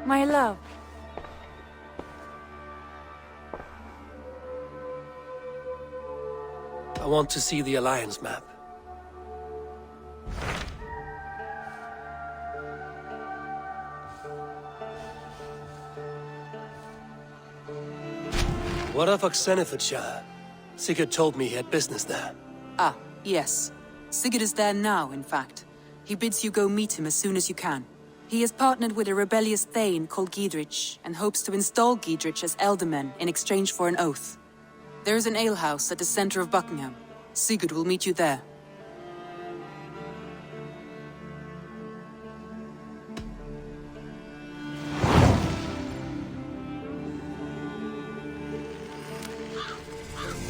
My love. I want to see the Alliance map. What of Oxenfordshire? Sigurd told me he had business there. Ah, yes. Sigurd is there now, in fact. He bids you go meet him as soon as you can. He has partnered with a rebellious Thane called Giedrich, and hopes to install Giedrich as Elderman in exchange for an oath. There is an alehouse at the center of Buckingham. Sigurd will meet you there.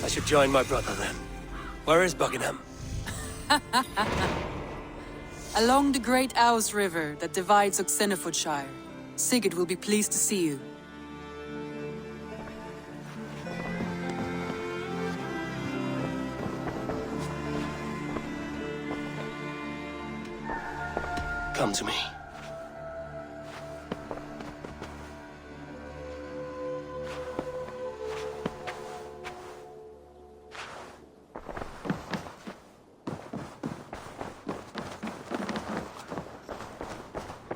I should join my brother then. Where is Buckingham? Along the Great Ouse River that divides Oxenfordshire. Sigurd will be pleased to see you. Come to me.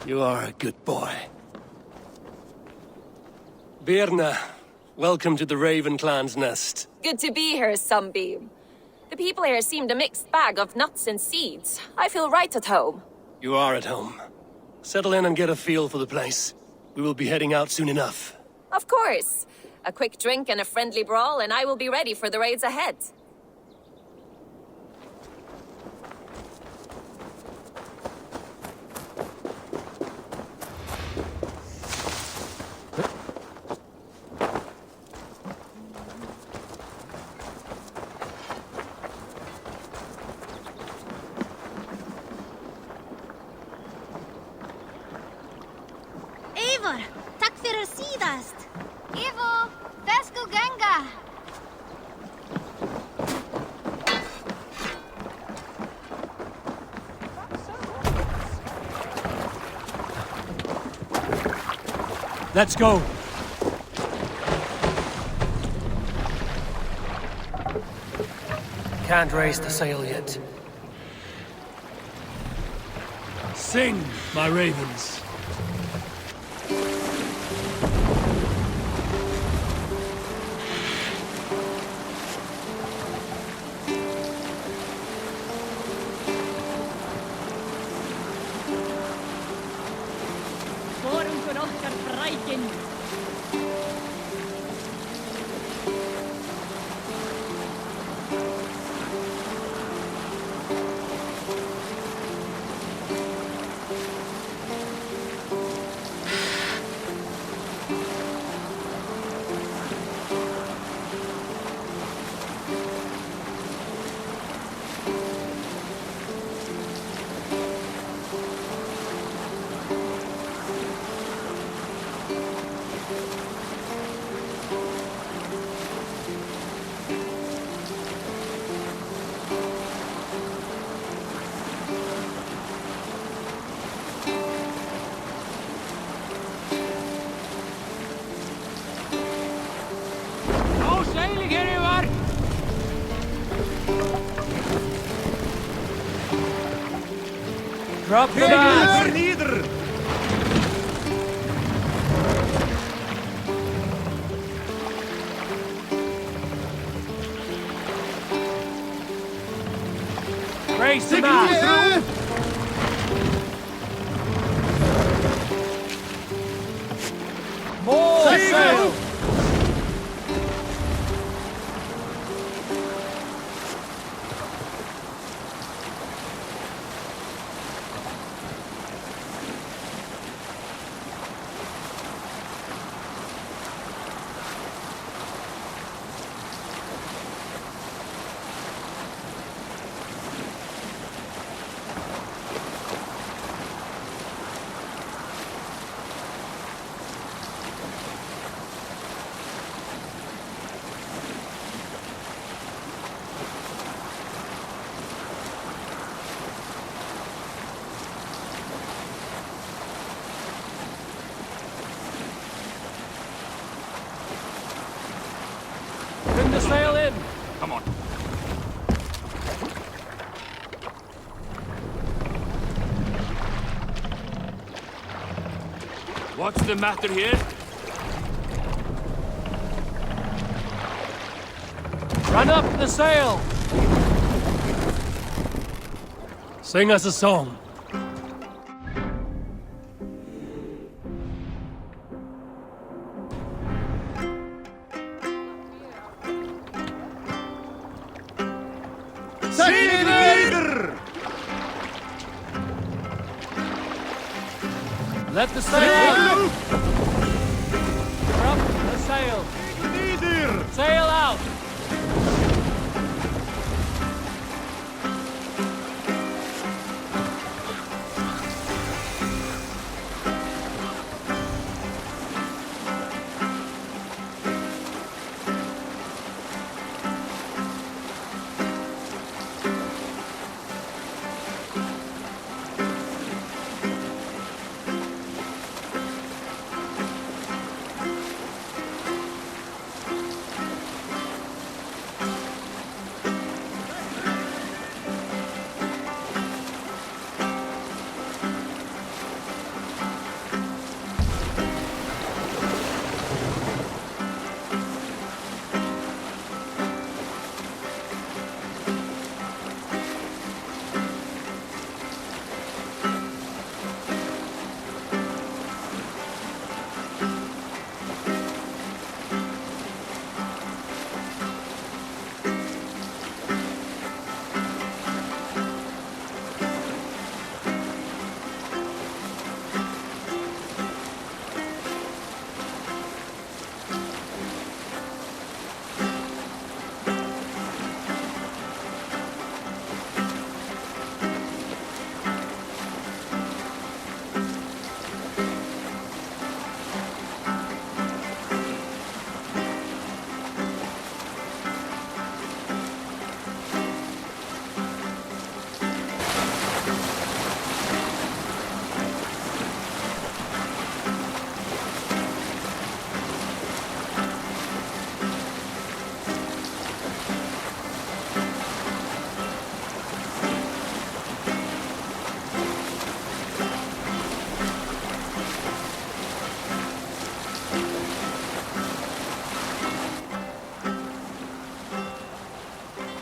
You are a good boy. Birna, welcome to the Raven Clan's nest. Good to be here, Sunbeam. The people here seemed a mixed bag of nuts and seeds. I feel right at home. You are at home. Settle in and get a feel for the place. We will be heading out soon enough. Of course. A quick drink and a friendly brawl, and I will be ready for the raids ahead. Tack för sidast! Evo, Vesco Ganga! Let's go! Can't raise the sail yet. Sing, my ravens! Drop the mast! Neither! Raise the mast! More sail! the sail in! Come on. What's the matter here? Run up the sail! Sing us a song. Let the sail out! Drop the sail! Sail out!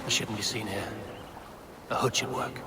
Shouldn't be seen here. A hood should work.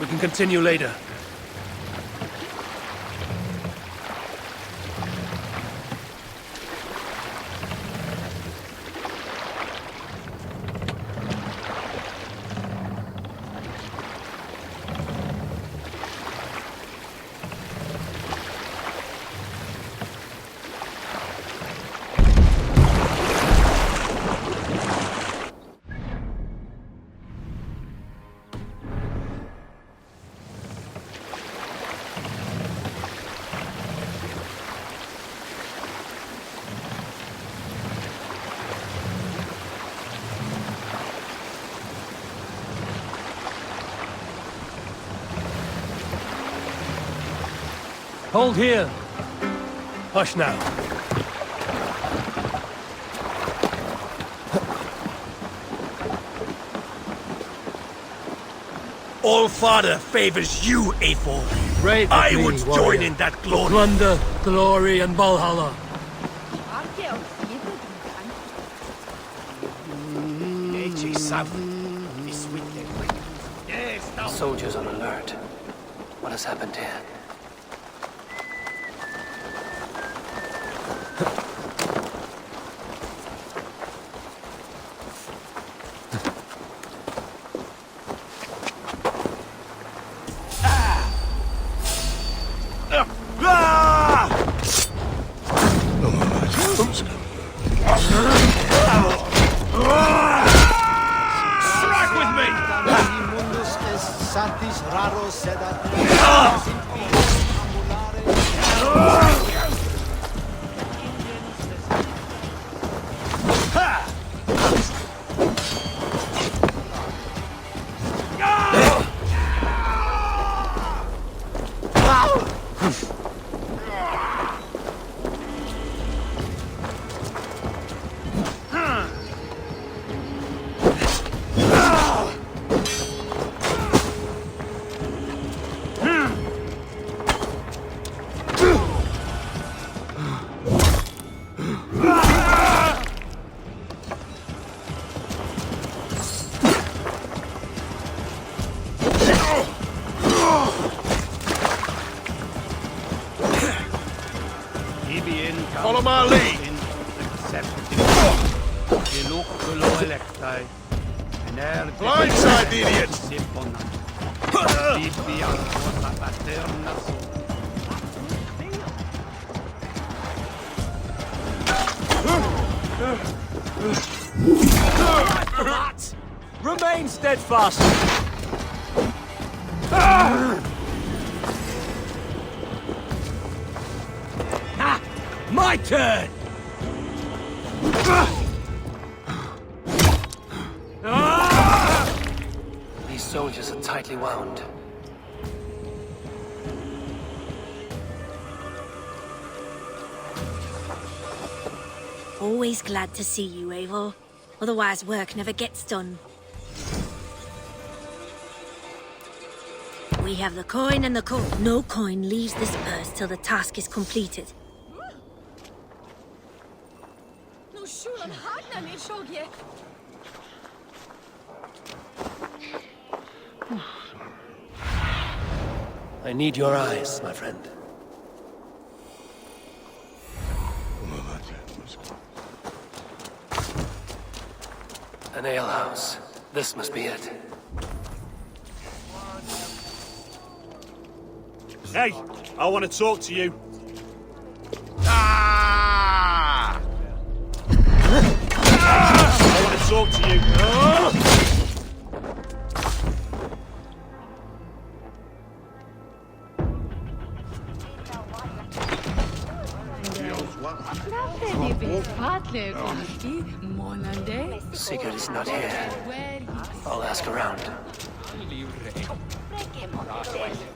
We can continue later. Hold here. Hush now. All Father favors you, Eivor. Right with I me, would warrior. join in that glory. Plunder, glory, and Valhalla. Soldiers on alert. What has happened here? Strike with me! Follow my lead. Blindside, idiots! Remain steadfast. My turn! These soldiers are tightly wound. Always glad to see you, Eivor. Otherwise, work never gets done. We have the coin and the coin. No coin leaves this purse till the task is completed. I need your eyes, my friend. An alehouse. This must be it. Hey, I want to talk to you. Ah! I want to talk to you. Sigurd is not here. I'll ask around.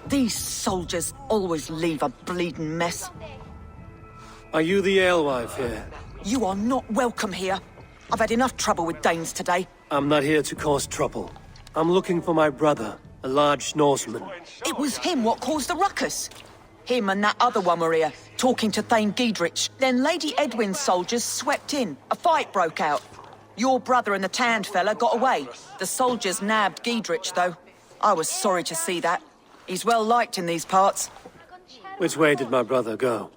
These soldiers always leave a bleeding mess. Are you the alewife here? You are not welcome here. I've had enough trouble with Danes today. I'm not here to cause trouble. I'm looking for my brother, a large Norseman. It was him what caused the ruckus. Him and that other one were here, talking to Thane Giedrich. Then Lady Edwin's soldiers swept in. A fight broke out. Your brother and the tanned fella got away. The soldiers nabbed Giedrich, though. I was sorry to see that. He's well liked in these parts. Which way did my brother go?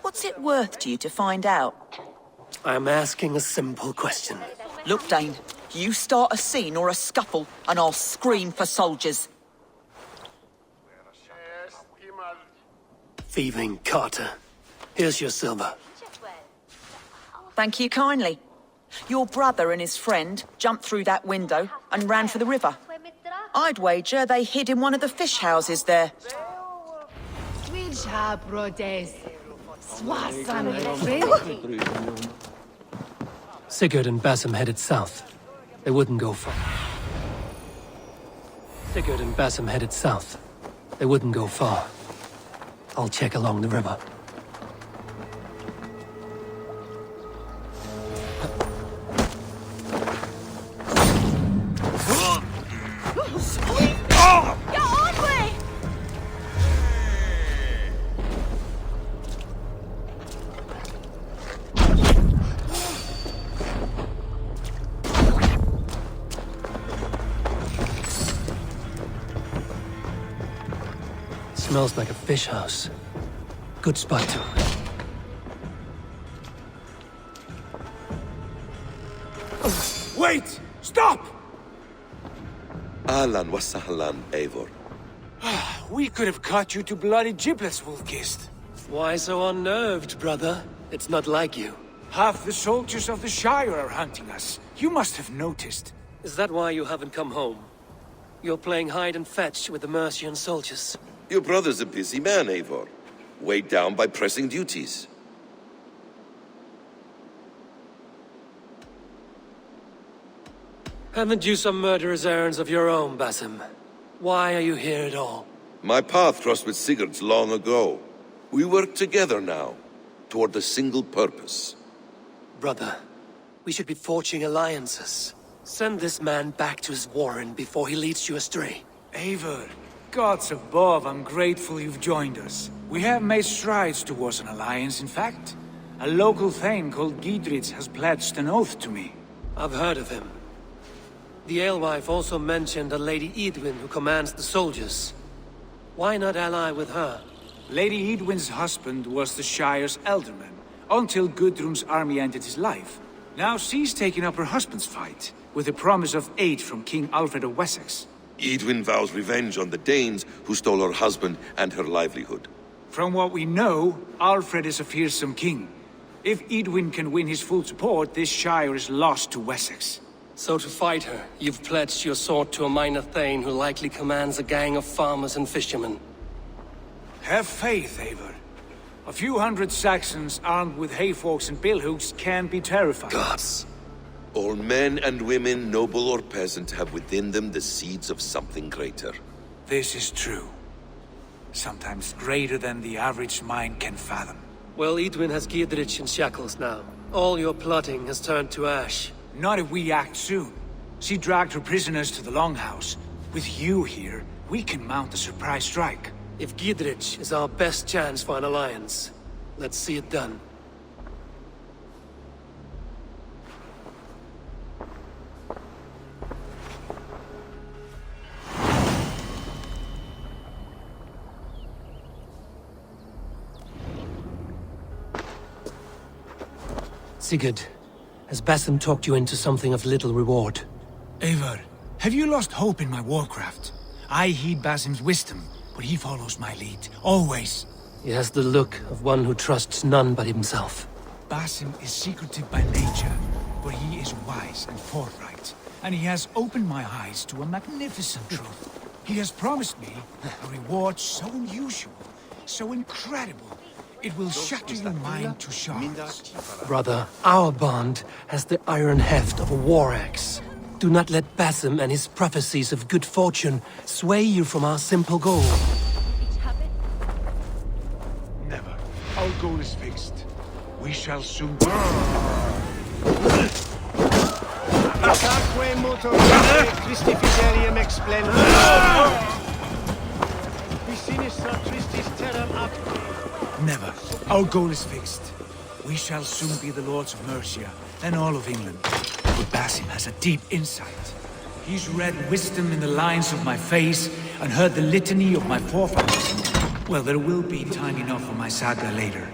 What's it worth to you to find out? I'm asking a simple question. Look, Dane, you start a scene or a scuffle, and I'll scream for soldiers. Thieving Carter. Here's your silver. Thank you kindly. Your brother and his friend jumped through that window and ran for the river. I'd wager they hid in one of the fish houses there. Sigurd and Basim headed south. They wouldn't go far. Sigurd and Basim headed south. They wouldn't go far. I'll check along the river. smells like a fish house. Good spot too. Wait! Stop! Ahlan wa sahlan, Eivor. We could have cut you to bloody giblets, Wolfkist. Why so unnerved, brother? It's not like you. Half the soldiers of the Shire are hunting us. You must have noticed. Is that why you haven't come home? You're playing hide and fetch with the Mercian soldiers. Your brother's a busy man, Eivor. Weighed down by pressing duties. Haven't you some murderous errands of your own, Basim? Why are you here at all? My path crossed with Sigurd's long ago. We work together now, toward a single purpose. Brother, we should be forging alliances. Send this man back to his warren before he leads you astray. Eivor, gods above, I'm grateful you've joined us. We have made strides towards an alliance, in fact. A local thane called Giedrich has pledged an oath to me. I've heard of him. The alewife also mentioned a Lady Edwin who commands the soldiers. Why not ally with her? Lady Edwin's husband was the Shire's elderman, until Gudrun's army ended his life. Now she's taking up her husband's fight, with the promise of aid from King Alfred of Wessex. Edwin vows revenge on the Danes who stole her husband and her livelihood. From what we know, Alfred is a fearsome king. If Edwin can win his full support, this Shire is lost to Wessex. So to fight her, you've pledged your sword to a minor thane who likely commands a gang of farmers and fishermen. Have faith, Eivor. A few hundred Saxons armed with hayforks and billhooks can be terrifying. Gods. All men and women, noble or peasant, have within them the seeds of something greater. This is true. Sometimes greater than the average mind can fathom. Well, Edwin has Giedrich in shackles now. All your plotting has turned to ash. Not if we act soon. She dragged her prisoners to the Longhouse. With you here, we can mount a surprise strike. If Giedrich is our best chance for an alliance, let's see it done. Sigurd, has Basim talked you into something of little reward? Eivor, have you lost hope in my warcraft? I heed Basim's wisdom, but he follows my lead, always. He has the look of one who trusts none but himself. Basim is secretive by nature, but he is wise and forthright. And he has opened my eyes to a magnificent truth. He has promised me a reward so unusual, so incredible, it will shatter your mind to shards. Brother, our bond has the iron heft of a war axe. Do not let Basim and his prophecies of good fortune sway you from our simple goal. Never. Our goal is fixed. We shall soon... Christi Fidelium explendum. Sinistra Tristis terram acti. Never. Our goal is fixed. We shall soon be the lords of Mercia, and all of England. But Basim has a deep insight. He's read wisdom in the lines of my face, and heard the litany of my forefathers. Well, there will be time enough for my saga later.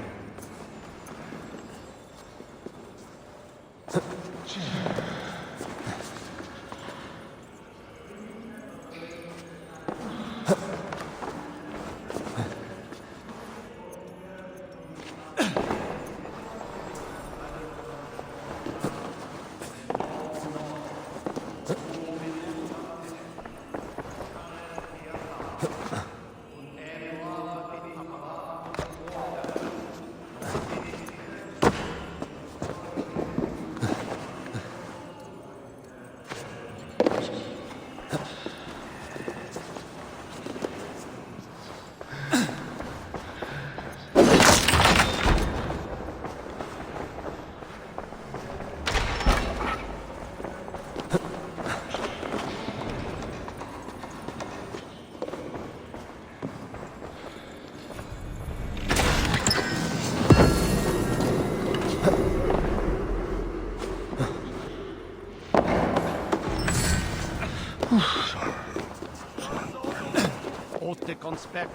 Återkonspekt.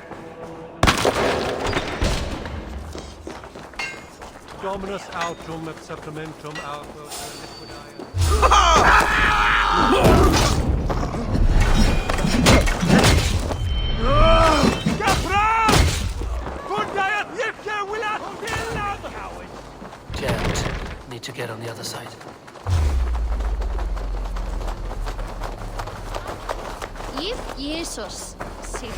Dominus autum et supplementum alpha liquidae. Jammed. Need to get on the other side. If Jesus said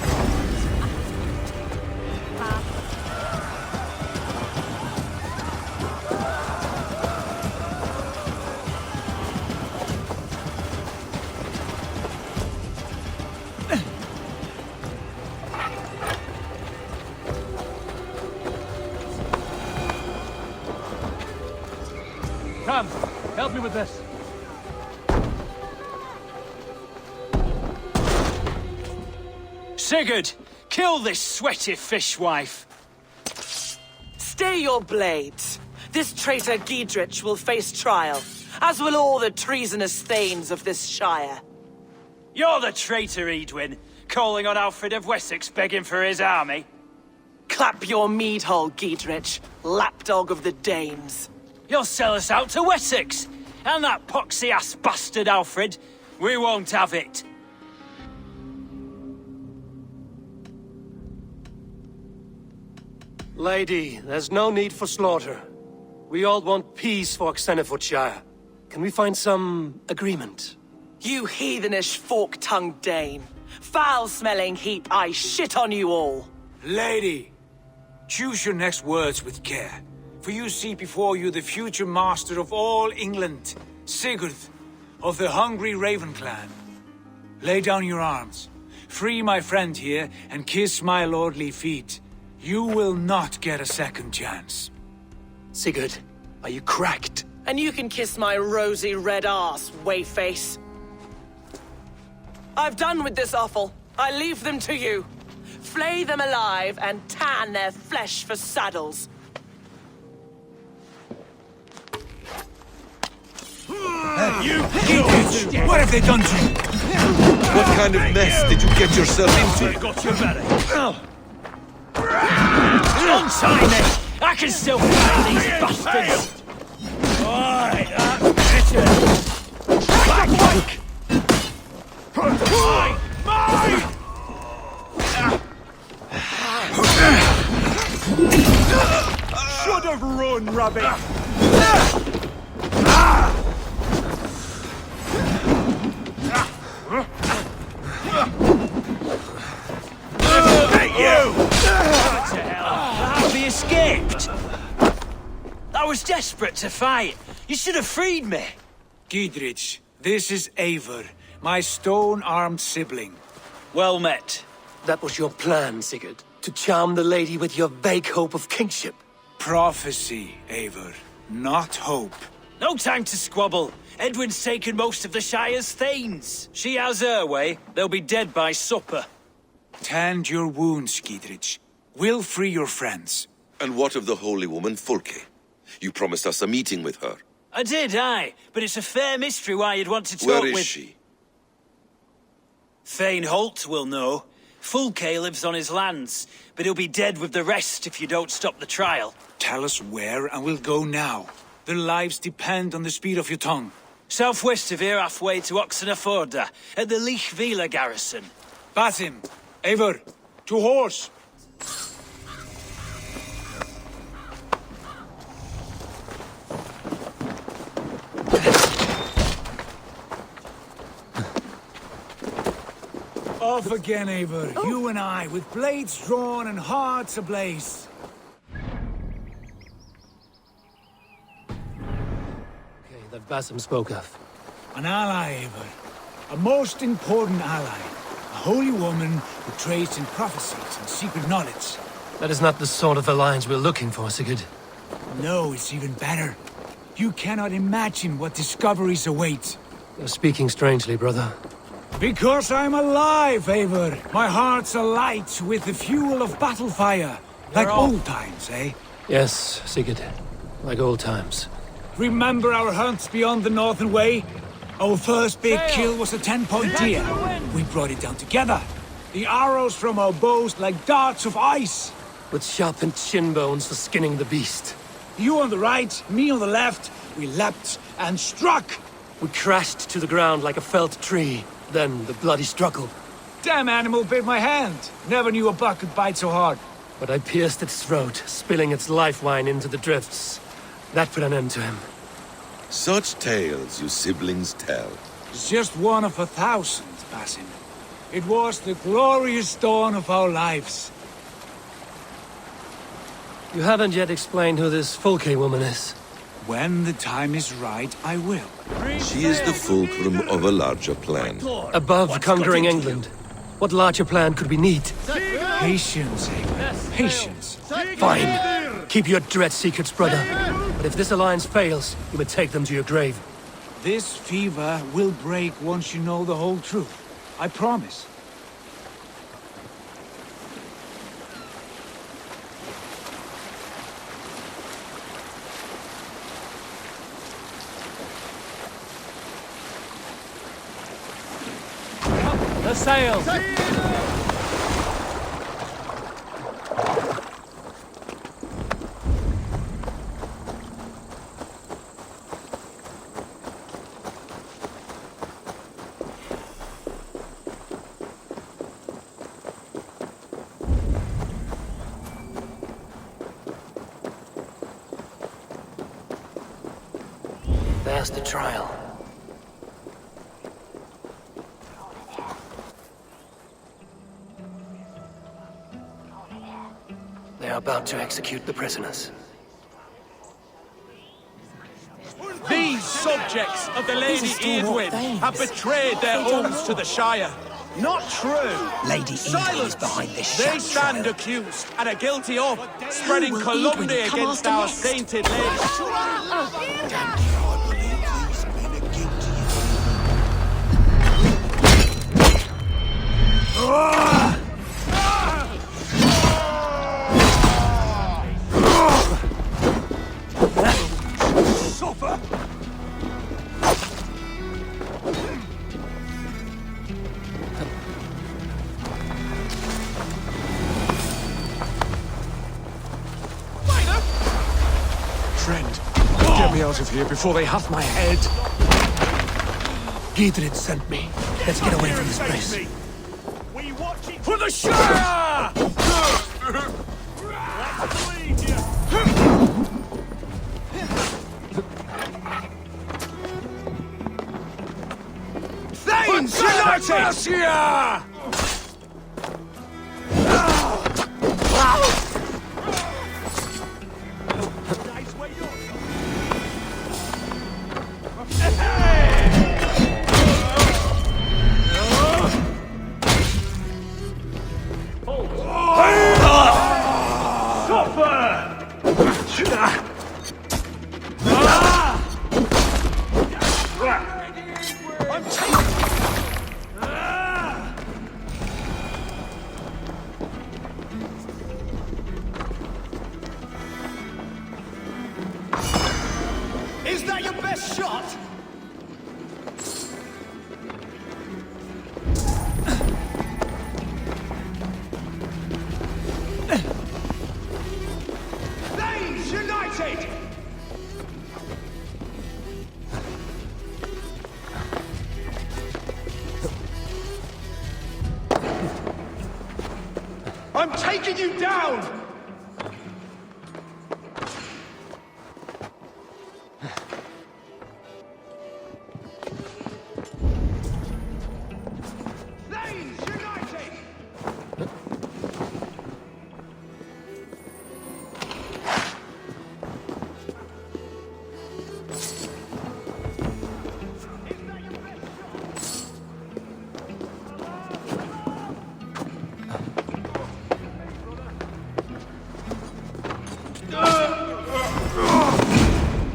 Come, help me with this. Sigurd, kill this sweaty fishwife. Stay your blades. This traitor Giedrich will face trial, as will all the treasonous thanes of this shire. You're the traitor, Edwin, calling on Alfred of Wessex begging for his army. Clap your mead hole, Giedrich, lapdog of the Danes. You'll sell us out to Wessex, and that poxy-ass bastard Alfred. We won't have it. Lady, there's no need for slaughter. We all want peace for Xenofordshire. Can we find some agreement? You heathenish fork-tongued Dane. Foul-smelling heap, I shit on you all. Lady, choose your next words with care. For you see before you the future master of all England, Sigurd, of the hungry Raven clan. Lay down your arms, free my friend here, and kiss my lordly feet. You will not get a second chance. Sigurd, are you cracked? And you can kiss my rosy red arse, wayface. I've done with this offal. I leave them to you. Flay them alive and tan their flesh for saddles. What have they done to you? What kind of mess did you get yourself into? Got your belly. Untie me! I can still fight these bastards! Alright, that's better! Back! Mine! Should have run, rabbit! Escaped! I was desperate to fight. You should have freed me. Giedrich, this is Eivor, my stone-armed sibling. Well met. That was your plan, Sigurd. To charm the lady with your vague hope of kingship. Prophecy, Eivor, not hope. No time to squabble. Edwin's taken most of the Shire's thanes. She has her way. They'll be dead by supper. Tend your wounds, Giedrich. We'll free your friends. And what of the holy woman Fulke? You promised us a meeting with her. I did, aye. But it's a fair mystery why you'd want to talk Where with... is she? Thane Holt will know. Fulke lives on his lands, but he'll be dead with the rest if you don't stop the trial. Tell us where, and we'll go now. Their lives depend on the speed of your tongue. Southwest of here, halfway to Oxenaforda, at the Lichvila garrison. Basim, Eivor, to horse! Off again, Eivor. You and I, with blades drawn and hearts ablaze. Okay, that Basim spoke of. An ally, Eivor. A most important ally. A holy woman who trades in prophecies and secret knowledge. That is not the sort of alliance we're looking for, Sigurd. No, it's even better. You cannot imagine what discoveries await. You're speaking strangely, brother. Because I'm alive, Eivor. My heart's alight with the fuel of battle fire. Like old times, eh? Yes, Sigurd. Like old times. Remember our hunts beyond the Northern Way? Our first big kill was a 10-point deer. We brought it down together. The arrows from our bows like darts of ice. With sharpened shin bones for skinning the beast. You on the right, me on the left. We leapt and struck. We crashed to the ground like a felled tree. Then the bloody struggle. Damn animal bit my hand. Never knew a buck could bite so hard. But I pierced its throat, spilling its life wine into the drifts. That put an end to him. Such tales you siblings tell. It's just one of 1,000, Basim. It was the glorious dawn of our lives. You haven't yet explained who this Fulke woman is. When the time is right, I will. She is the fulcrum of a larger plan. Above conquering England, what larger plan could we need? Patience, Eamon. Patience. Fine. Keep your dread secrets, brother. But if this alliance fails, you may take them to your grave. This fever will break once you know the whole truth. I promise. The sails! There's the trial. They are about to execute the prisoners. These subjects of the Lady Eadwyn have betrayed their oaths to the Shire. Not true. Lady Eadwyn is behind this They shack stand trial. accused and are guilty of spreading will calumny Eadwyn come against after our next? sainted lady. Suffer. Friend, get me out of here before they have my head. Gidrid sent me. Let's get away from this place. For the Shire! Thanes United! Is that your best shot? Thanes United! I'm taking you down! Thanes United!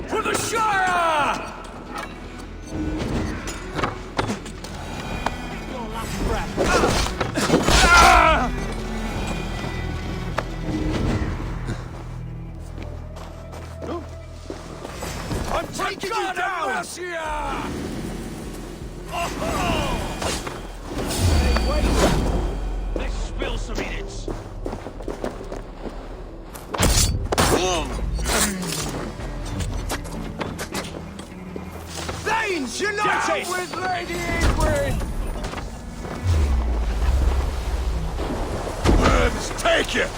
For the Shire! I'm taking you down! some minutes. Thanes united! Down with Lady Edwin! Worms, take it!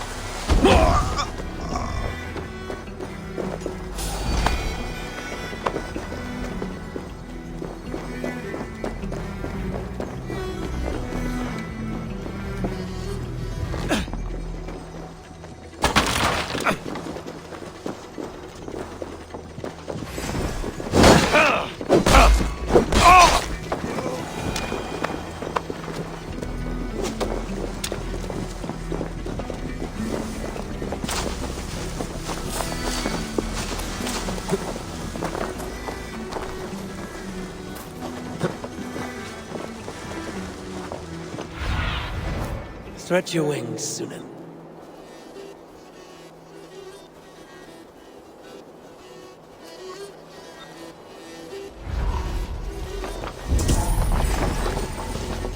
Stretch your wings, Sunan.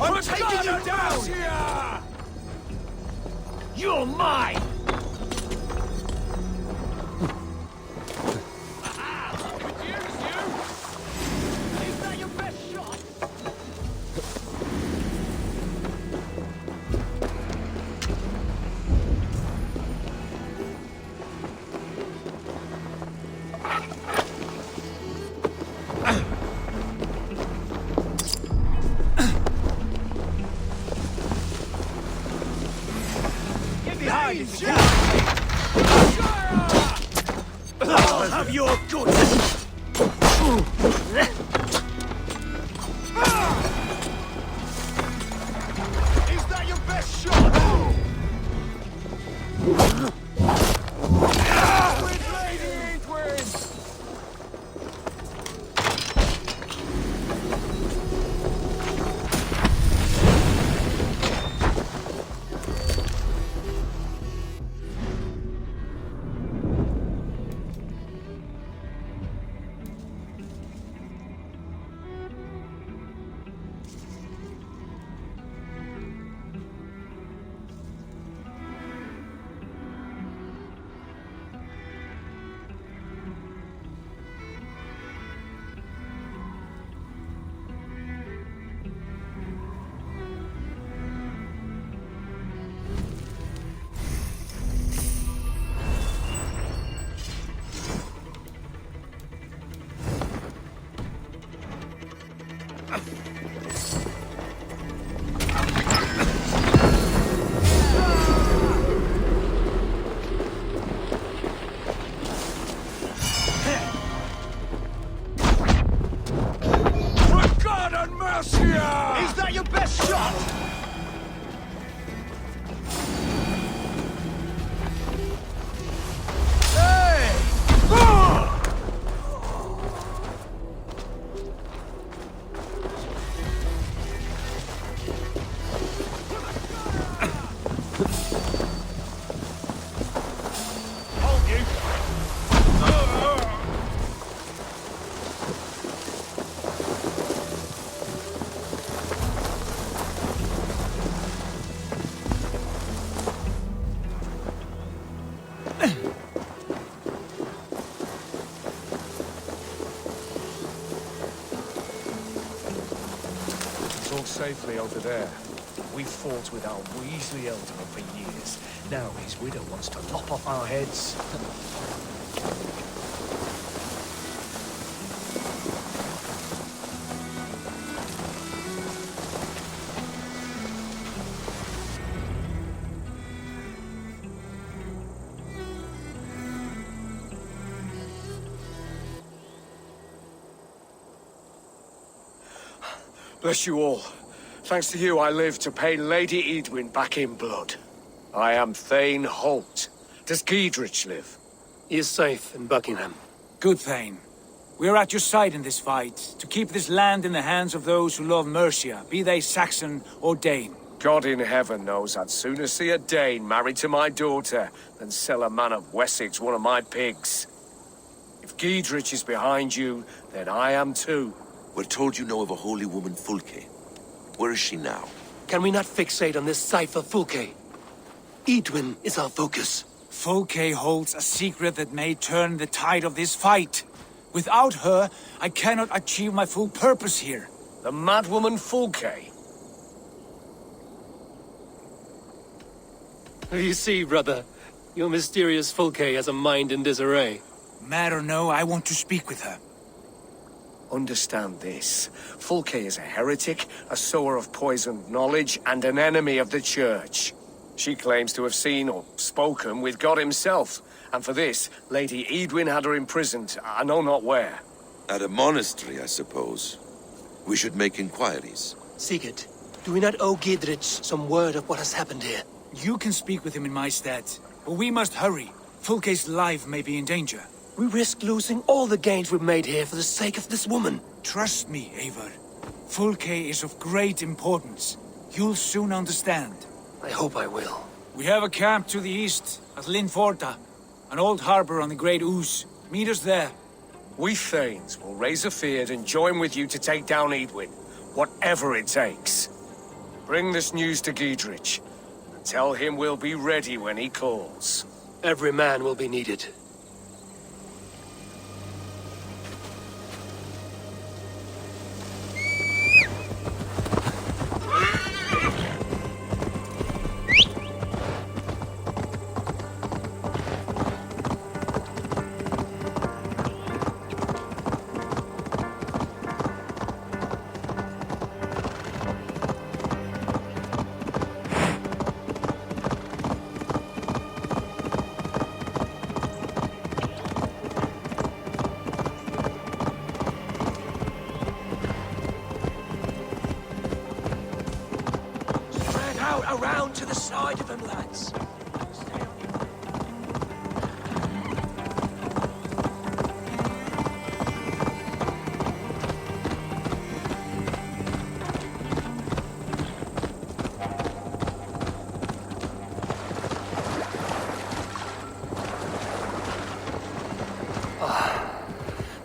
I'm taking you down! You're mine! Is that your best shot? Get behind if you can! I'll have your goods! Is that your best shot? With Lady Edwin! Is that your best shot? Hey! Hold you! It's all safely over there. We fought with our Weasley elder for years. Now his widow wants to lop off our heads. Bless you all. Thanks to you, I live to pay Lady Edwin back in blood. I am Thane Holt. Does Giedrich live? He is safe in Buckingham. Good, Thane. We are at your side in this fight, to keep this land in the hands of those who love Mercia, be they Saxon or Dane. God in heaven knows I'd sooner see a Dane married to my daughter than sell a man of Wessex one of my pigs. If Giedrich is behind you, then I am too. We're told you know of a holy woman, Fulke. Where is she now? Can we not fixate on this cipher, Fulke? Edwin is our focus. Fulke holds a secret that may turn the tide of this fight. Without her, I cannot achieve my full purpose here. The madwoman Fulke? You see, brother, your mysterious Fulke has a mind in disarray. Mad or no, I want to speak with her. Understand this. Fulke is a heretic, a sower of poisoned knowledge, and an enemy of the Church. She claims to have seen or spoken with God himself, and for this, Lady Edwin had her imprisoned, I know not where. At a monastery, I suppose. We should make inquiries. Sigurd, do we not owe Gidrich some word of what has happened here? You can speak with him in my stead, but we must hurry. Fulke's life may be in danger. We risk losing all the gains we've made here for the sake of this woman. Trust me, Eivor. Fulke is of great importance. You'll soon understand. I hope I will. We have a camp to the east, at Linforta. An old harbor on the Great Ouse. Meet us there. We Thanes will raise a feard and join with you to take down Edwin, whatever it takes. Bring this news to Giedrich. Tell him we'll be ready when he calls. Every man will be needed. Around to the side of him, lads.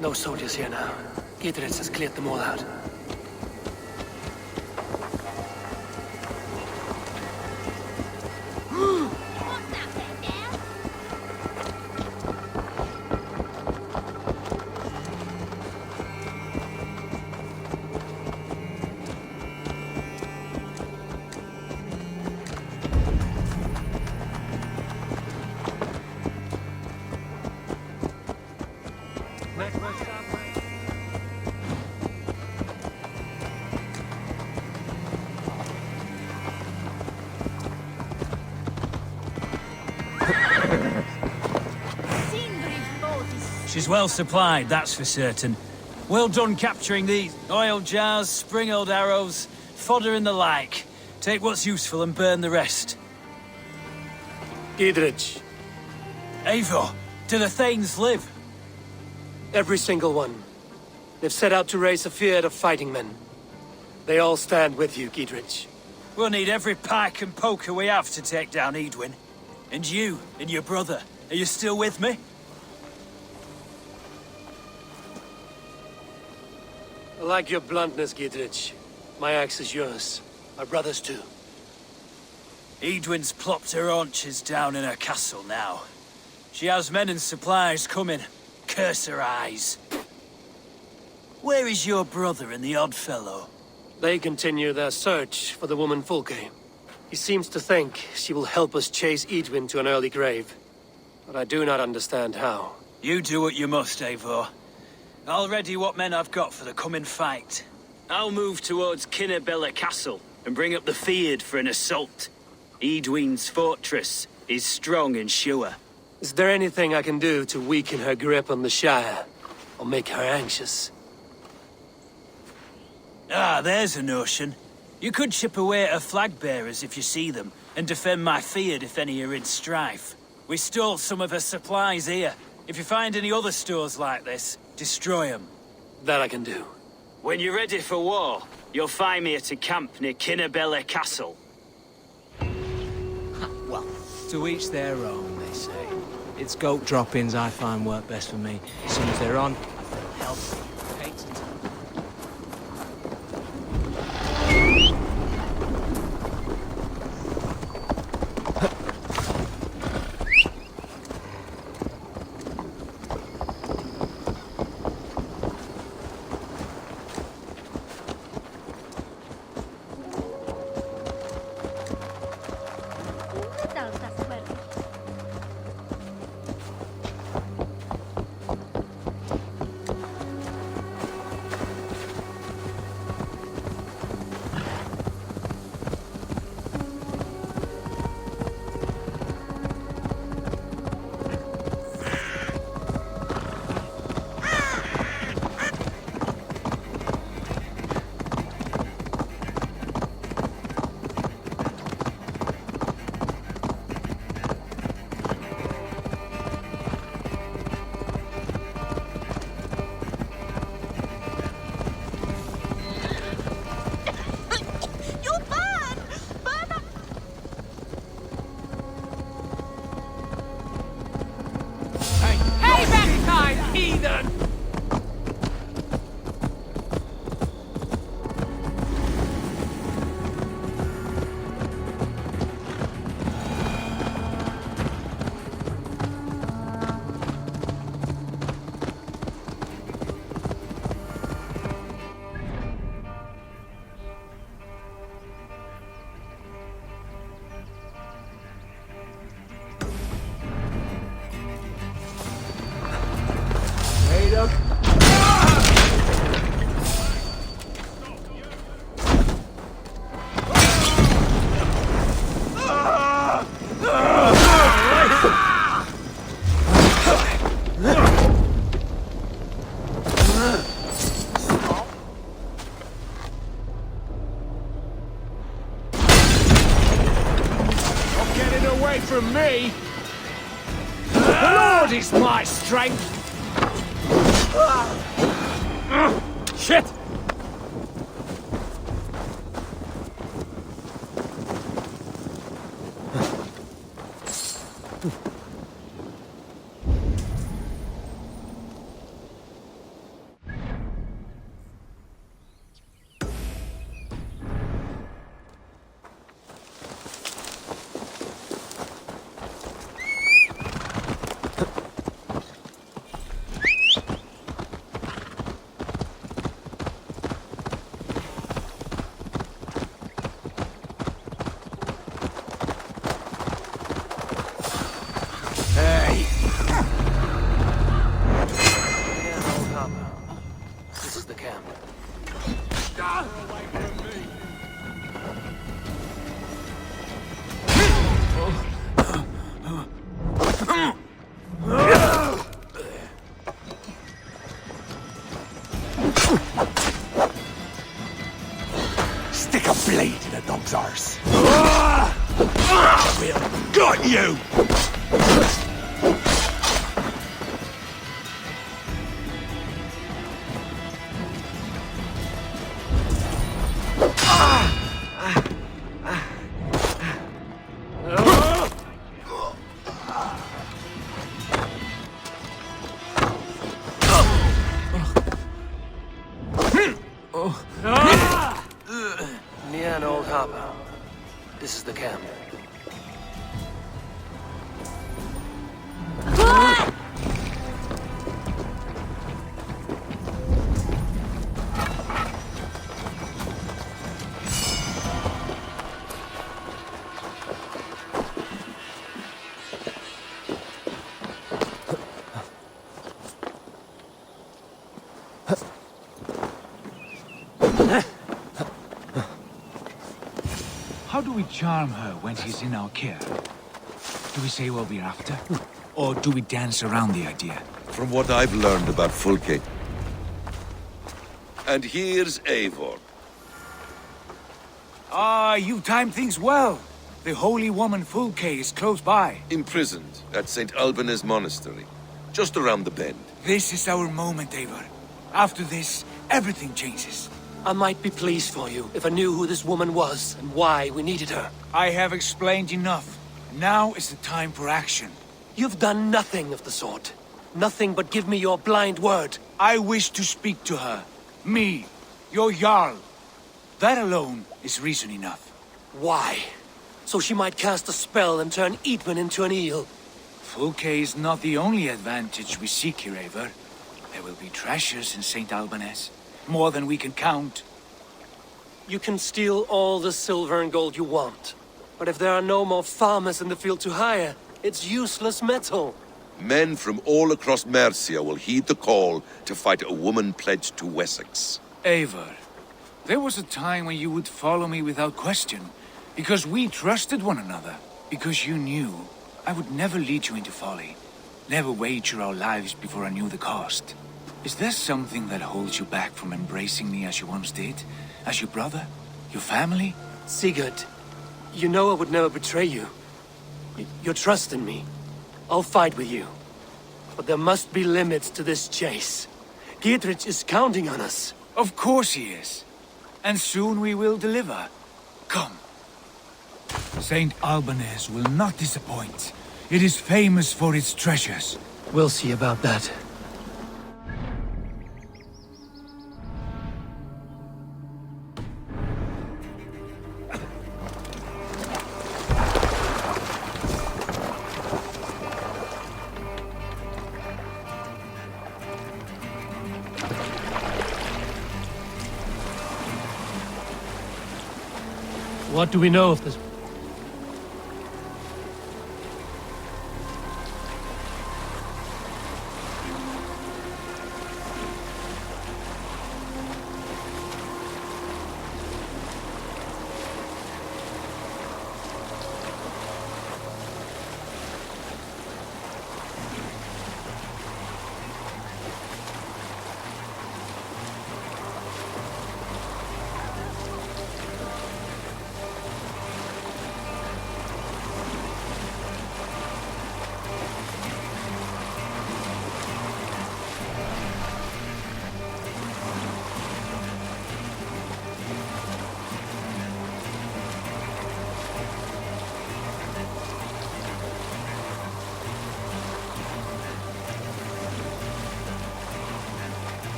No soldiers here now. Gidrich has cleared them all out. She's well supplied, that's for certain. Well done capturing these oil jars, spring-oiled arrows, fodder and the like. Take what's useful and burn the rest. Gidrich. Eivor, do the Thanes live? Every single one. They've set out to raise a fear of fighting men. They all stand with you, Gidrich. We'll need every pike and poker we have to take down Edwin. And you, and your brother, are you still with me? I like your bluntness, Gidrich. My axe is yours. My brother's too. Edwin's plopped her haunches down in her castle now. She has men and supplies coming. Curse her eyes. Where is your brother and the odd fellow? They continue their search for the woman Fulke. He seems to think she will help us chase Edwin to an early grave. But I do not understand how. You do what you must, Eivor. I'll ready what men I've got for the coming fight. I'll move towards Kinnabella Castle and bring up the feared for an assault. Edwin's fortress is strong and sure. Is there anything I can do to weaken her grip on the Shire? Or make her anxious? Ah, there's a notion. You could chip away at her flag-bearers if you see them, and defend my feared if any are in strife. We stole some of her supplies here. If you find any other stores like this, destroy them. That I can do. When you're ready for war, you'll find me at a camp near Kinnabella Castle. Well, to each their own, they say. It's goat droppings I find work best for me. As soon as they're on, I feel healthy. heathen! Away from me! The Lord is my strength! Shit! This is the camp. Stick a blade in a dog's arse. We'll got you! Near an old harbor. This is the camp. How do we charm her when she's in our care? Do we say what we're after? Or do we dance around the idea? From what I've learned about Fulke. And here's Eivor. Ah, you timed things well. The holy woman Fulke is close by. Imprisoned at St. Alban's Monastery, just around the bend. This is our moment, Eivor. After this, everything changes. I might be pleased for you if I knew who this woman was and why we needed her. I have explained enough. Now is the time for action. You've done nothing of the sort. Nothing but give me your blind word. I wish to speak to her. Me, your Jarl. That alone is reason enough. Why? So she might cast a spell and turn Eatman into an eel. Fulke is not the only advantage we seek here, Eivor. There will be treasures in St. Alban's. More than we can count. You can steal all the silver and gold you want. But if there are no more farmers in the field to hire, it's useless metal. Men from all across Mercia will heed the call to fight a woman pledged to Wessex. Eivor, there was a time when you would follow me without question. Because we trusted one another. Because you knew I would never lead you into folly. Never wager our lives before I knew the cost. Is there something that holds you back from embracing me as you once did? As your brother? Your family? Sigurd, you know I would never betray you. Your trust in me. I'll fight with you. But there must be limits to this chase. Giedrich is counting on us. Of course he is. And soon we will deliver. Come. St. Alban's will not disappoint. It is famous for its treasures. We'll see about that. What do we know of this?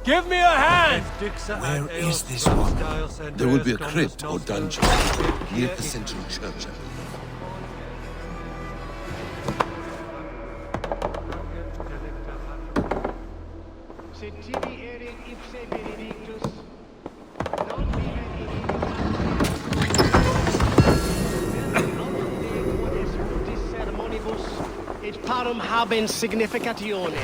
Give me a hand! Where is this one? There will be a crypt or dungeon near the central church. Et parum habens significatione.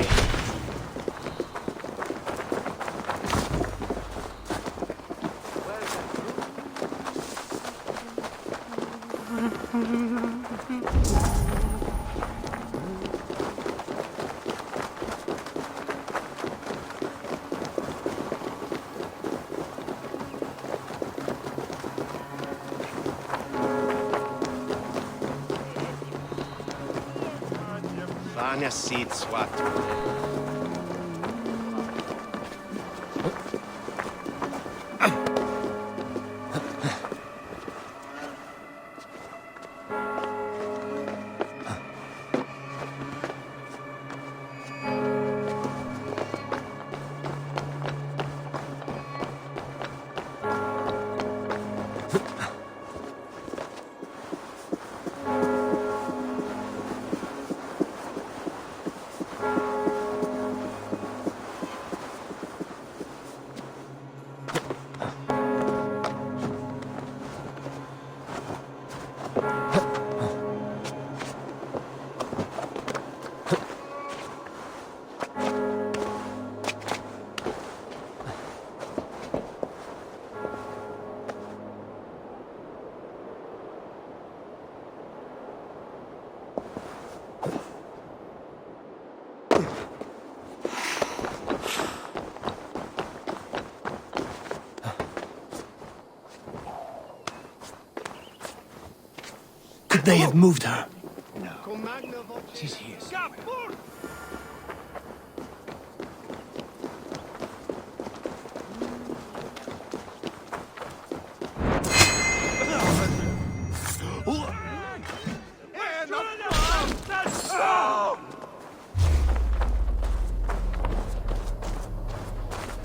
Vania sit swat. Could they have moved her? She's here.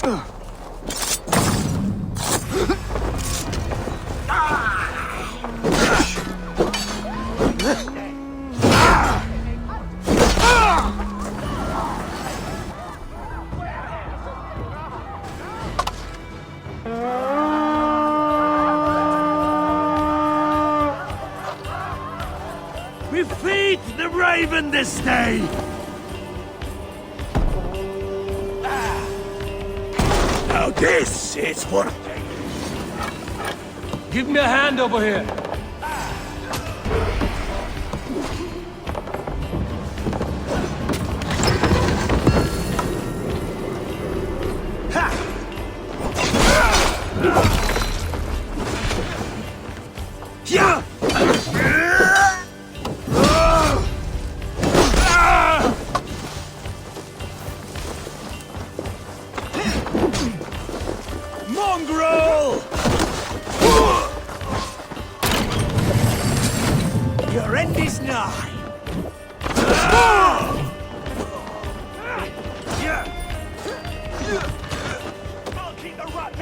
We feed the raven this day! Now this is worth it! Give me a hand over here. Yeah! Mongrel! Your end is nigh. I'll keep the rat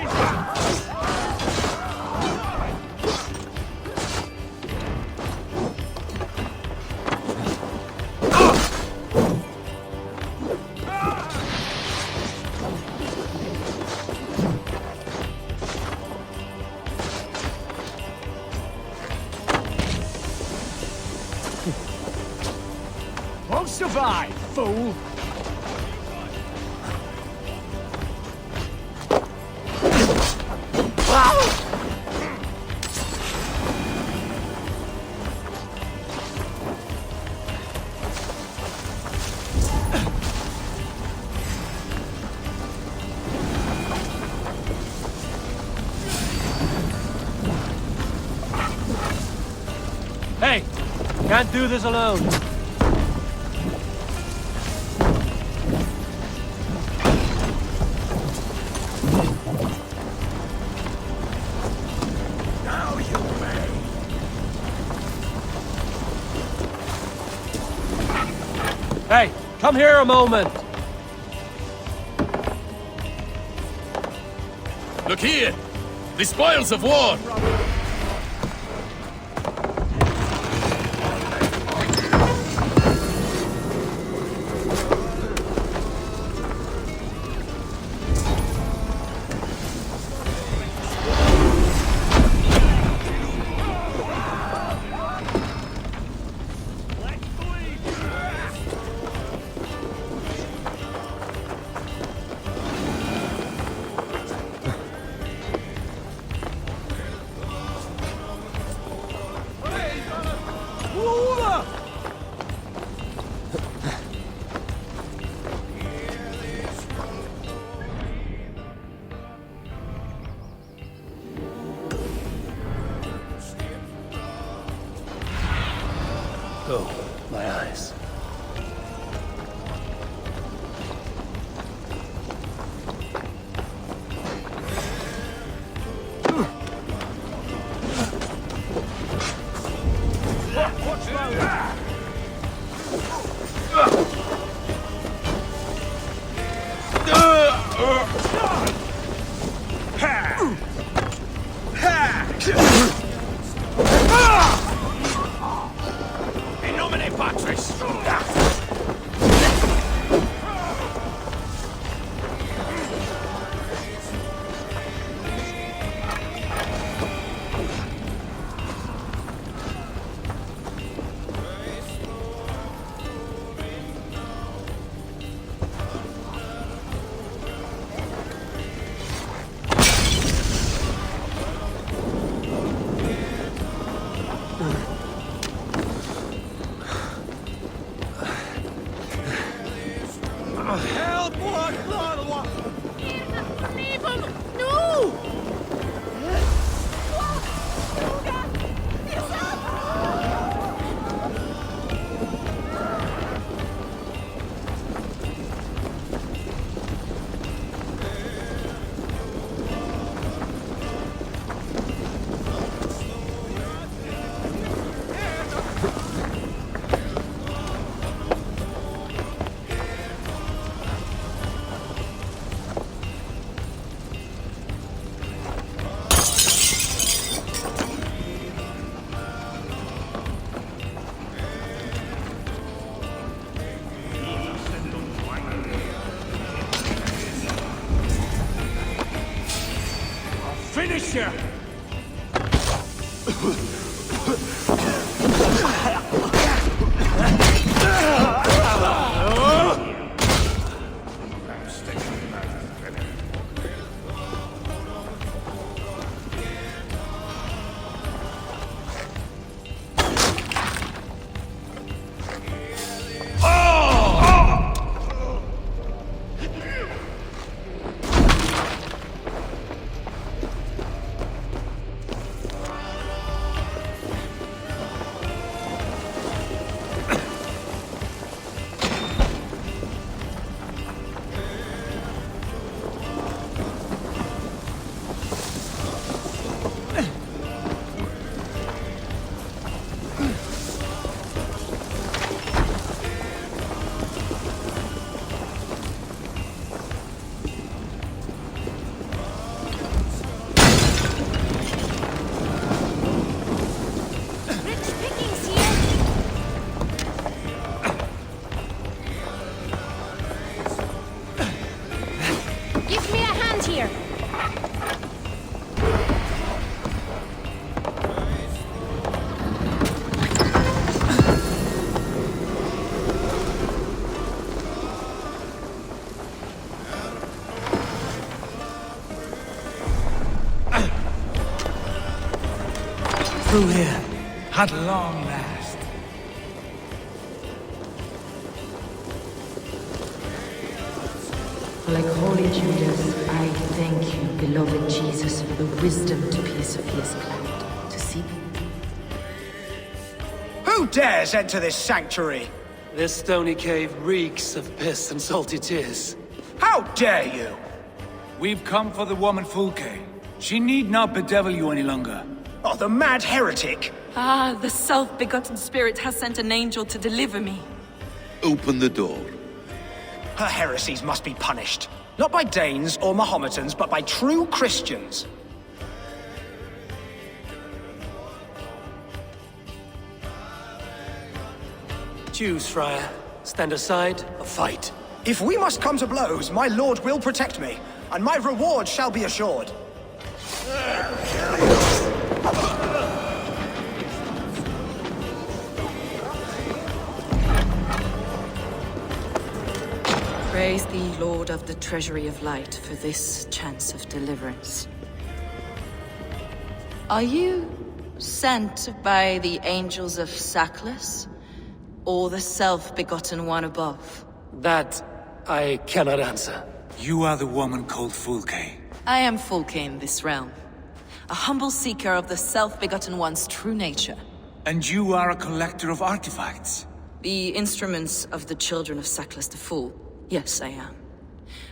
Won't survive, fool! Hey! Can't do this alone. Now you may. Hey, come here a moment. Look here! The spoils of war! Oh, my eyes. finisher! Give me a hand here. Through here, at long last. Like Holy Judas, I thank you, beloved Jesus, for the wisdom to pierce a fierce cloud, to seek. Who dares enter this sanctuary? This stony cave reeks of piss and salty tears. How dare you? We've come for the woman Fulke. She need not bedevil you any longer. Oh, the mad heretic! Ah, the self-begotten spirit has sent an angel to deliver me. Open the door. Her heresies must be punished. Not by Danes or Mahometans, but by true Christians. Choose, Friar. Stand aside or fight. If we must come to blows, my lord will protect me, and my reward shall be assured. Praise thee, Lord of the Treasury of Light, for this chance of deliverance. Are you sent by the angels of Saklas? Or the self-begotten one above? That I cannot answer. You are the woman called Fulke. I am Fulke in this realm. A humble seeker of the self-begotten one's true nature. And you are a collector of artifacts? The instruments of the children of Saklas the Fool. Yes, I am.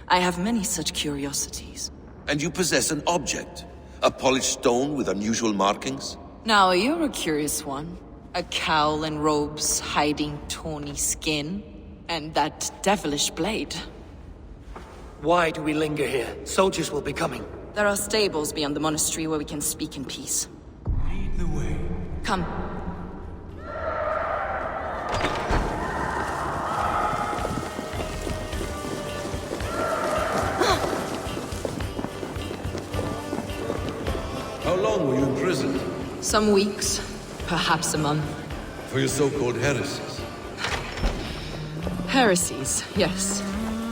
I have many such curiosities. And you possess an object? A polished stone with unusual markings? Now, you're a curious one. A cowl and robes hiding tawny skin. And that devilish blade. Why do we linger here? Soldiers will be coming. There are stables beyond the monastery where we can speak in peace. Lead the way. Come. How long were you imprisoned? Some weeks, perhaps a month. For your so-called heresies? Heresies, yes.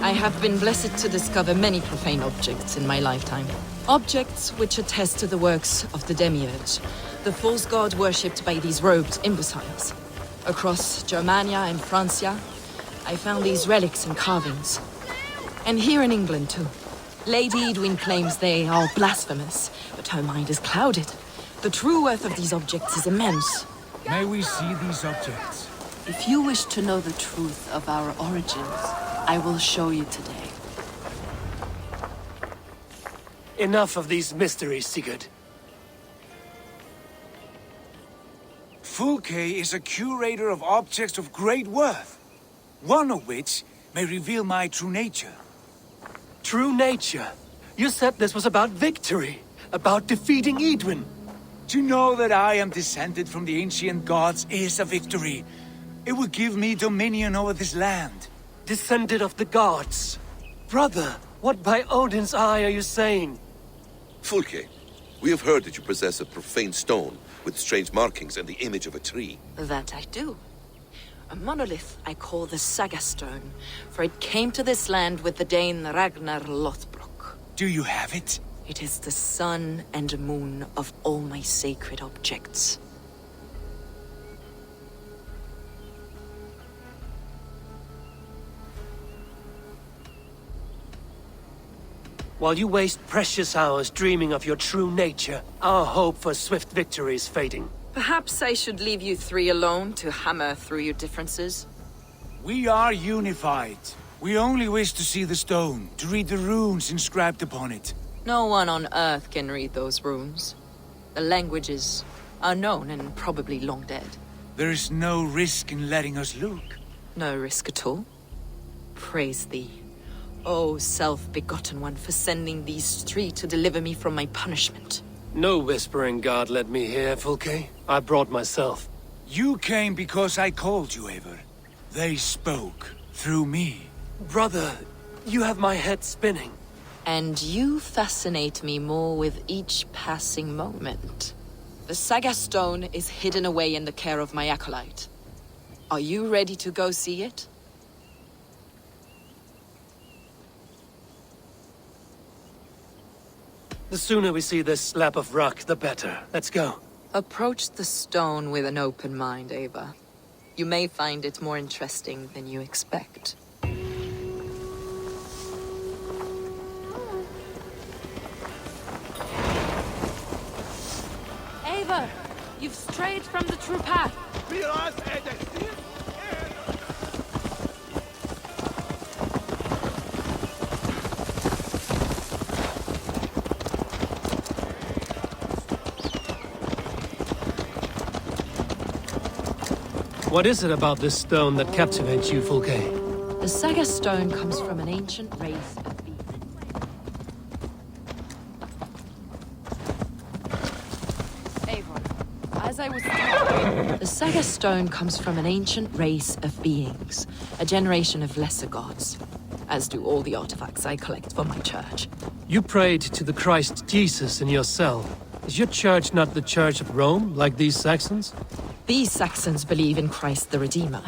I have been blessed to discover many profane objects in my lifetime. Objects which attest to the works of the Demiurge, the false god worshipped by these robed imbeciles. Across Germania and Francia, I found these relics and carvings. And here in England, too. Lady Edwin claims they are blasphemous, but her mind is clouded. The true worth of these objects is immense. May we see these objects? If you wish to know the truth of our origins, I will show you today. Enough of these mysteries, Sigurd. Fulke is a curator of objects of great worth, one of which may reveal my true nature. True nature? You said this was about victory, about defeating Edwin. To know that I am descended from the ancient gods is a victory. It will give me dominion over this land. Descended of the gods? Brother, what by Odin's eye are you saying? Fulke, We have heard that you possess a profane stone with strange markings and the image of a tree. That I do. A monolith I call the Saga Stone, for it came to this land with the Dane Ragnar Lothbrok. Do you have it? It is the sun and moon of all my sacred objects. While you waste precious hours dreaming of your true nature, our hope for swift victory is fading. Perhaps I should leave you three alone to hammer through your differences. We are unified. We only wish to see the stone, to read the runes inscribed upon it. No one on Earth can read those runes. The languages are known and probably long dead. There is no risk in letting us look. No risk at all. Praise thee, O self-begotten one, for sending these three to deliver me from my punishment. No whispering God led me here, Fulke. I brought myself. You came because I called you, Eivor. They spoke through me. Brother, you have my head spinning. And you fascinate me more with each passing moment. The Saga Stone is hidden away in the care of my acolyte. Are you ready to go see it? The sooner we see this slab of rock, the better. Let's go. Approach the stone with an open mind, Ava. You may find it more interesting than you expect. Ava, you've strayed from the true path. What is it about this stone that captivates you, Fulke? The Saga Stone comes from an ancient race of beings. Eivor, as I was saying, the Saga Stone comes from an ancient race of beings, a generation of lesser gods, as do all the artifacts I collect for my church. You prayed to the Christ Jesus in your cell. Is your church not the Church of Rome, like these Saxons? These Saxons believe in Christ the Redeemer,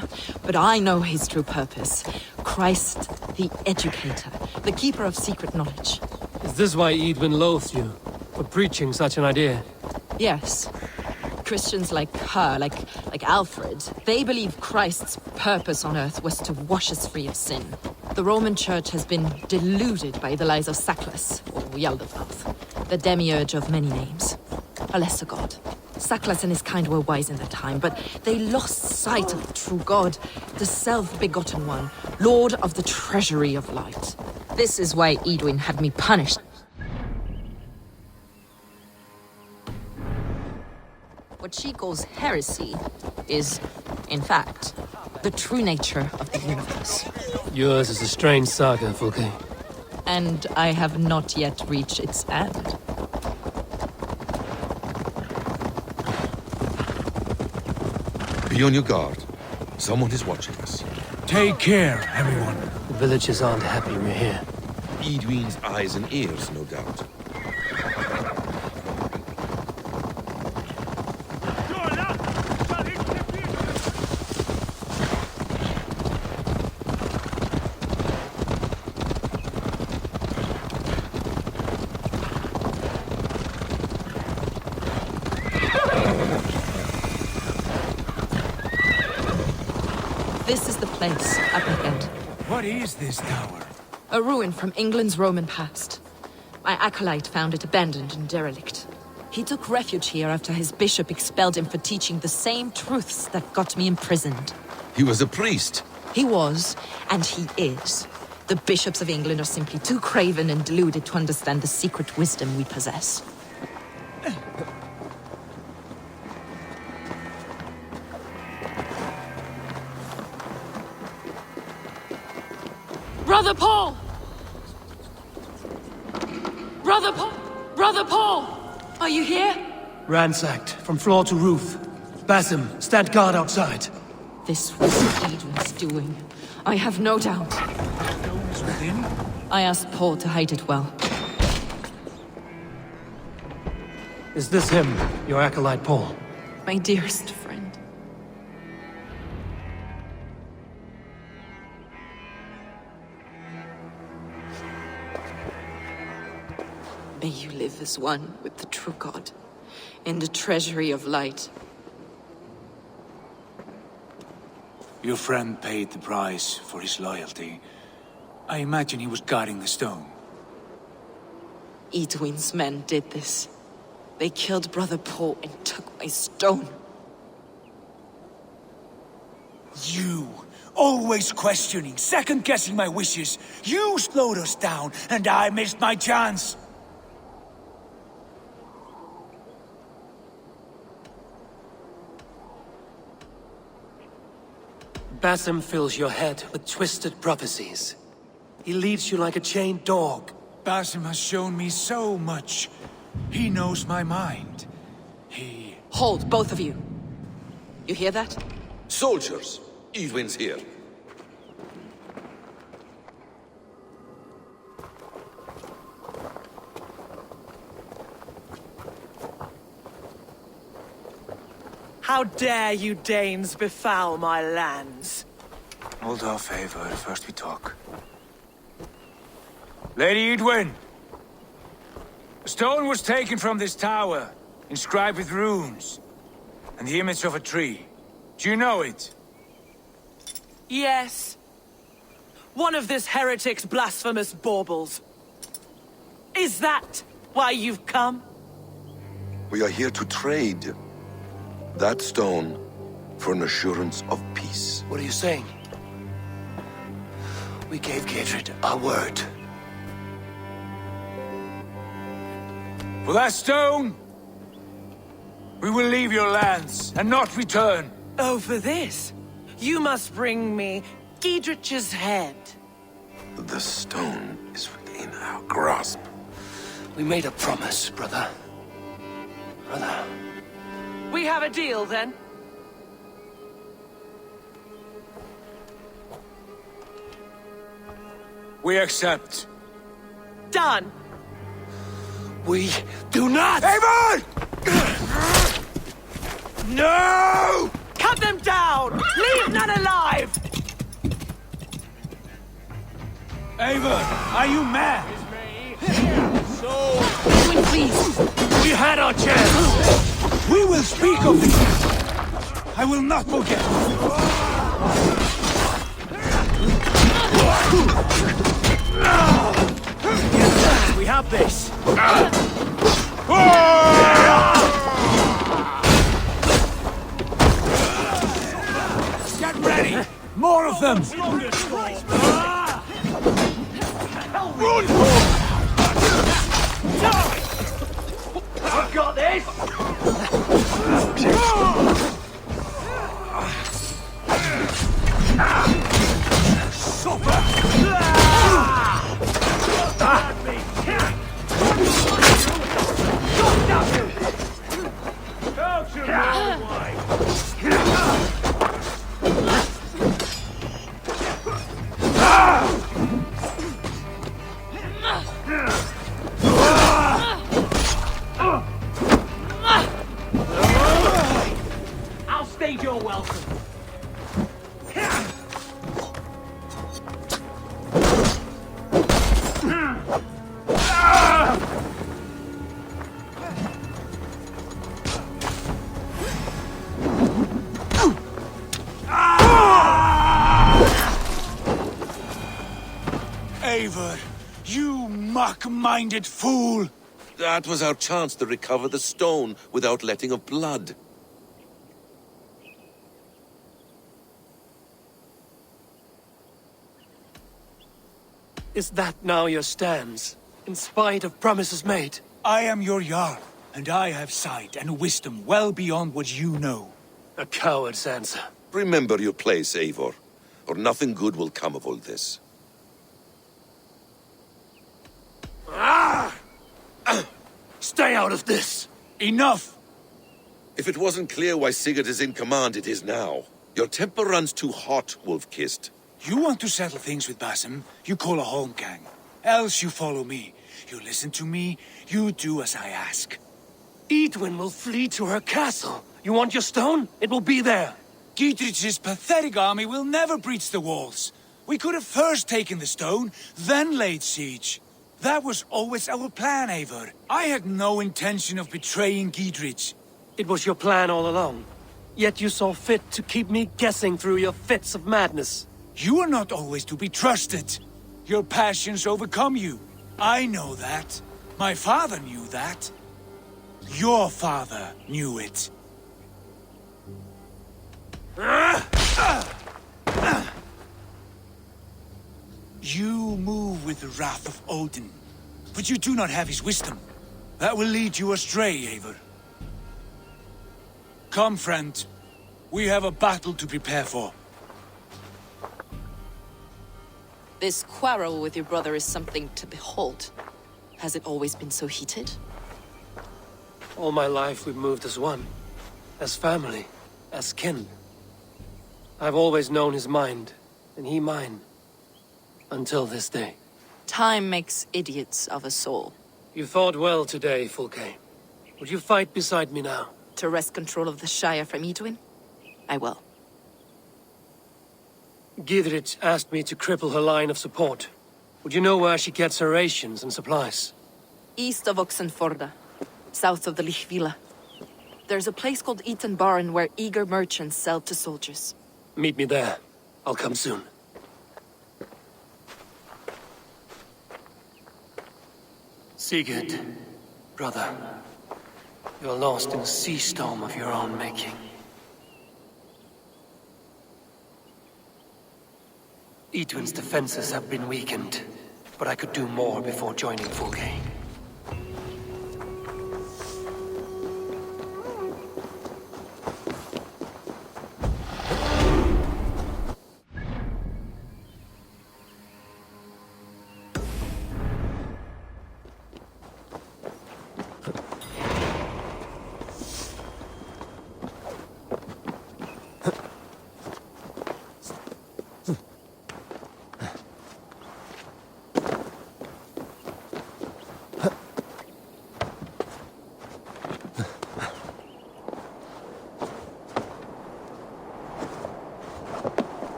but I know his true purpose. Christ the Educator, the keeper of secret knowledge. Is this why Edwin loathes you, for preaching such an idea? Yes. Christians like her, like Alfred, they believe Christ's purpose on earth was to wash us free of sin. The Roman Church has been deluded by the lies of Saklas, or Yaldabaoth, the demiurge of many names. A lesser god. Saklas and his kind were wise in their time, but they lost sight of the true God, the self-begotten one, Lord of the treasury of light. This is why Edwin had me punished. What she calls heresy is, in fact, the true nature of the universe. Yours is a strange saga, Fulke. And I have not yet reached its end. Be on your guard. Someone is watching us. Take care, everyone. The villagers aren't happy we're here. Edwin's eyes and ears, no doubt. This is the place, up ahead. What is this tower? A ruin from England's Roman past. My acolyte found it abandoned and derelict. He took refuge here after his bishop expelled him for teaching the same truths that got me imprisoned. He was a priest. He was, and he is. The bishops of England are simply too craven and deluded to understand the secret wisdom we possess. Brother Paul! Brother Paul! Brother Paul! Are you here? Ransacked, from floor to roof. Basim, stand guard outside. This was Edwin's doing. I have no doubt. Stones within? I asked Paul to hide it well. Is this him, your acolyte Paul? My dearest friend. May you live as one with the true God, in the treasury of light. Your friend paid the price for his loyalty. I imagine he was guarding the stone. Edwin's men did this. They killed Brother Paul and took my stone. You, always questioning, second-guessing my wishes. You slowed us down, and I missed my chance. Basim fills your head with twisted prophecies. He leads you like a chained dog. Basim has shown me so much. He knows my mind. He... Hold, both of you. You hear that? Soldiers, Edwin's here. How dare you Danes befoul my lands? Hold off, Eivor. First we talk. Lady Edwin! A stone was taken from this tower, inscribed with runes, and the image of a tree. Do you know it? Yes. One of this heretic's blasphemous baubles. Is that why you've come? We are here to trade that stone for an assurance of peace. What are you saying? We gave Gidrid our word. For that stone, we will leave your lands and not return. Oh, for this? You must bring me Gidrich's head. The stone is within our grasp. We made a promise, brother. Brother. We have a deal, then? We accept. Done. We do not! Eivor! No! Cut them down! Leave none alive! Eivor, are you mad? Edwin, please! We had our chance! We will speak of this! I will not forget! We have this! Get ready! More of them! I've got this! I'll stage your welcome. Eivor, you muck-minded fool! That was our chance to recover the stone without letting of blood. Is that now your stance, in spite of promises made? I am your Jarl, and I have sight and wisdom well beyond what you know. A coward's answer. Remember your place, Eivor, or nothing good will come of all this. Stay out of this! Enough! If it wasn't clear why Sigurd is in command, it is now. Your temper runs too hot, Wolf-Kissed. You want to settle things with Basim, you call a holmgang. Else you follow me. You listen to me, you do as I ask. Edwin will flee to her castle. You want your stone? It will be there. Giedrich's pathetic army will never breach the walls. We could have first taken the stone, then laid siege. That was always our plan, Eivor. I had no intention of betraying Giedrich. It was your plan all along. Yet you saw fit to keep me guessing through your fits of madness. You are not always to be trusted. Your passions overcome you. I know that. My father knew that. Your father knew it. You move with the wrath of Odin, but you do not have his wisdom. That will lead you astray, Eivor. Come, friend. We have a battle to prepare for. This quarrel with your brother is something to behold. Has it always been so heated? All my life we've moved as one. As family. As kin. I've always known his mind, and he mine. Until this day. Time makes idiots of us all. You fought well today, Fulke. Would you fight beside me now? To wrest control of the Shire from Edwin? I will. Giedrich asked me to cripple her line of support. Would you know where she gets her rations and supplies? East of Oxenforda, south of the Lichvila. There's a place called Eaton Barn where eager merchants sell to soldiers. Meet me there. I'll come soon. Sigurd, brother, you're lost in a sea storm of your own making. Edwin's defenses have been weakened, but I could do more before joining Fulke.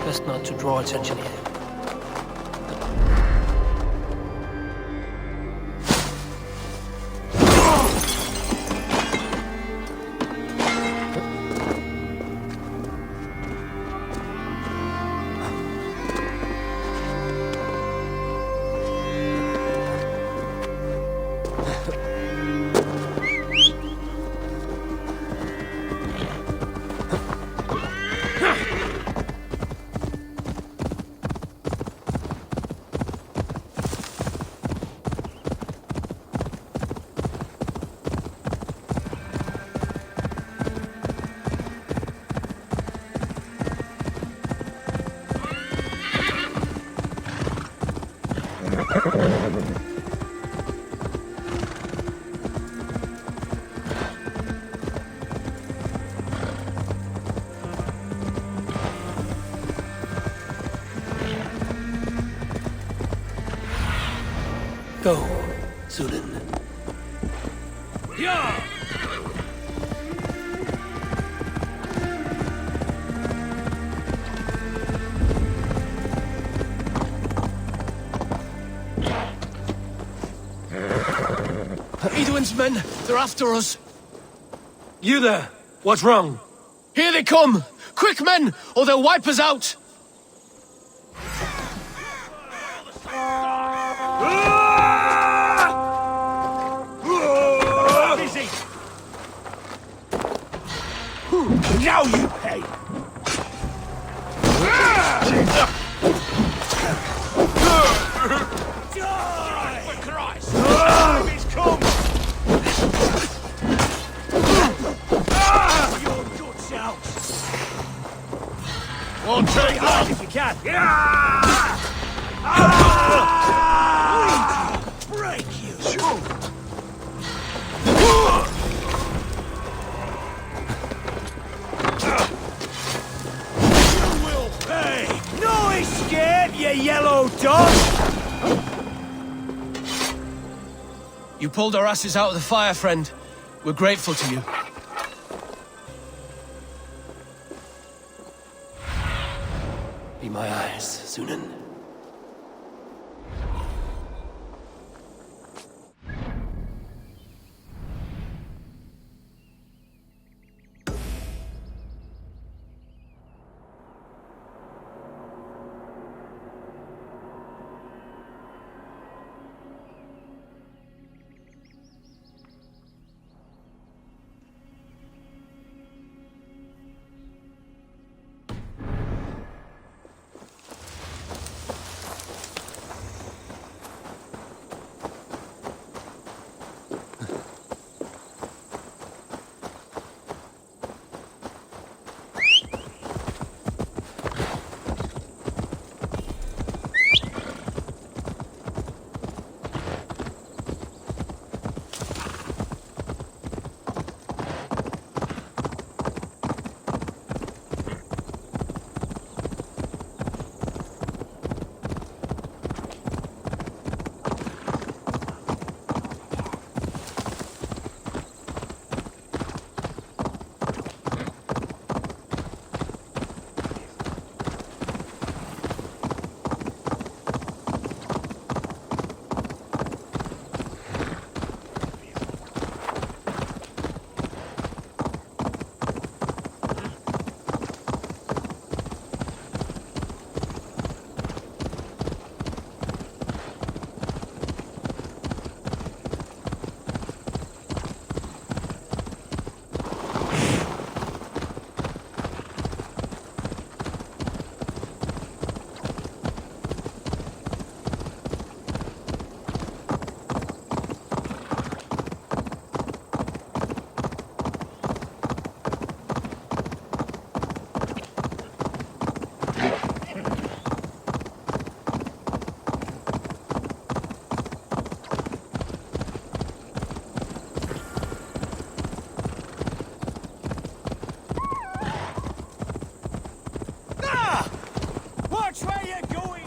Best not to draw attention here. Go, Sudan. Yeah! Edwin's men, they're after us. You there, what's wrong? Here they come! Quick, men, or they'll wipe us out! Easy. Now you pay! For Christ! He's come! Your guts out! Won't take hard long. if you can! Break you! You will pay! No escape, you yellow dog! You pulled our asses out of the fire, friend. We're grateful to you. Be my eyes, Sunan. Watch where you're going!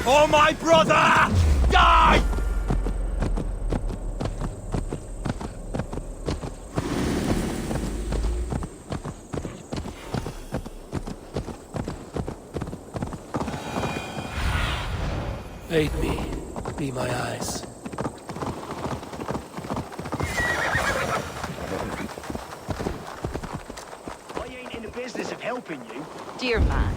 For my brother! Die! Aid me. Be my eyes. I ain't in the business of helping you. Dear man,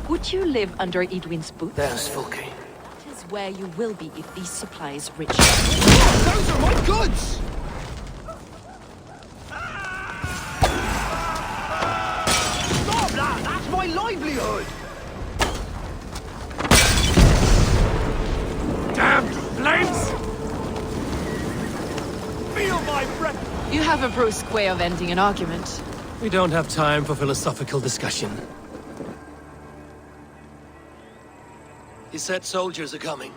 would you live under Edwin's boot? There's Fulke. That is where you will be if these supplies reach. Those are my goods! Stop that! That's my livelihood! Damn flames! Feel my breath! You have a brusque way of ending an argument. We don't have time for philosophical discussion. He said soldiers are coming.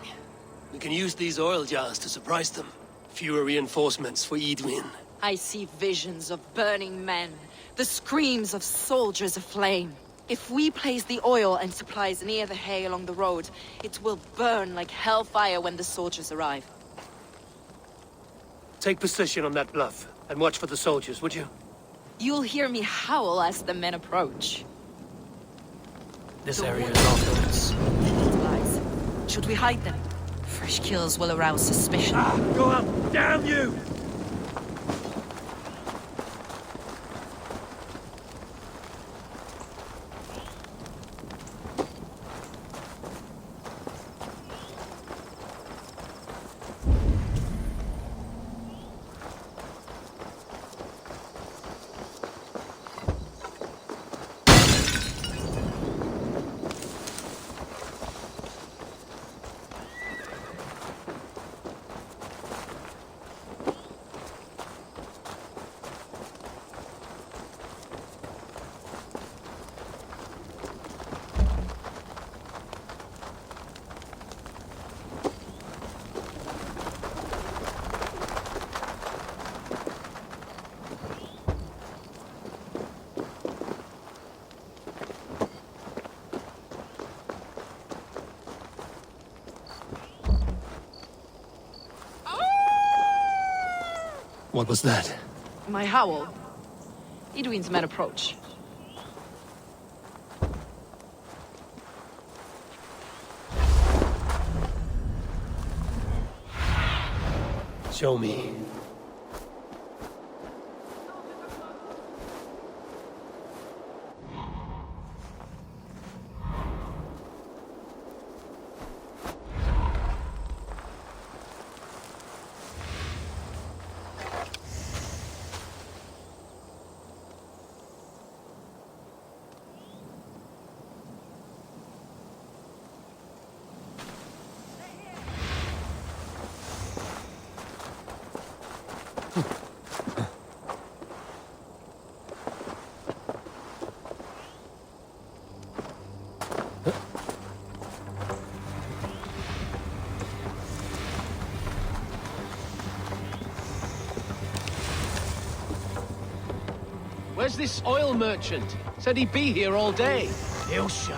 We can use these oil jars to surprise them. Fewer reinforcements for Edwin. I see visions of burning men, the screams of soldiers aflame. If we place the oil and supplies near the hay along the road, it will burn like hellfire when the soldiers arrive. Take position on that bluff, and watch for the soldiers, would you? You'll hear me howl as the men approach. This area is off limits. Lies. Should we hide them? Fresh kills will arouse suspicion. Go on! Damn you! What was that? My howl. Edwin's men approach. Show me. Where's this oil merchant? Said he'd be here all day. He'll show.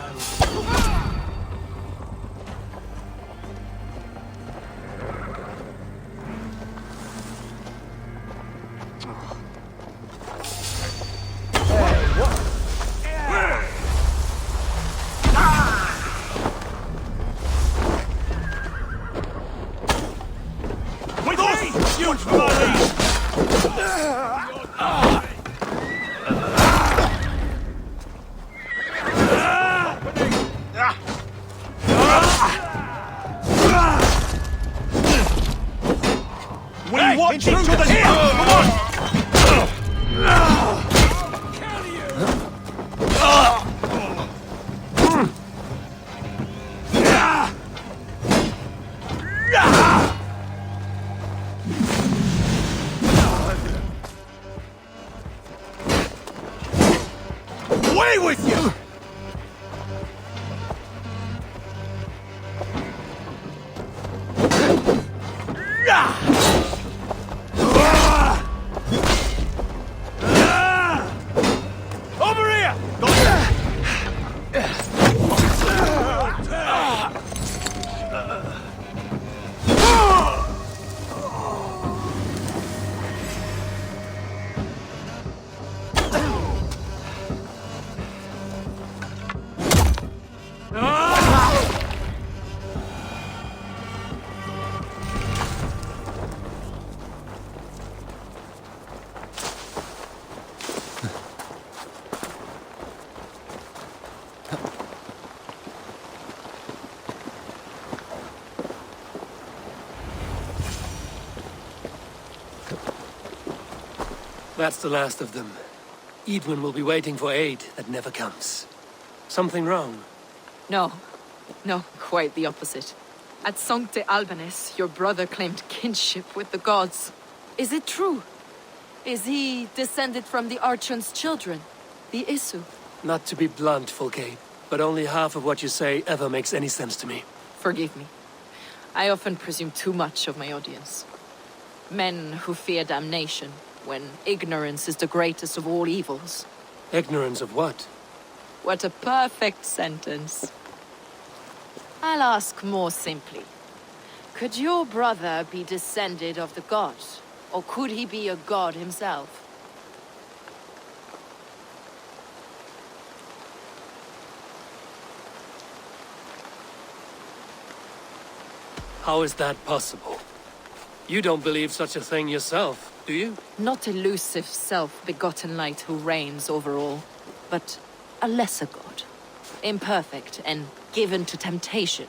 Away with you! Over here! That's the last of them. Edwin will be waiting for aid that never comes. Something wrong? No. No, quite the opposite. At Sancte Albanus, your brother claimed kinship with the gods. Is it true? Is he descended from the Archon's children, the Isu? Not to be blunt, Fulke, but only half of what you say ever makes any sense to me. Forgive me. I often presume too much of my audience. Men who fear damnation, when ignorance is the greatest of all evils. Ignorance of what? What a perfect sentence. I'll ask more simply. Could your brother be descended of the gods? Or could he be a god himself? How is that possible? You don't believe such a thing yourself, do you? Not elusive, self-begotten light who reigns over all, but a lesser god. Imperfect and given to temptation.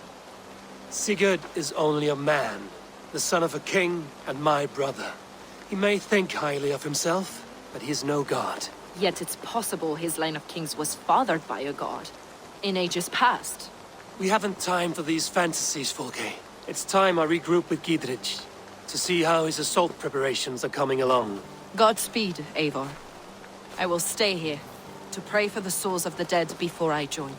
Sigurd is only a man, the son of a king and my brother. He may think highly of himself, but he is no god. Yet it's possible his line of kings was fathered by a god, in ages past. We haven't time for these fantasies, Fulke. It's time I regroup with Giedrich, to see how his assault preparations are coming along. Godspeed, Eivor. I will stay here, to pray for the souls of the dead before I join you.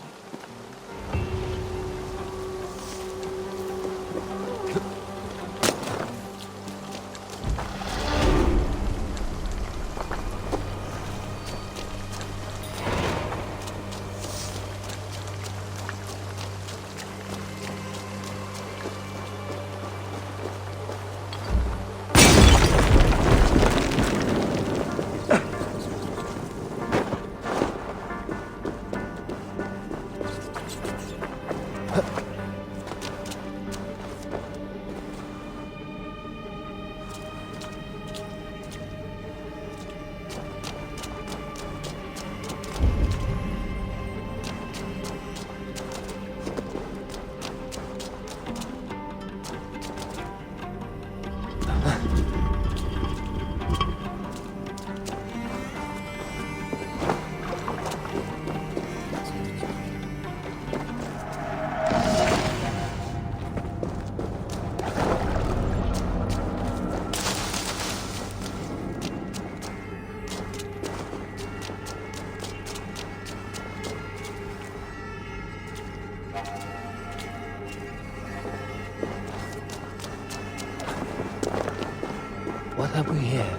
What have we here?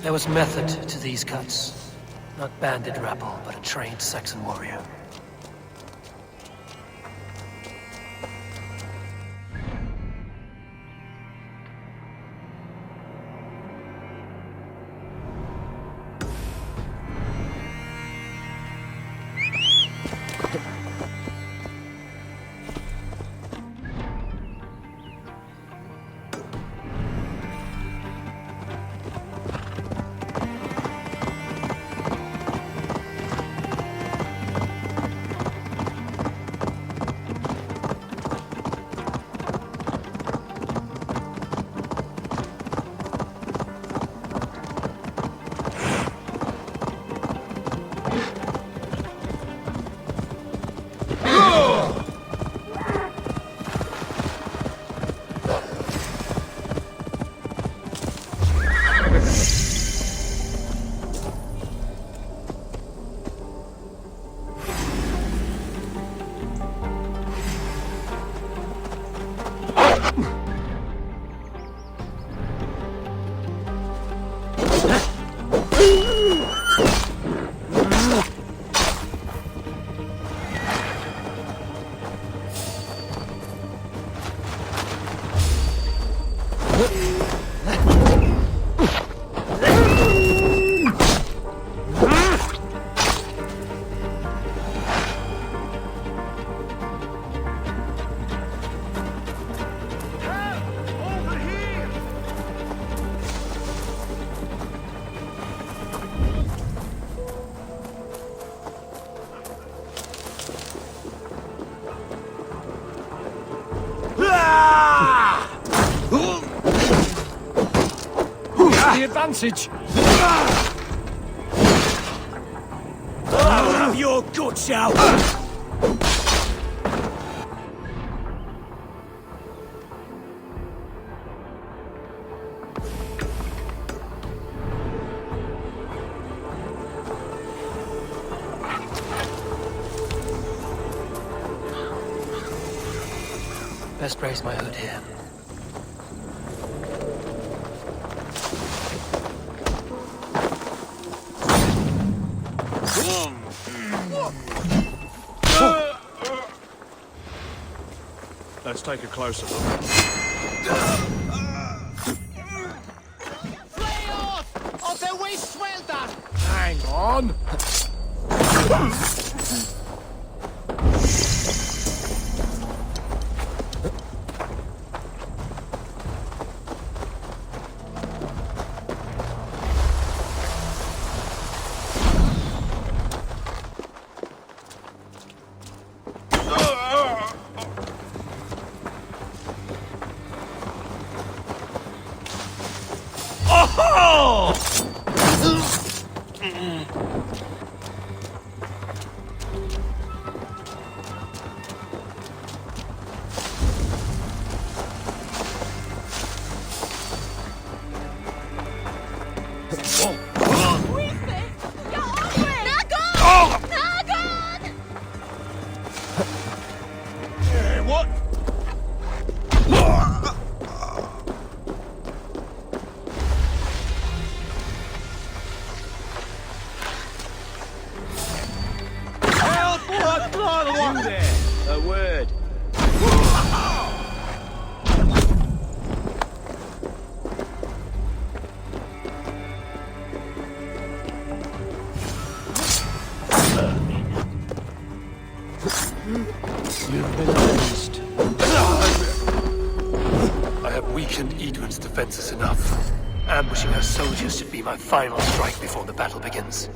There was method to these cuts. Not bandit rabble, but a trained Saxon warrior. The advantage! I'll have your guts out! Best brace my hood here. Let's take a closer look. Fly off! Or the way suelta! Hang on! A word. You've been avenged. I have weakened Edwin's defenses enough. Ambushing her soldiers should be my final strike before the battle begins.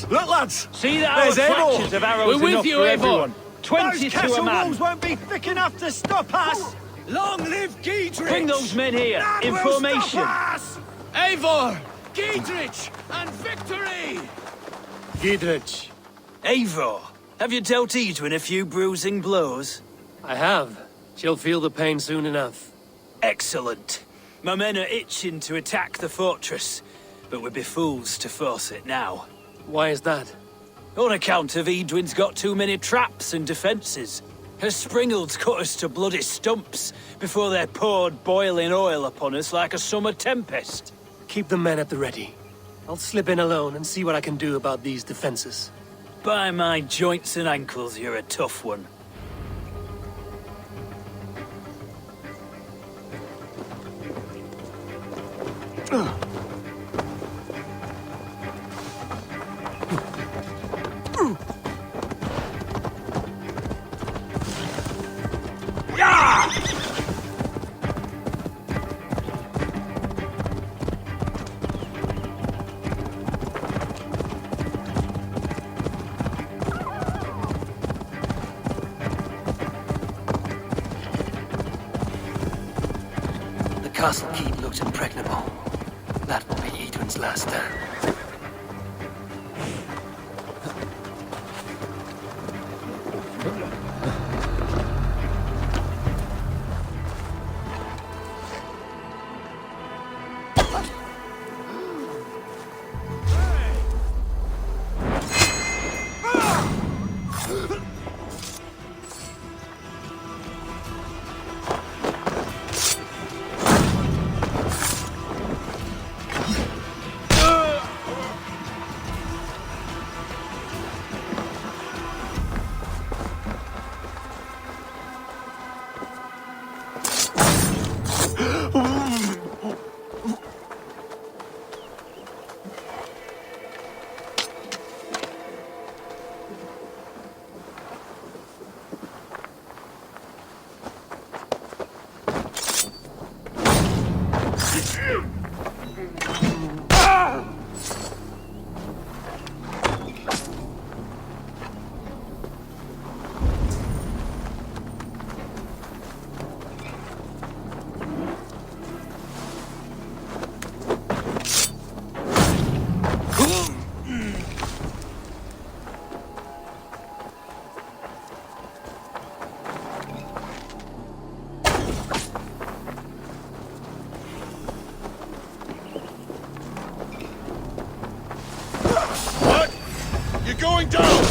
Look, lads! See that our There's Eivor. flashes of arrows We're with enough you, for Eivor. everyone. 20 Those to a castle man. walls won't be thick enough to stop us! Long live Giedrich! Bring those men here, None in will formation. stop us! Eivor! Giedrich! And victory! Giedrich. Eivor, have you dealt Edwin a few bruising blows? I have. She'll feel the pain soon enough. Excellent. My men are itching to attack the fortress, but we'd be fools to force it now. Why is that? On account of Edwin's got too many traps and defences. Her springalds cut us to bloody stumps before they poured boiling oil upon us like a summer tempest. Keep the men at the ready. I'll slip in alone and see what I can do about these defences. By my joints and ankles, you're a tough one. The castle keep looks impregnable. That will be Edwin's last stand. You're going down!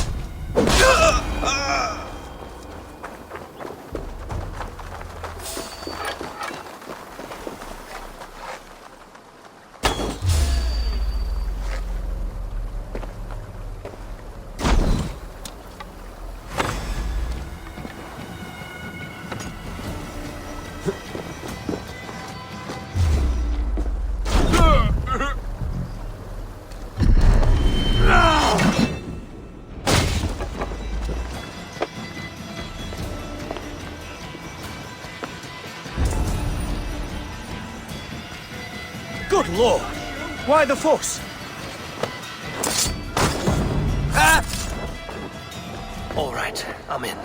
Good lord! Why the force? Ah! All right, I'm in.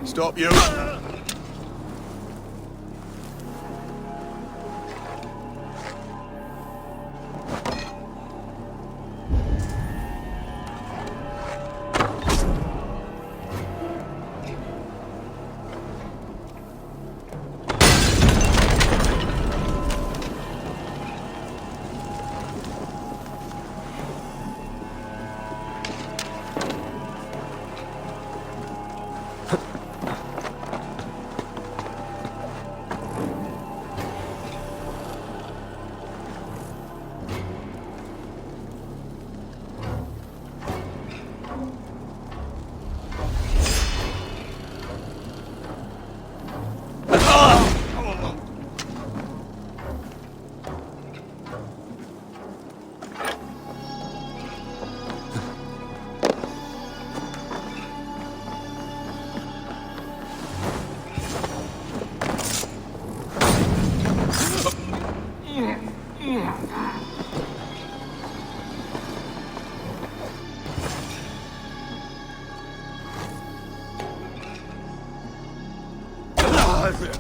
Stop you! out of here!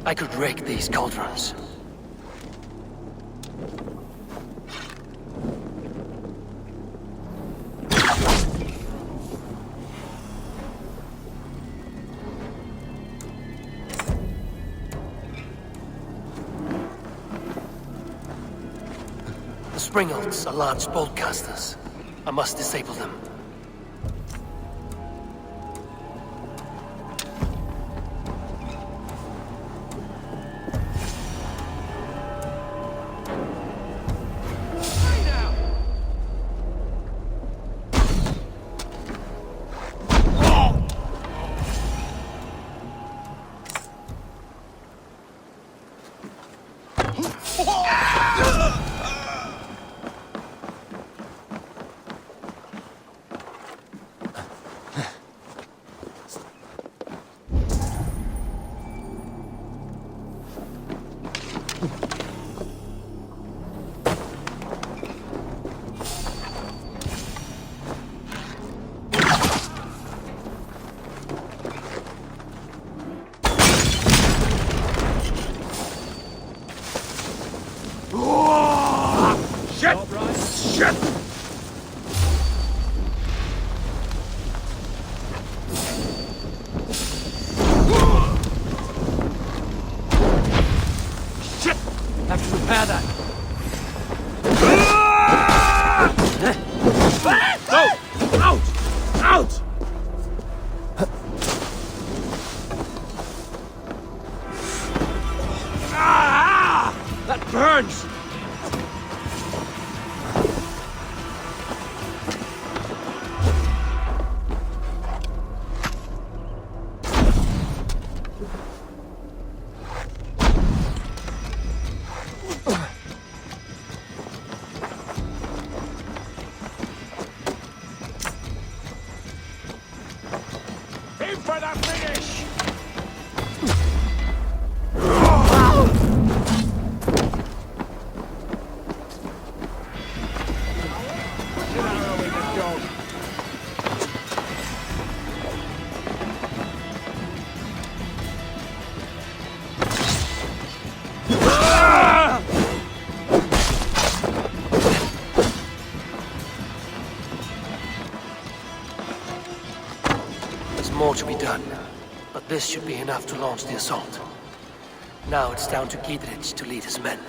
I could wreck these cauldrons. The Springolds are large bolt casters. I must disable them. More to be done, but this should be enough to launch the assault. Now it's down to Giedrich to lead his men.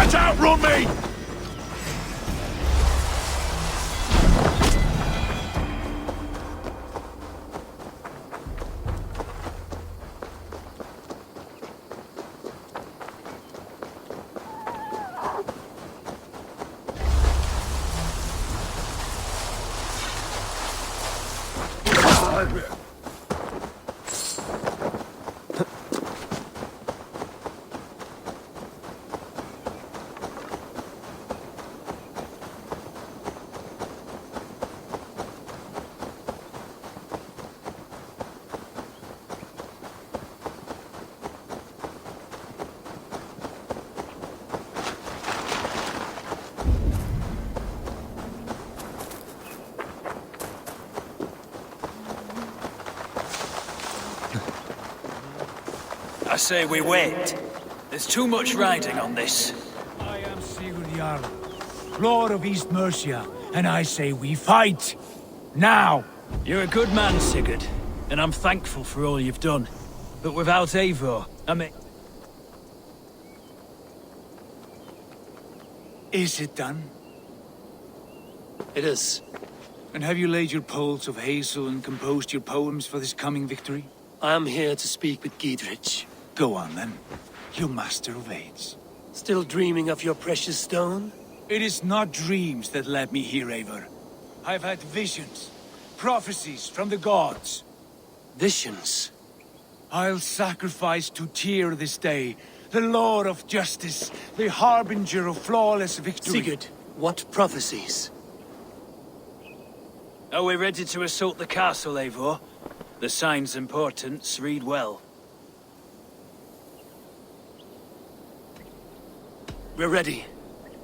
Can't outrun me! I say we wait. There's too much riding on this. I am Sigurd Jarl, Lord of East Mercia, and I say we fight! Now! You're a good man, Sigurd, and I'm thankful for all you've done. But without Eivor, Is it done? It is. And have you laid your poles of hazel and composed your poems for this coming victory? I am here to speak with Giedrich. Go on, then. You master of aids. Still dreaming of your precious stone? It is not dreams that led me here, Eivor. I've had visions, prophecies from the gods. Visions? I'll sacrifice to Tyr this day, the Lord of Justice, the harbinger of flawless victory. Sigurd, what prophecies? Are we ready to assault the castle, Eivor? The signs and portents read well. We're ready.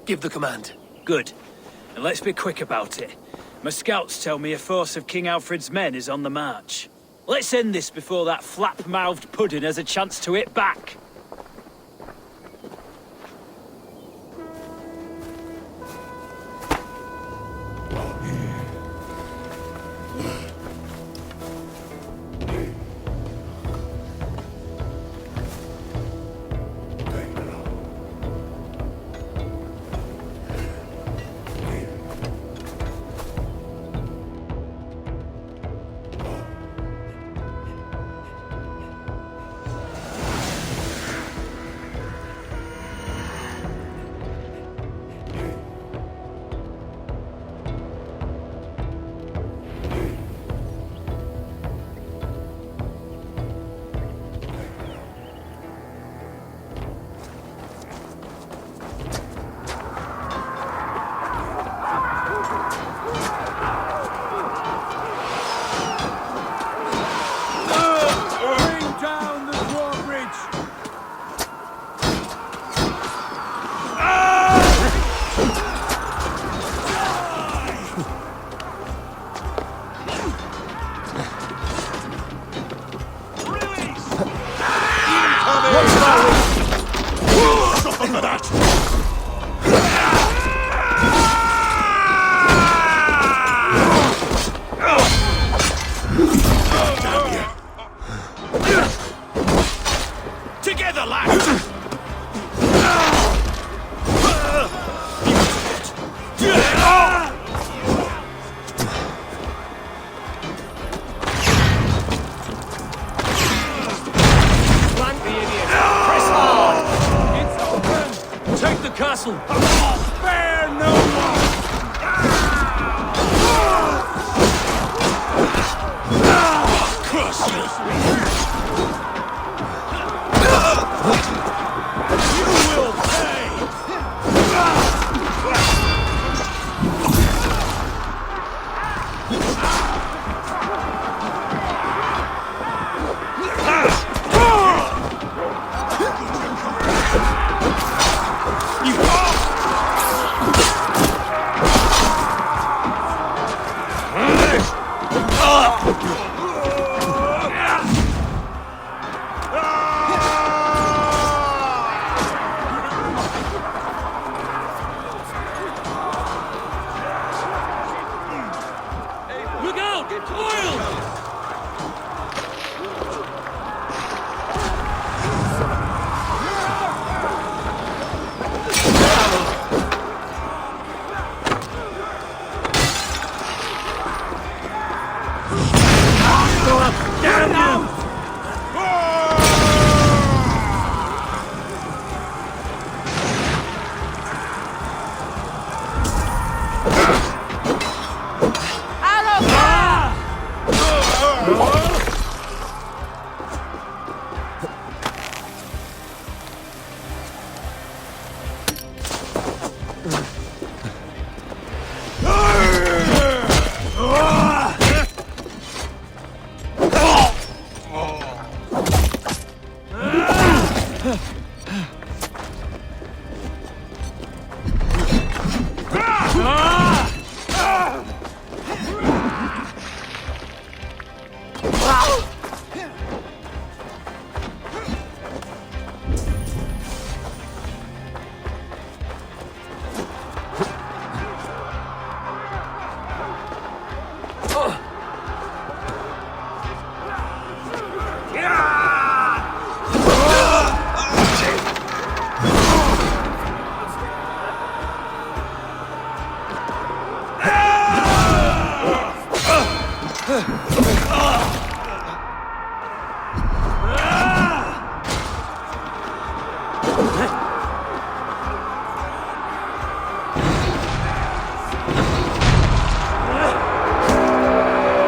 Give the command. Good. And let's be quick about it. My scouts tell me a force of King Alfred's men is on the march. Let's end this before that flap-mouthed pudding has a chance to hit back. Spare no You will pay! Look out! Oil! Damn you!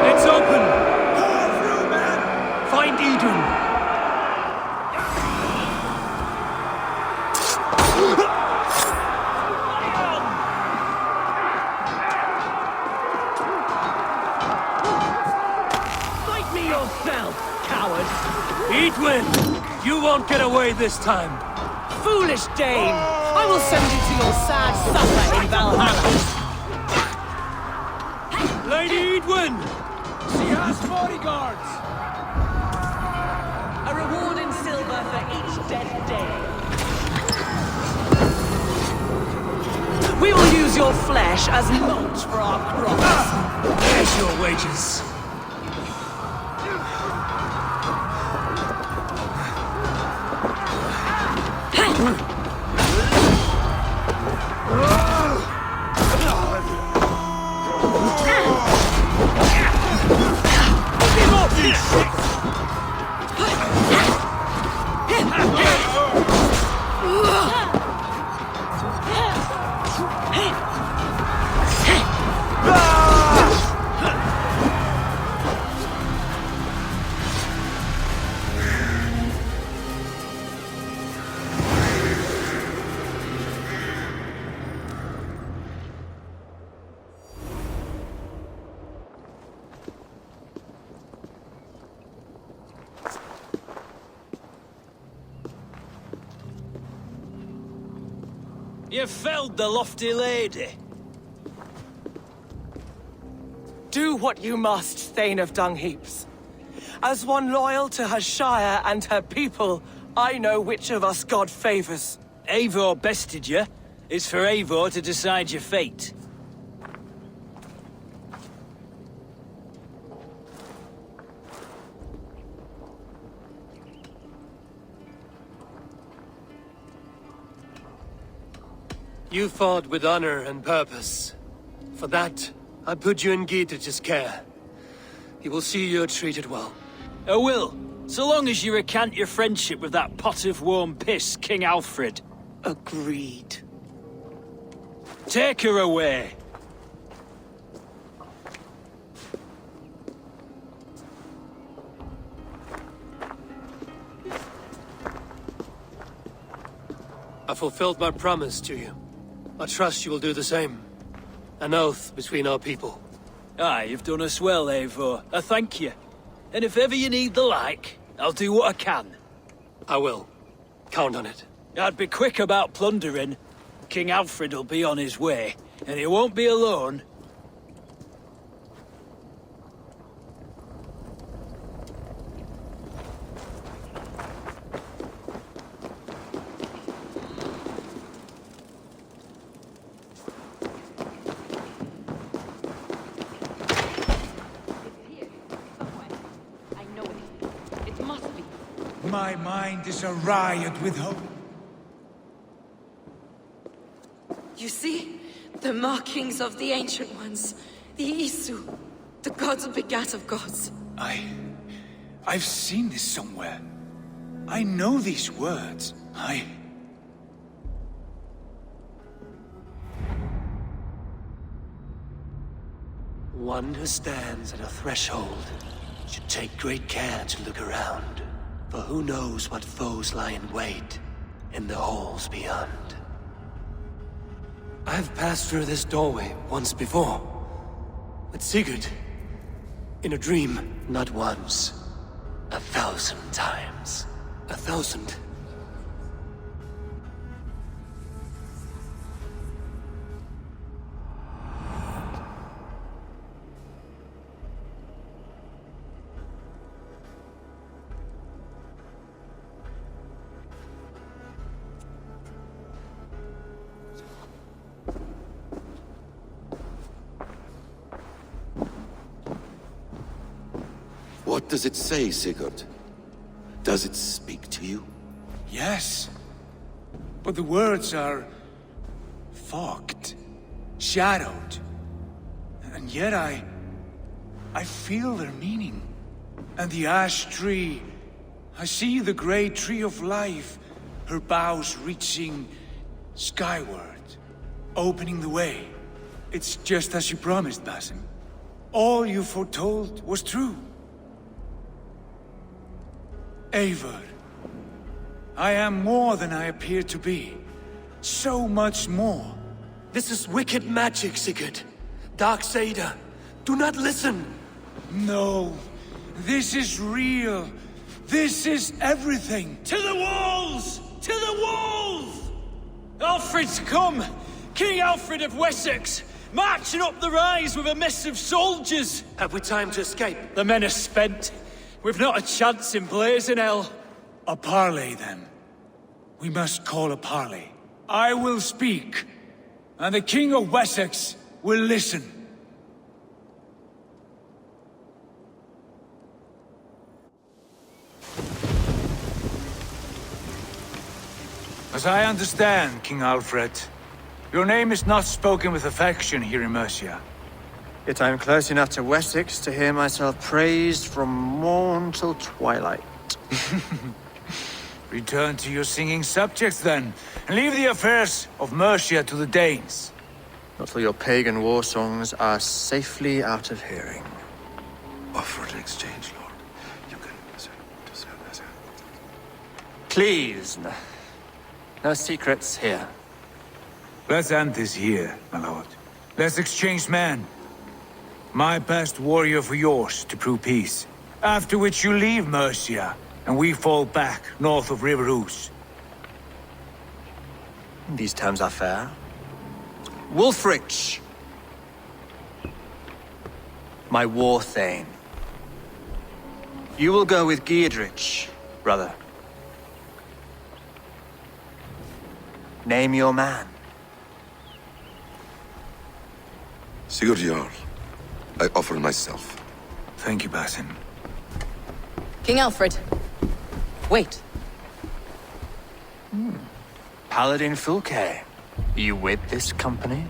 It's open! Find Edwin! Fight me yourself, coward! Edwin! You won't get away this time! Foolish Dane! I will send you to your sad supper in Valhalla! Lady Edwin! She has bodyguards! A reward in silver for each dead Dane. We will use your flesh as mulch for our crops. There's your wages. You felled the lofty lady. Do what you must, Thane of Dungheaps. As one loyal to her shire and her people, I know which of us God favors. Eivor bested you. It's for Eivor to decide your fate. You fought with honor and purpose. For that, I put you in Gietrich's care. He will see you're treated well. I will, so long as you recant your friendship with that pot of warm piss, King Alfred. Agreed. Take her away. I fulfilled my promise to you. I trust you will do the same. An oath between our people. Aye, you've done us well, Eivor. I thank you. And if ever you need the like, I'll do what I can. I will. Count on it. I'd be quick about plundering. King Alfred will be on his way, and he won't be alone. My mind is a riot with hope. You see? The markings of the Ancient Ones. The Isu. The gods begat of gods. I've seen this somewhere. I know these words. One who stands at a threshold should take great care to look around. For who knows what foes lie in wait in the halls beyond. I've passed through this doorway once before. With Sigurd. In a dream, not once. 1,000 times. 1,000. What does it say, Sigurd? Does it speak to you? Yes. But the words are fogged, shadowed. And yet I feel their meaning. And the ash tree, I see the great tree of life, her boughs reaching skyward, opening the way. It's just as you promised, Basim. All you foretold was true. Eivor, I am more than I appear to be. So much more. This is wicked magic, Sigurd. Darksader, do not listen. No, this is real. This is everything. To the walls! To the walls! Alfred's come! King Alfred of Wessex! Marching up the rise with a mess of soldiers! Have we time to escape? The men are spent. We've not a chance in blazing hell. A parley, then. We must call a parley. I will speak, and the King of Wessex will listen. As I understand, King Alfred, your name is not spoken with affection here in Mercia. Yet I am close enough to Wessex to hear myself praised from morn till twilight. Return to your singing subjects, then, and leave the affairs of Mercia to the Danes. Not till your pagan war songs are safely out of hearing. Offer an exchange, Lord. You can... Please, no secrets here. Let's end this here, my lord. Let's exchange men. My best warrior for yours to prove peace. After which you leave Mercia, and we fall back north of River Ouse. These terms are fair. Wulfrich! My war thane. You will go with Giedrich, brother. Name your man. Sigurd Jarl, I offer myself. Thank you, Basim. King Alfred. Wait. Paladin Fulke. You with this company?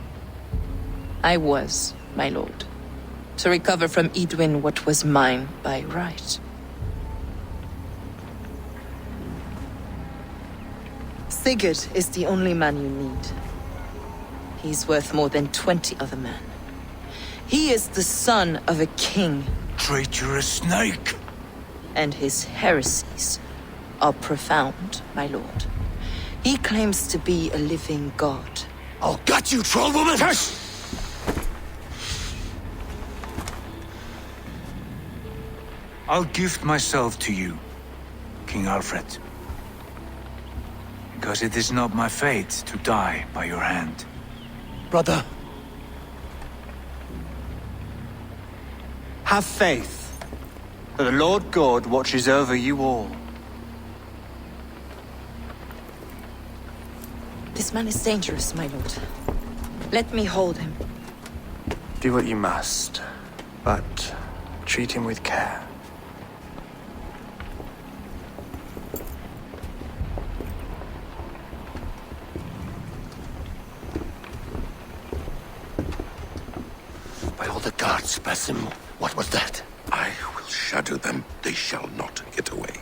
I was, my lord. To recover from Edwin what was mine by right. Sigurd is the only man you need. He's worth more than 20 other men. He is the son of a king. Traitorous snake! And his heresies are profound, my lord. He claims to be a living god. I'll gut you, troll woman! Hush! I'll gift myself to you, King Alfred. Because it is not my fate to die by your hand. Brother, Have faith that the Lord God watches over you all. This man is dangerous, my lord. Let me hold him. Do what you must, but treat him with care. By all the gods, Basim, what was that? I will shadow them. They shall not get away.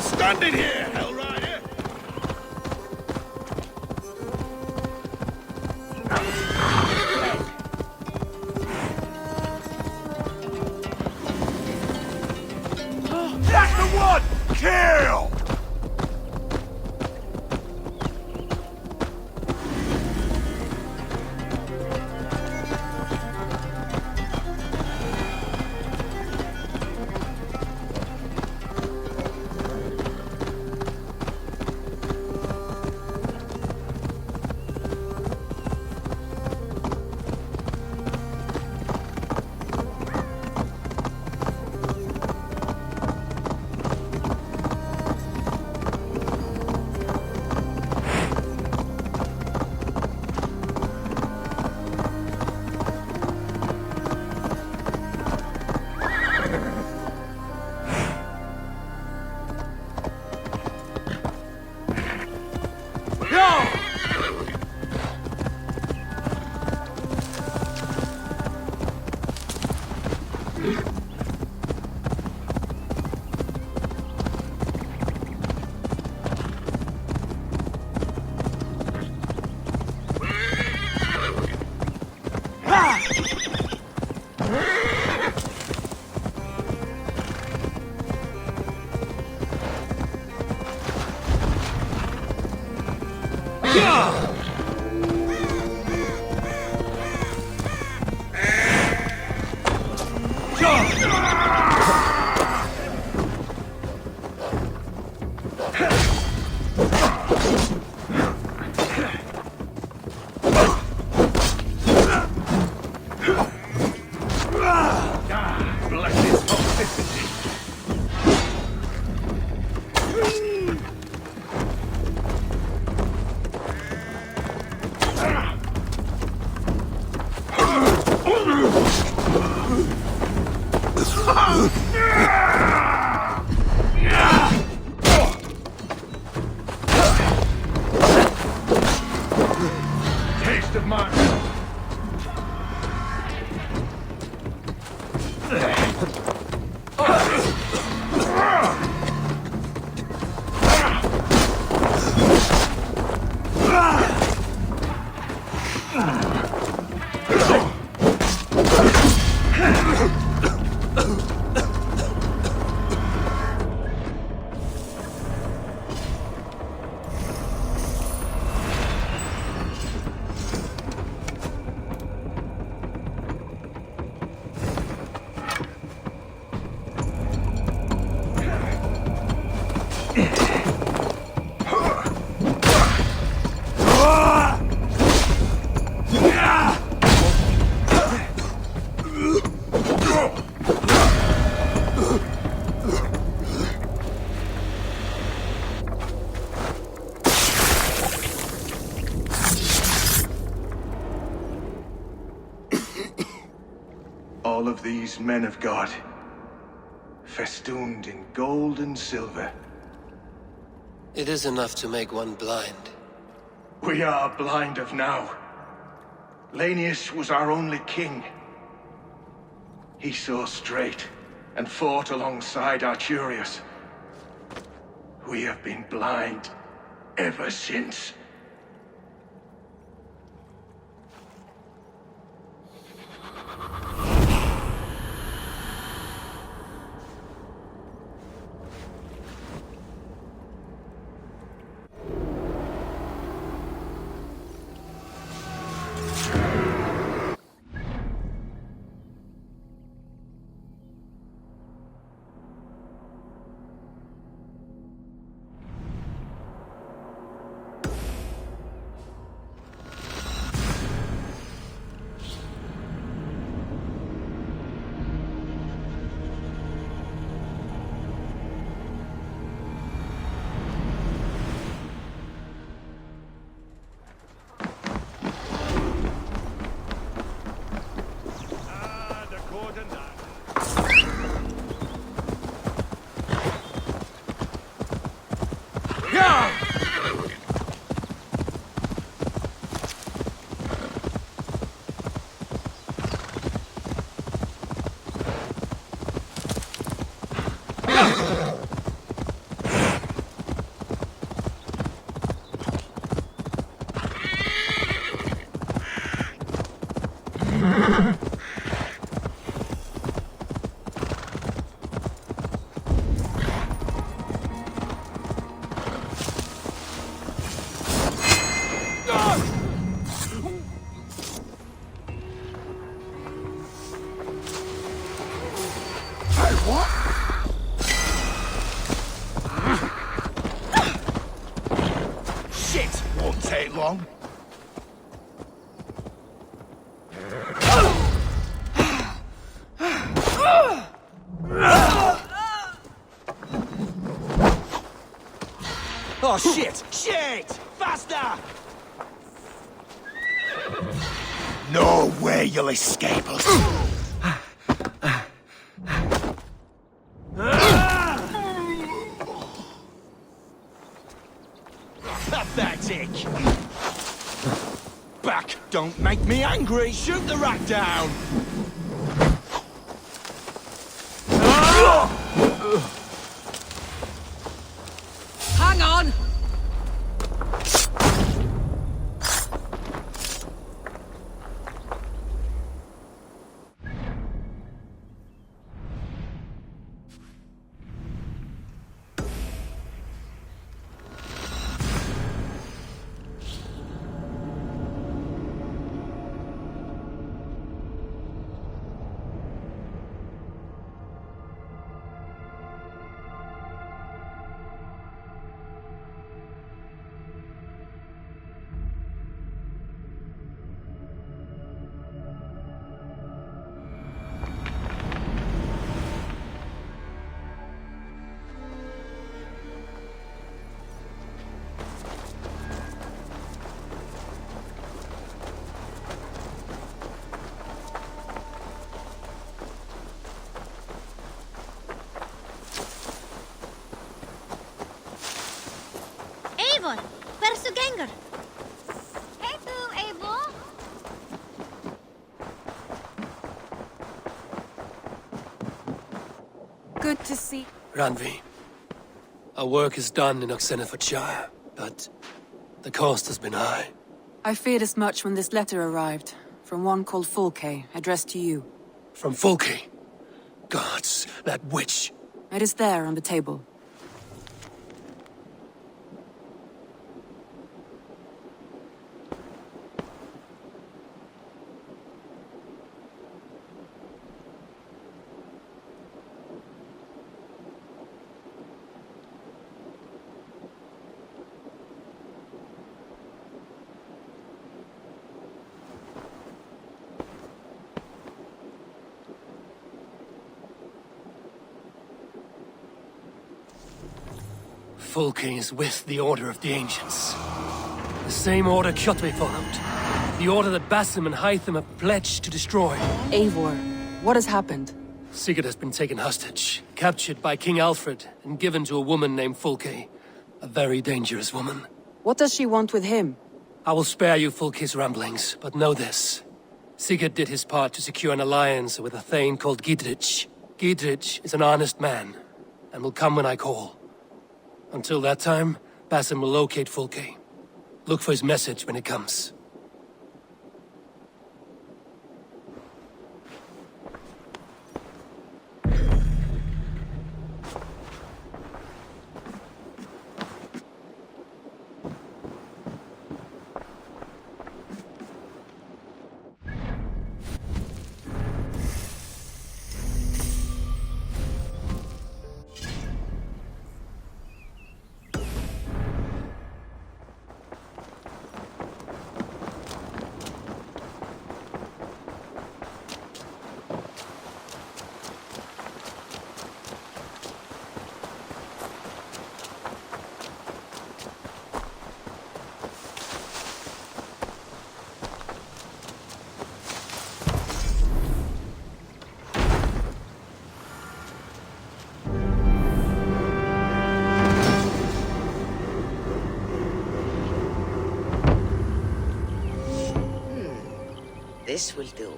Standing here, Hell Rider! That's the one! Kill! Taste of mine. All of these men of God, festooned in gold and silver. It is enough to make one blind. We are blind of now. Lanius was our only king. He saw straight and fought alongside Arturius. We have been blind ever since. Shit! Won't take long. Oh shit! Shit! Faster! No way you'll escape us. Pathetic! Back! Don't make me angry! Shoot the rat down! Hang on! Eivor, hversu gengur? Hey þú, Eivor. Good to see. Ranvi, our work is done in Oxenfordshire, but the cost has been high. I feared as much when this letter arrived, from one called Fulke, addressed to you. From Fulke? Gods, that witch. It is there on the table. Fulke is with the Order of the Ancients. The same order Kjotve followed. The order that Basim and Hytham have pledged to destroy. Eivor, what has happened? Sigurd has been taken hostage, captured by King Alfred, and given to a woman named Fulke. A very dangerous woman. What does she want with him? I will spare you Fulke's ramblings, but know this. Sigurd did his part to secure an alliance with a thane called Gidrich. Gidrich is an honest man, and will come when I call. Until that time, Basim will locate Fulke. Look for his message when it comes. This will do.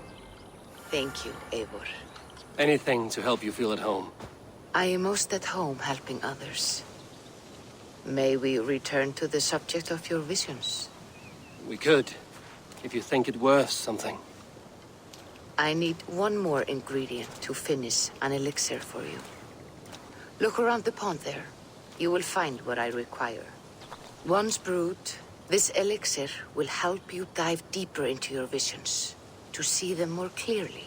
Thank you, Eivor. Anything to help you feel at home. I am most at home helping others. May we return to the subject of your visions? We could, if you think it worth something. I need one more ingredient to finish an elixir for you. Look around the pond there. You will find what I require. Once brewed, this elixir will help you dive deeper into your visions, to see them more clearly.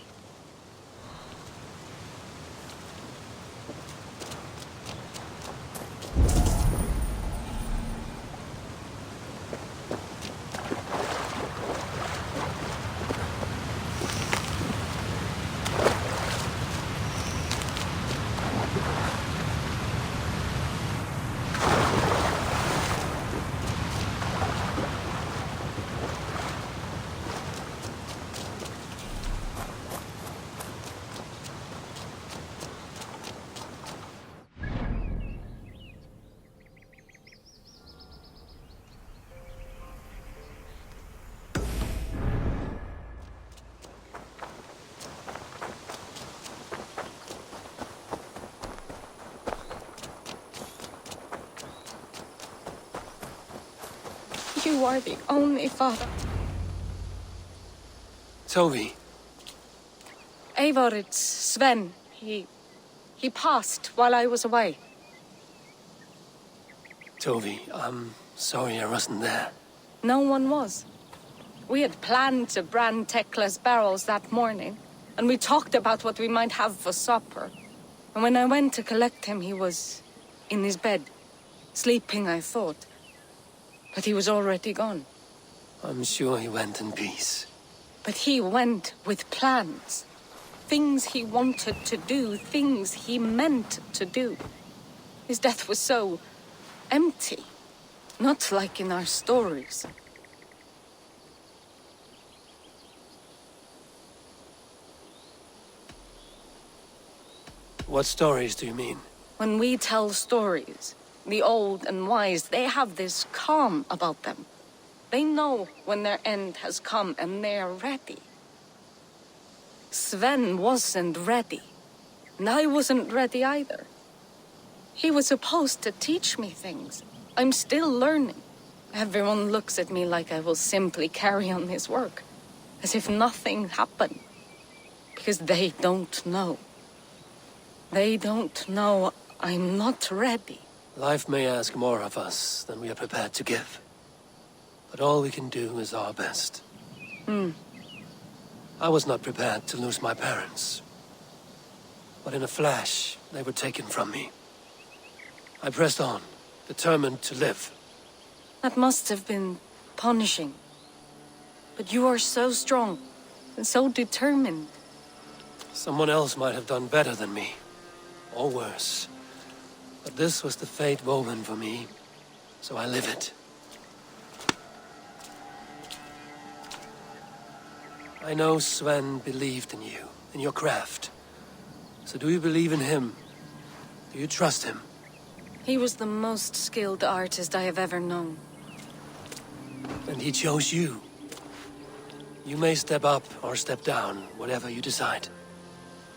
You are the only father. Tovi. Eivor, it's Sven. He passed while I was away. Tovi, I'm sorry I wasn't there. No one was. We had planned to brand Tekla's barrels that morning, and we talked about what we might have for supper. And when I went to collect him, he was in his bed. Sleeping, I thought. But he was already gone. I'm sure he went in peace. But he went with plans. Things he wanted to do, things he meant to do. His death was so empty. Not like in our stories. What stories do you mean? When we tell stories, the old and wise, they have this calm about them. They know when their end has come and they're ready. Sven wasn't ready. And I wasn't ready either. He was supposed to teach me things. I'm still learning. Everyone looks at me like I will simply carry on his work. As if nothing happened. Because they don't know. They don't know I'm not ready. Life may ask more of us than we are prepared to give. But all we can do is our best. I was not prepared to lose my parents. But in a flash, they were taken from me. I pressed on, determined to live. That must have been punishing. But you are so strong and so But this was the fate woven for me, so I live it. I know Sven believed in you, in your craft. So do you believe in him? Do you trust him? He was the most skilled artist I have ever known. And he chose you. You may step up or step down, whatever you decide.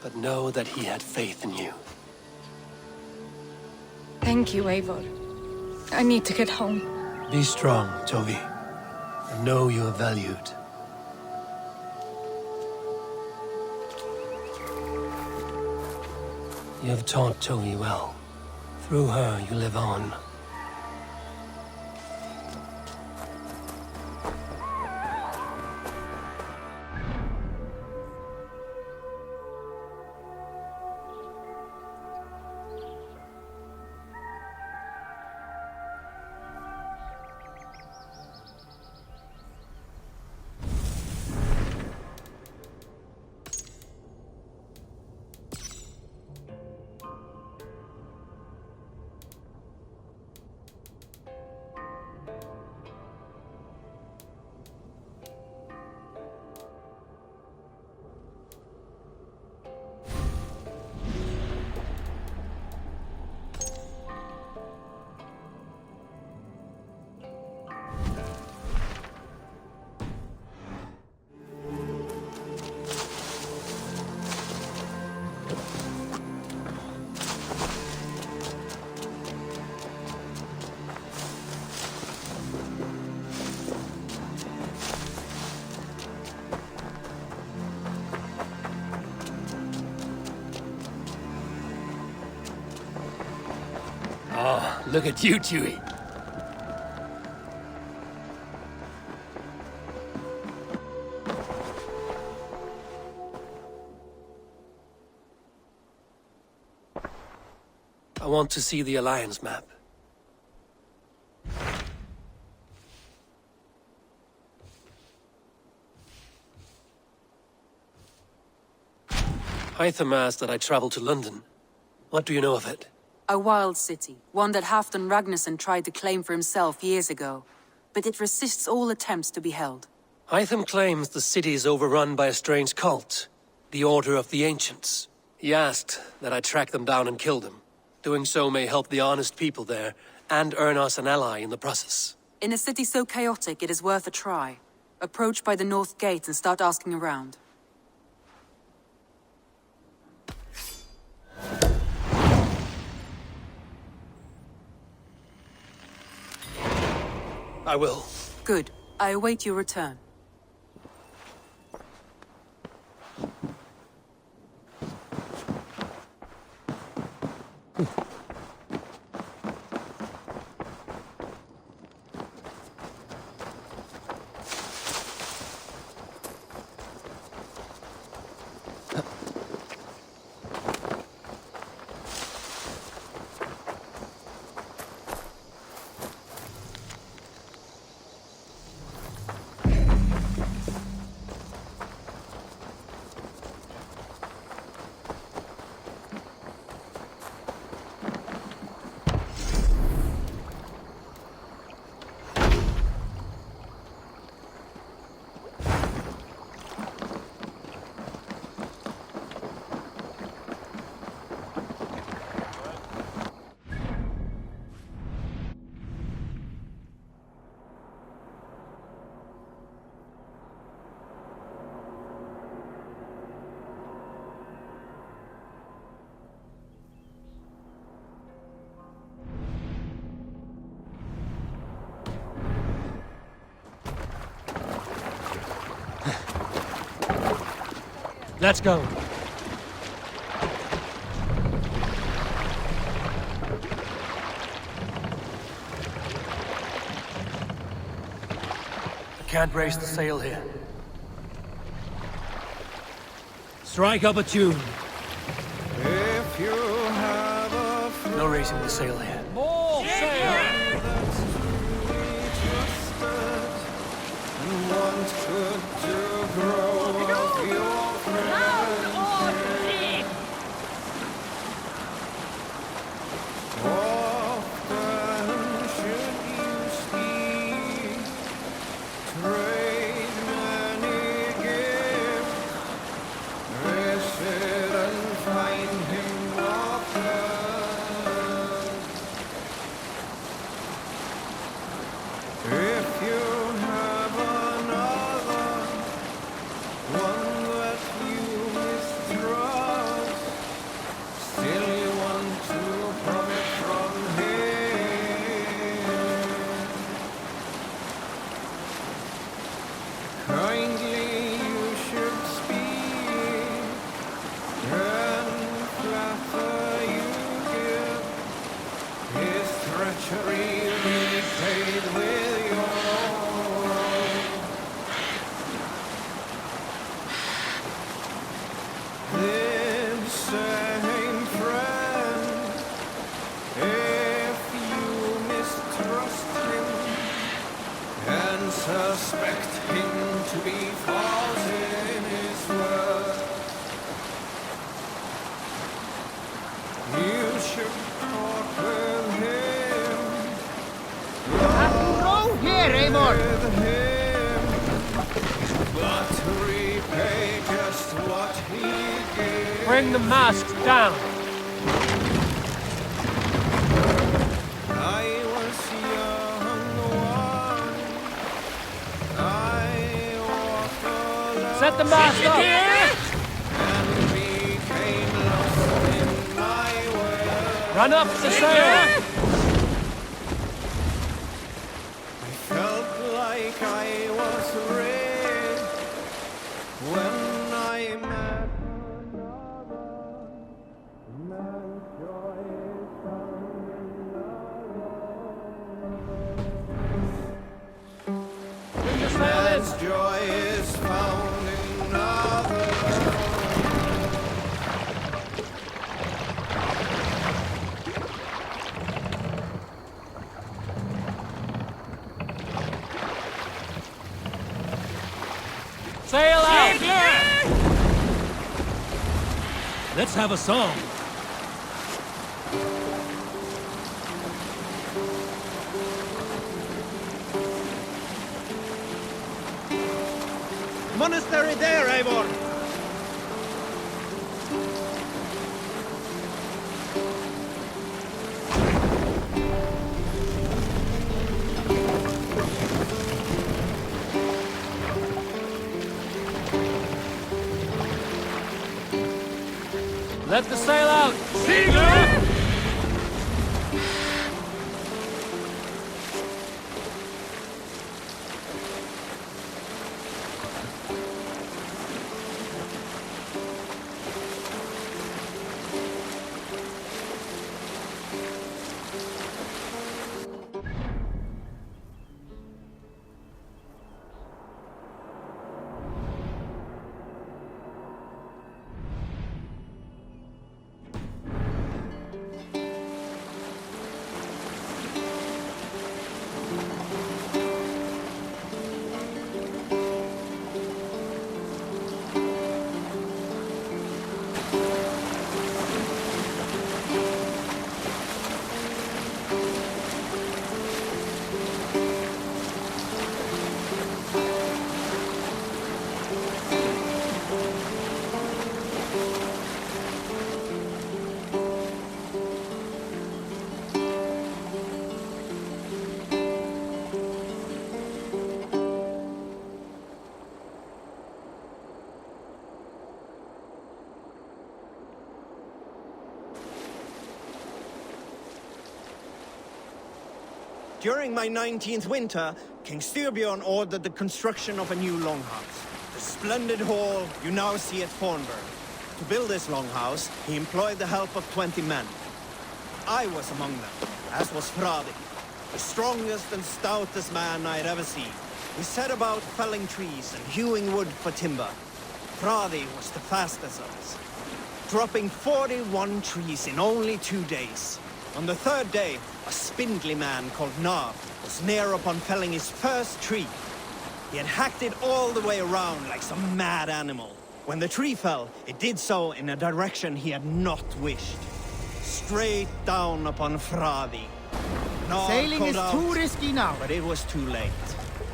But know that he had faith in you. Thank you, Eivor. I need to get home. Be strong, Tovi. And know you are valued. You have taught Tovi well. Through her, you live on. Oh, look at you, Chewie. I want to see the Alliance map. Hytham asked that I travel to London. What do you know of it? A wild city, one that Halfdan Ragnarsson tried to claim for himself years ago. But it resists all attempts to be held. Hytham claims the city is overrun by a strange cult, the Order of the Ancients. He asked that I track them down and kill them. Doing so may help the honest people there, and earn us an ally in the process. In a city so chaotic, it is worth a try. Approach by the North Gate and start asking around. I will. Good. I await your return. Let's go. I can't raise the sail here. Strike up a tune. If you have a No raising the sail here. More sail! Oh, Bring the mast down. Set the mast up! Run up the sail! I felt like I was red when I met man's joy is found in man's joy is found in another. Sail out! Let's have a song. Monastery there, Eivor! Let the sail out! During my 19th winter, King Styrbjorn ordered the construction of a new longhouse. The splendid hall you now see at Fornburg. To build this longhouse, he employed the help of 20 men. I was among them, as was Fradi, the strongest and stoutest man I had ever seen. We set about felling trees and hewing wood for timber. Fradi was the fastest of us, dropping 41 trees in only 2 days. On the third day, a spindly man called Nav was near upon felling his first tree. He had hacked it all the way around like some mad animal. When the tree fell, it did so in a direction he had not wished. Straight down upon Fradi. Nav Sailing called is out, too risky now. but it was too late.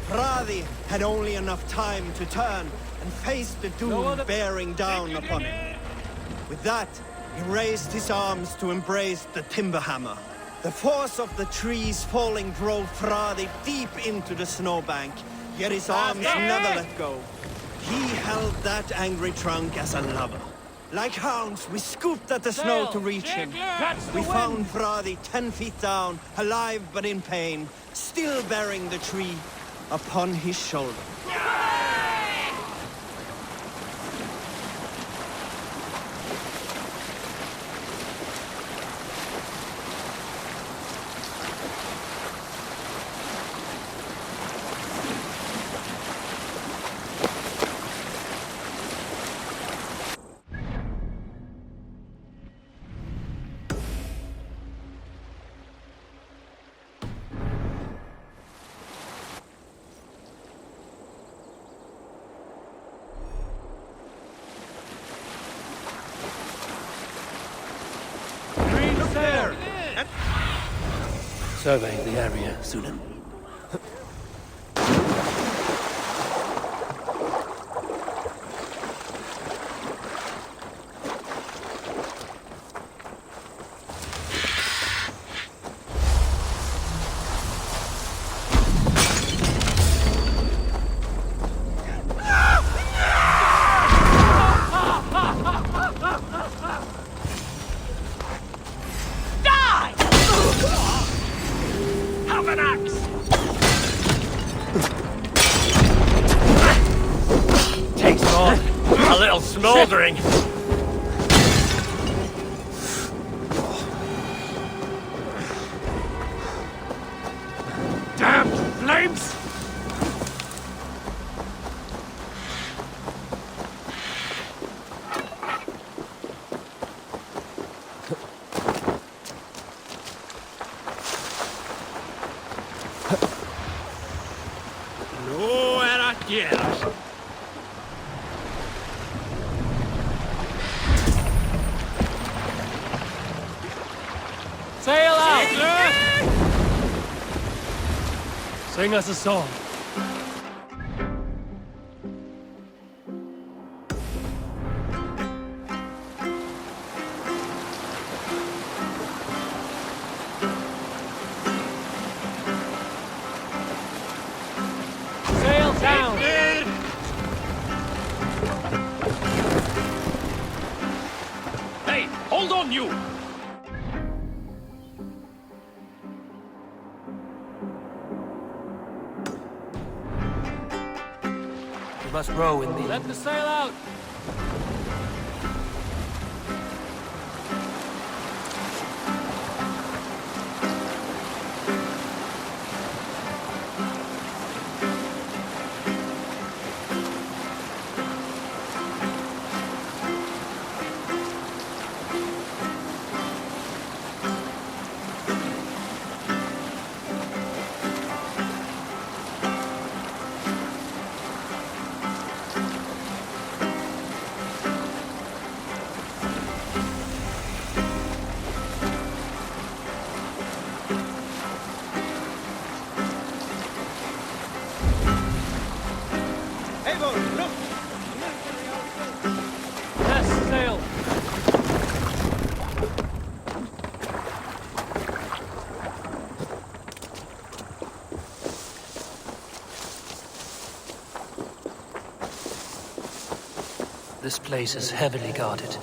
Fradi had only enough time to turn and face the doom bearing down upon him. With that, he raised his arms to embrace the timber hammer. The force of the trees falling drove Fradi deep into the snowbank, yet his arms never let go. He held that angry trunk as a lover. Like hounds, we scooped at the snow to reach him. We found Fradi 10 feet down, alive but in pain, still bearing the tree upon his shoulder. Survey the area, Sunan. of an axe! Takes more. A little smoldering. Damn flames! No era quieras. Sail out! Sing us a song. Sail down! Hey, hold on, you! We must row in the... Let the sail out! Eivor, look! Yes, sail! This place is heavily guarded.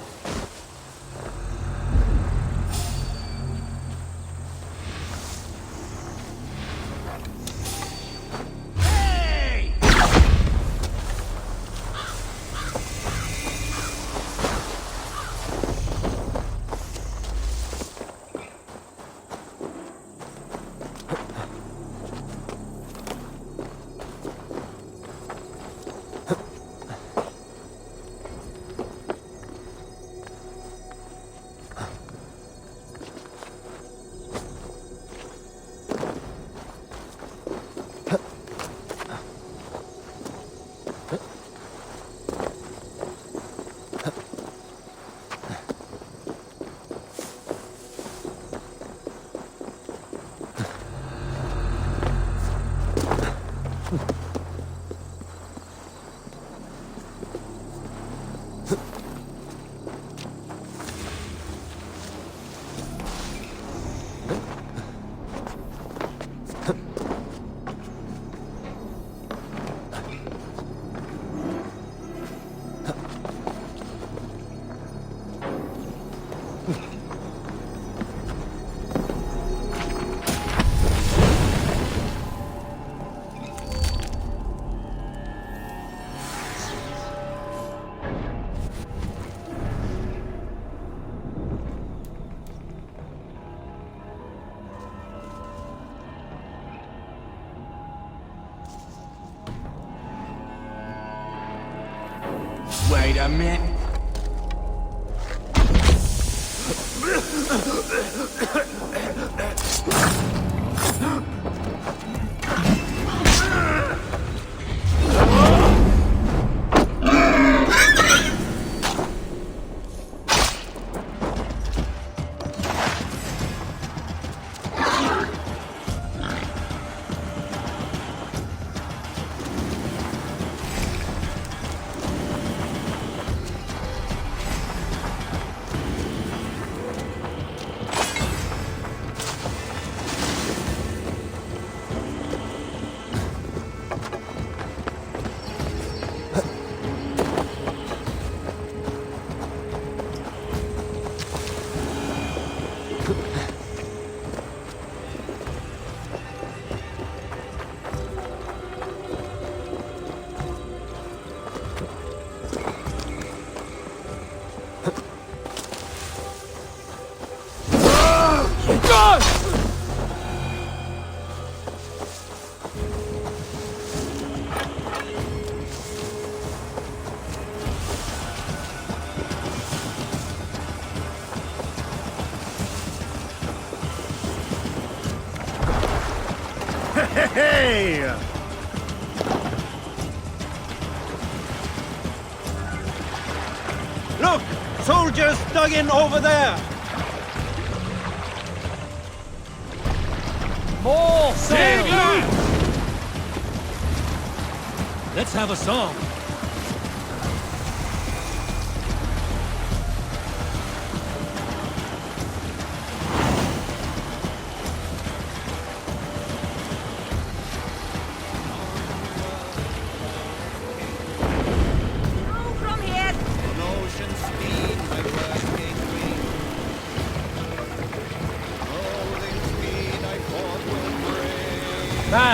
Wait a minute. Hey! Look! Soldiers dug in over there! More sail! Let's have a song.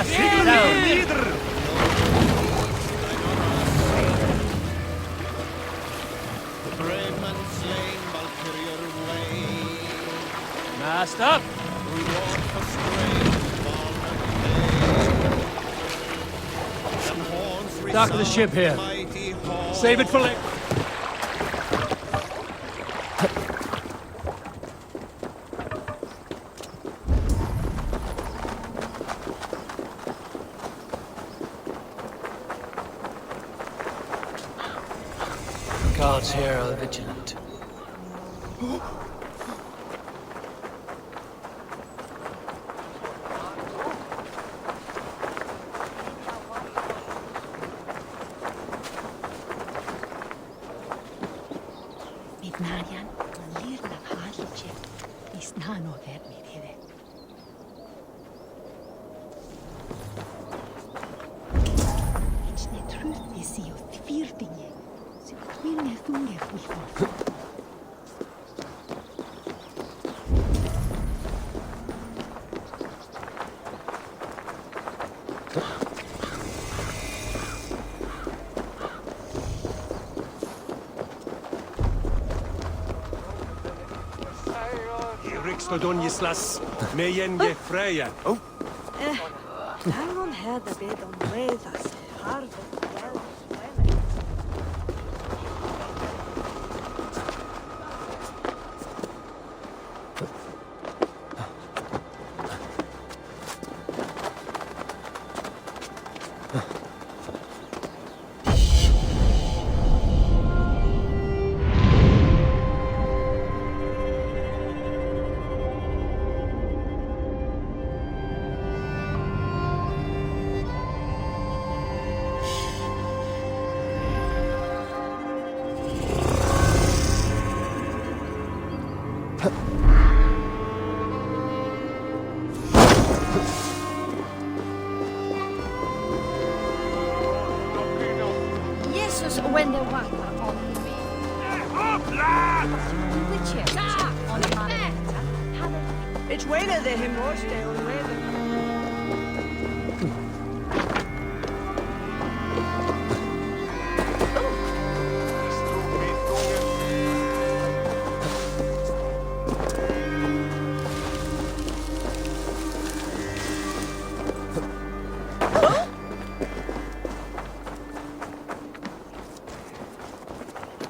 Sit down. Mast up. Dock the ship here. Save it for later. Guards here are vigilant. Midnarian, lirna hadliče, is nano vermit here. It's the truth is you feardinge. So twinge thunge fulfo. Donjislas, mejenge freja. Oh. Tangon herde bed on nuevas, harve. When the water on me. Which is on the It's weather the him was there weather.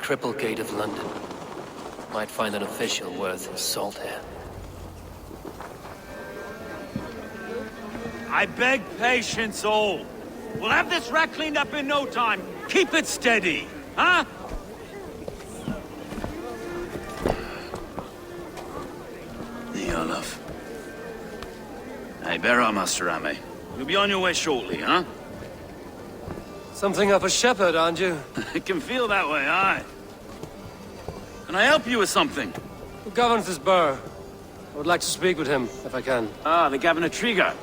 Triple Gate of London. Might find an official worth his salt here. I beg patience, all. We'll have this rat cleaned up in no time. Keep it steady, huh? Olaf. Hey, bear our Master Ame. You'll be on your way shortly, huh? Something of a shepherd, aren't you? It can feel that way, aye. Can I help you with something? Who governs this burr? I would like to speak with him, if I can. Ah, the Governor Trigger.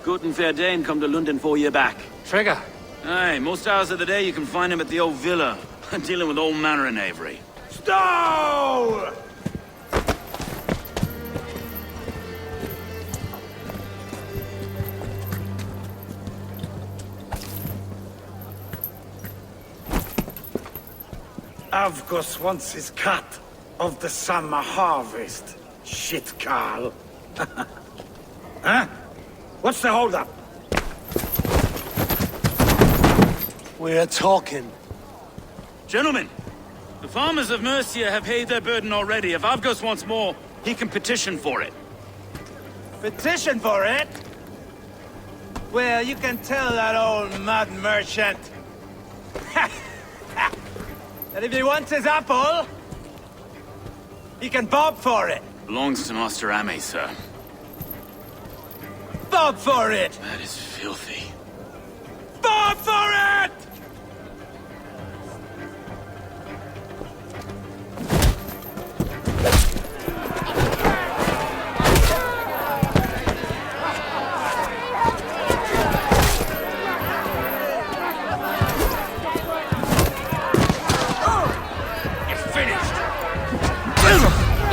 Good and fair Dane come to London 4 year back. Trigger? Aye, most hours of the day you can find him at the old villa, dealing with all manner in Avery. Stow! Avgos wants his cut of the summer harvest. Shit, Carl. Huh? What's the holdup? We're talking. Gentlemen, the farmers of Mercia have paid their burden already. If Avgos wants more, he can petition for it. Petition for it? Well, you can tell that old mud merchant that if he wants his apple, he can bob for it. Belongs to Master Ame, sir. Bob for it! That is filthy. Bob for it!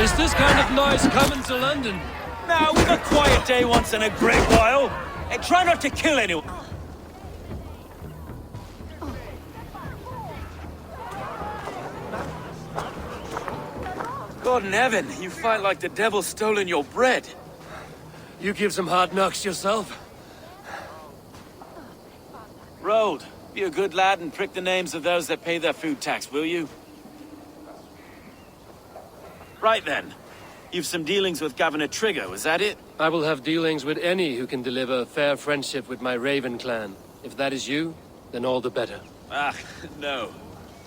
Is this kind of noise coming to London? Now, we've a quiet day once in a great while. And try not to kill anyone. God in heaven, you fight like the devil's stolen your bread. You give some hard knocks yourself? Road, be a good lad and prick the names of those that pay their food tax, will you? Right then. You've some dealings with Governor Trigger, was that it? I will have dealings with any who can deliver fair friendship with my Raven clan. If that is you, then all the better. Ah, no.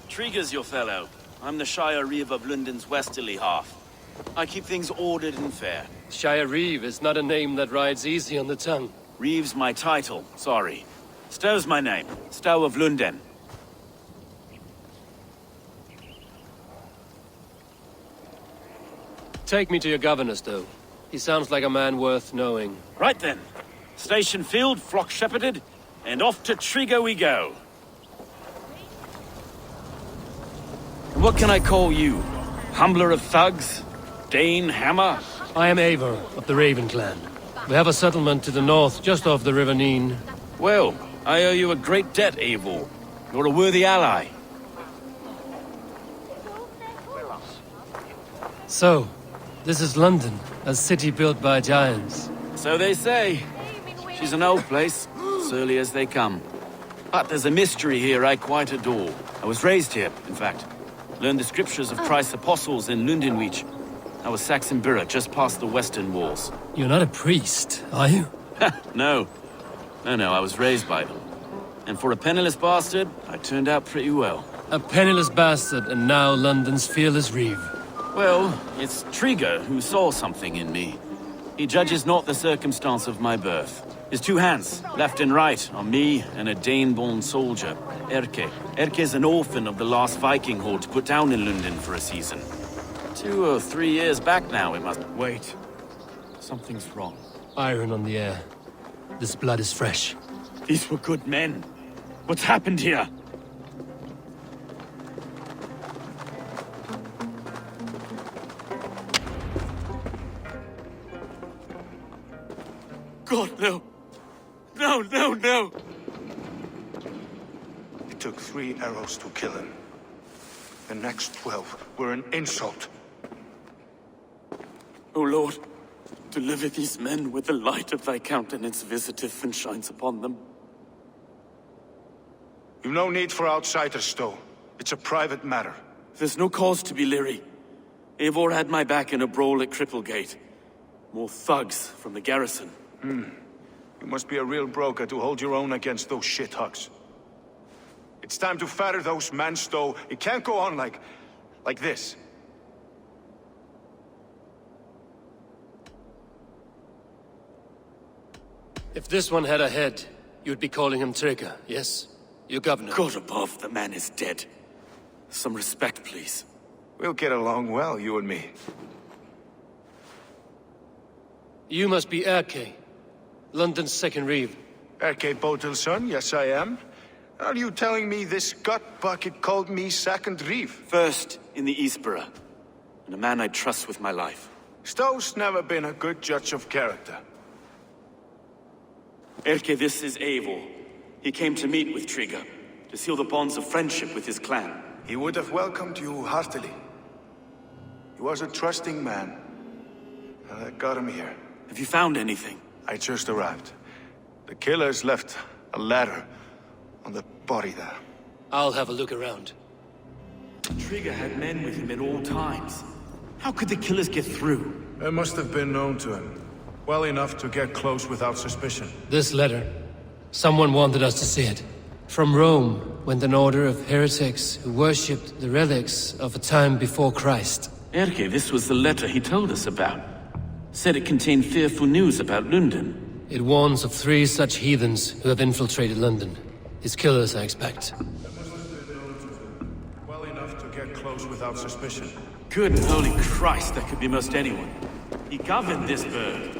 Trigger's your fellow. I'm the Shire Reeve of London's westerly half. I keep things ordered and fair. Shire Reeve is not a name that rides easy on the tongue. Reeve's my title, sorry. Stow's my name. Stow of London. Take me to your governor, Stow. He sounds like a man worth knowing. Right then. Station filled, flock shepherded, and off to Trigger we go. And what can I call you? Humbler of thugs? Dane Hammer? I am Eivor of the Raven clan. We have a settlement to the north, just off the River Neen. Well, I owe you a great debt, Eivor. You're a worthy ally. So, this is London, a city built by giants. So they say. She's an old place, surly as they come. But there's a mystery here I quite adore. I was raised here, in fact. Learned the scriptures of Christ's apostles in Lundenweech. I was Saxon Borough, just past the western walls. You're not a priest, are you? No. No, I was raised by them. And for a penniless bastard, I turned out pretty well. A penniless bastard, and now London's fearless Reeve. Well, it's Trigger who saw something in me. He judges not the circumstance of my birth. His two hands, left and right, on me and a Dane-born soldier, Erke. Erke's an orphan of the last Viking horde put down in London for a season. 2 or 3 years back now, it must... Wait. Something's wrong. Iron on the air. This blood is fresh. These were good men. What's happened here? God, no. No. It took 3 arrows to kill him. The next 12 were an insult. O Lord, deliver these men with the light of thy countenance visiteth and shines upon them. You've no need for outsiders, Stow. It's a private matter. There's no cause to be leery. Eivor had my back in a brawl at Cripplegate. More thugs from the garrison. You must be a real broker to hold your own against those shithugs. It's time to fetter those men, Stow. It can't go on like this. If this one had a head, you'd be calling him Trigger, yes? Your governor. God above, the man is dead. Some respect, please. We'll get along well, you and me. You must be Erke, London's second Reeve. Erke Botel's son, yes I am. Are you telling me this gut bucket called me second Reeve? First in the Eastborough, and a man I trust with my life. Stow's never been a good judge of character. Erke, this is Eivor. He came to meet with Trigger, to seal the bonds of friendship with his clan. He would have welcomed you heartily. He was a trusting man. And I got him here. Have you found anything? I just arrived. The killers left a ladder on the body there. I'll have a look around. Trigger had men with him at all times. How could the killers get through? They must have been known to him. Well enough to get close without suspicion. This letter, Someone wanted us to see it. From Rome went an order of heretics who worshipped the relics of a time before Christ. Erke, this was the letter he told us about. Said it contained fearful news about London. It warns of 3 such heathens who have infiltrated London. His killers, I expect. Well enough to get close without suspicion. Good and holy Christ, that could be most anyone. He governed this burg.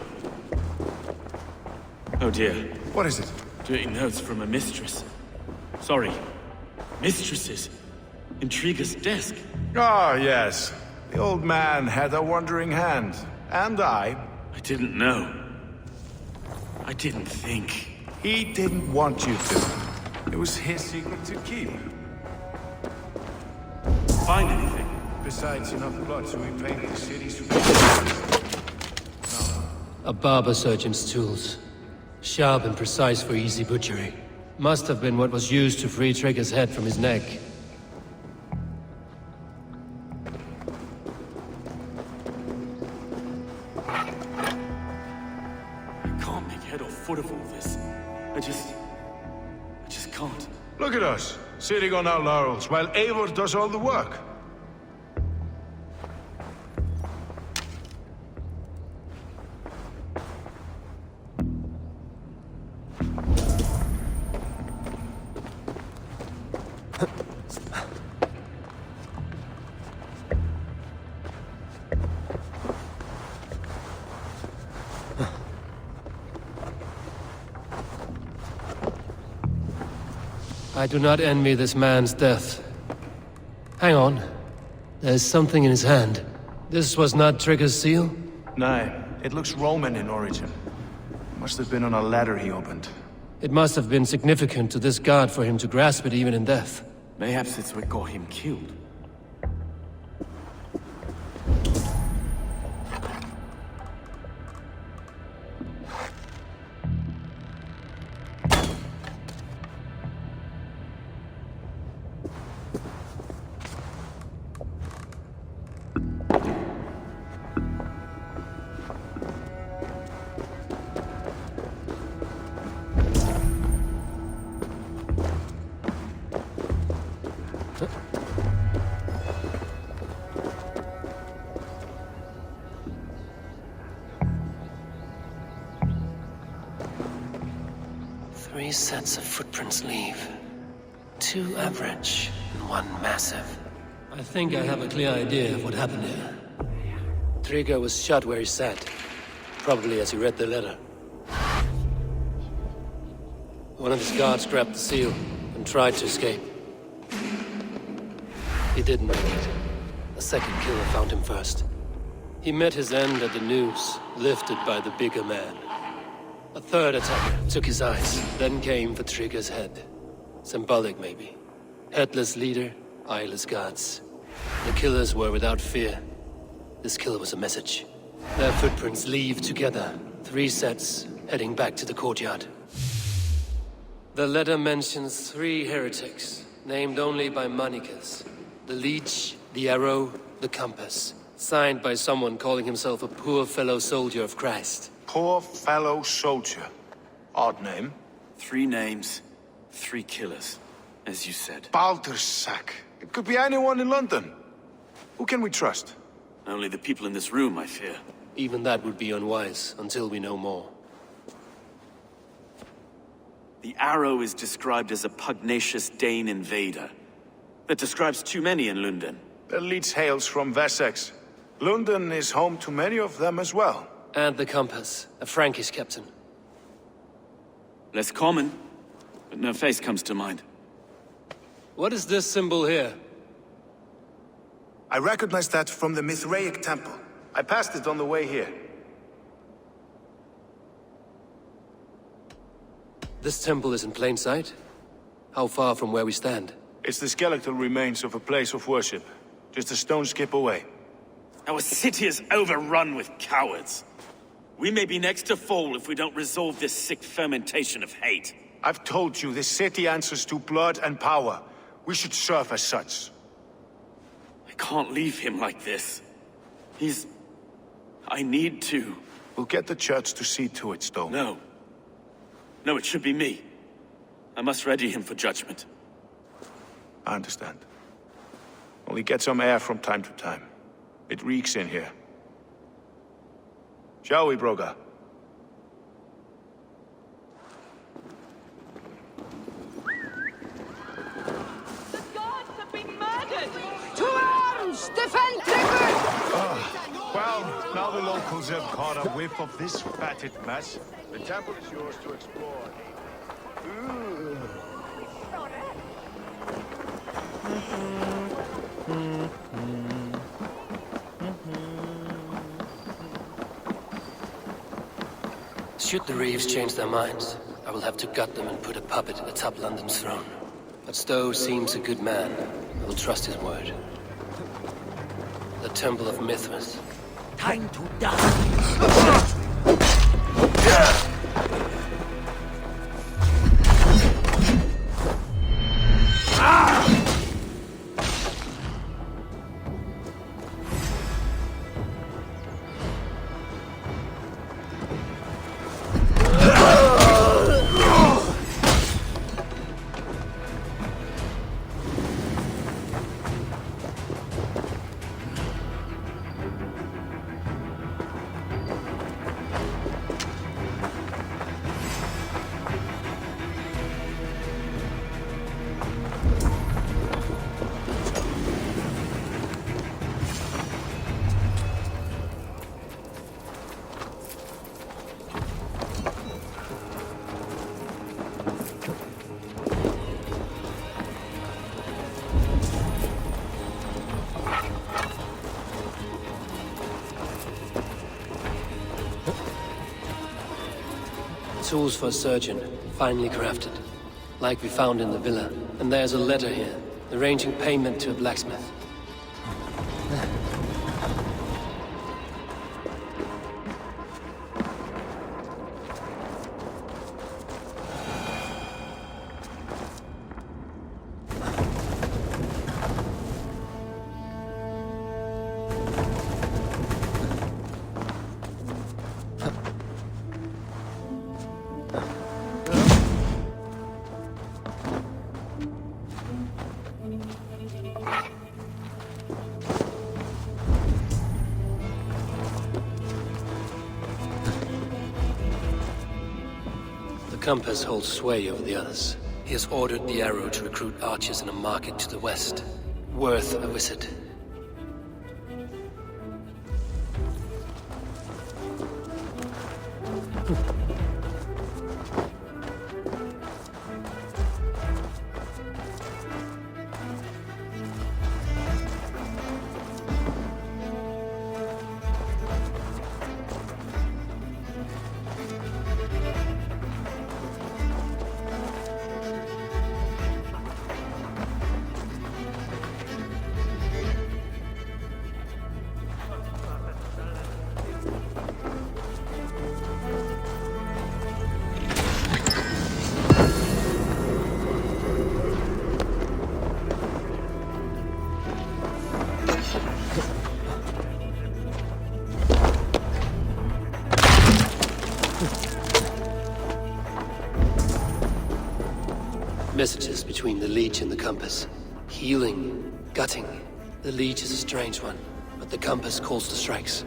Oh dear. What is it? Dirty notes from a mistress. Sorry. Mistresses. Intrigue's desk. Ah, yes. The old man had a wandering hand. And I didn't know. I didn't think. He didn't want you to. It was his secret to keep. Find anything? Besides enough blood to repaint the city's... A barber surgeon's tools. Sharp and precise for easy butchery. Must have been what was used to free Trigger's head from his neck. Foot of all this. I just can't. Look at us, sitting on our laurels, while Eivor does all the work. I do not envy this man's death. Hang on. There's something in his hand. This was not Trigger's seal? No, it looks Roman in origin. Must have been on a ladder he opened. It must have been significant to this god for him to grasp it even in death. Mayhaps it's what got him killed. Three sets of footprints leave. 2 average and 1 massive. I think I have a clear idea of what happened here. Trigger was shot where he sat. Probably as he read the letter. One of his guards grabbed the seal and tried to escape. He didn't make it. A second killer found him first. He met his end at the noose, lifted by the bigger man. A third attacker took his eyes, then came for Trigger's head. Symbolic, maybe. Headless leader, eyeless guards. The killers were without fear. This kill was a message. Their footprints leave together. 3 sets, heading back to the courtyard. The letter mentions 3 heretics, named only by Manicus. The Leech, the Arrow, the Compass. Signed by someone calling himself a poor fellow soldier of Christ. Poor fellow soldier. Odd name. 3 names, 3 killers, as you said. Baldersack. It could be anyone in London. Who can we trust? Only the people in this room, I fear. Even that would be unwise, until we know more. The Arrow is described as a pugnacious Dane invader. That describes too many in London. The Leech hails from Wessex. London is home to many of them as well. And the Compass, a Frankish captain. Less common, but no face comes to mind. What is this symbol here? I recognize that from the Mithraic temple. I passed it on the way here. This temple is in plain sight? How far from where we stand? It's the skeletal remains of a place of worship. Just a stone's skip away. Our city is overrun with cowards. We may be next to fall if we don't resolve this sick fermentation of hate. I've told you, this city answers to blood and power. We should serve as such. I can't leave him like this. I need to. We'll get the church to see to it, Stone. No. No, it should be me. I must ready him for judgment. I understand. Only get some air from time to time. It reeks in here. Shall we, Broga? To arms! Defend Trigger! Well, now the locals have caught a whiff of this fatted mess. The temple is yours to explore. Should the Reeves change their minds, I will have to gut them and put a puppet atop London's throne. But Stowe seems a good man. I will trust his word. The Temple of Mithras. Time to die. Tools for a surgeon, finely crafted. Like we found in the villa. And there's a letter here, arranging payment to a blacksmith. The compass holds sway over the others. He has ordered the arrow to recruit archers in a market to the west. Worth a visit. Messages between the Leech and the compass. Healing, gutting. The Leech is a strange one, but the compass calls the strikes.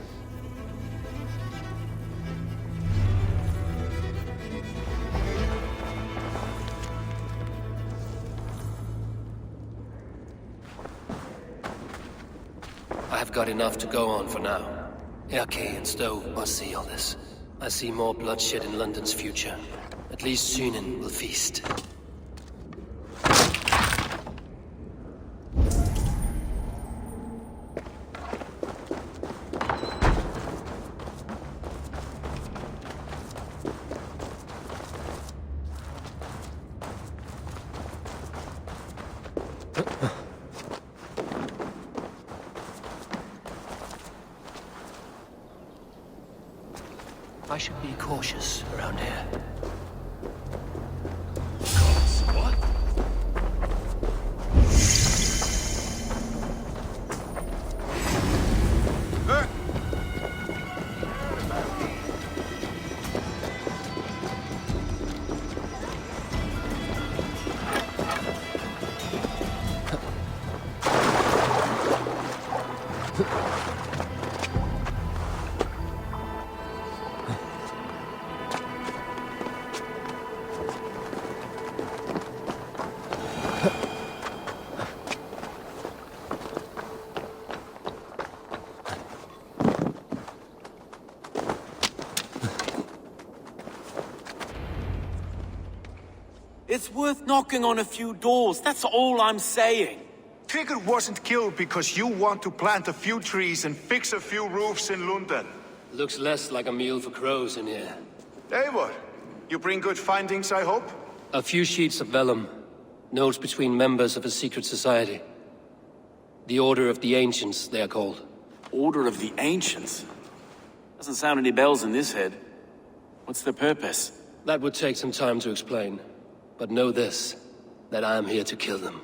I have got enough to go on for now. Erke and Stowe must see all this. I see more bloodshed in London's future. At least Sunan will feast. I should be cautious around here. What? It's worth knocking on a few doors, that's all I'm saying. Sigurd wasn't killed because you want to plant a few trees and fix a few roofs in London. Looks less like a meal for crows in here. Eivor, you bring good findings, I hope? A few sheets of vellum. Notes between members of a secret society. The Order of the Ancients, they are called. Order of the Ancients? Doesn't sound any bells in this head. What's their purpose? That would take some time to explain. But know this, that I am here to kill them.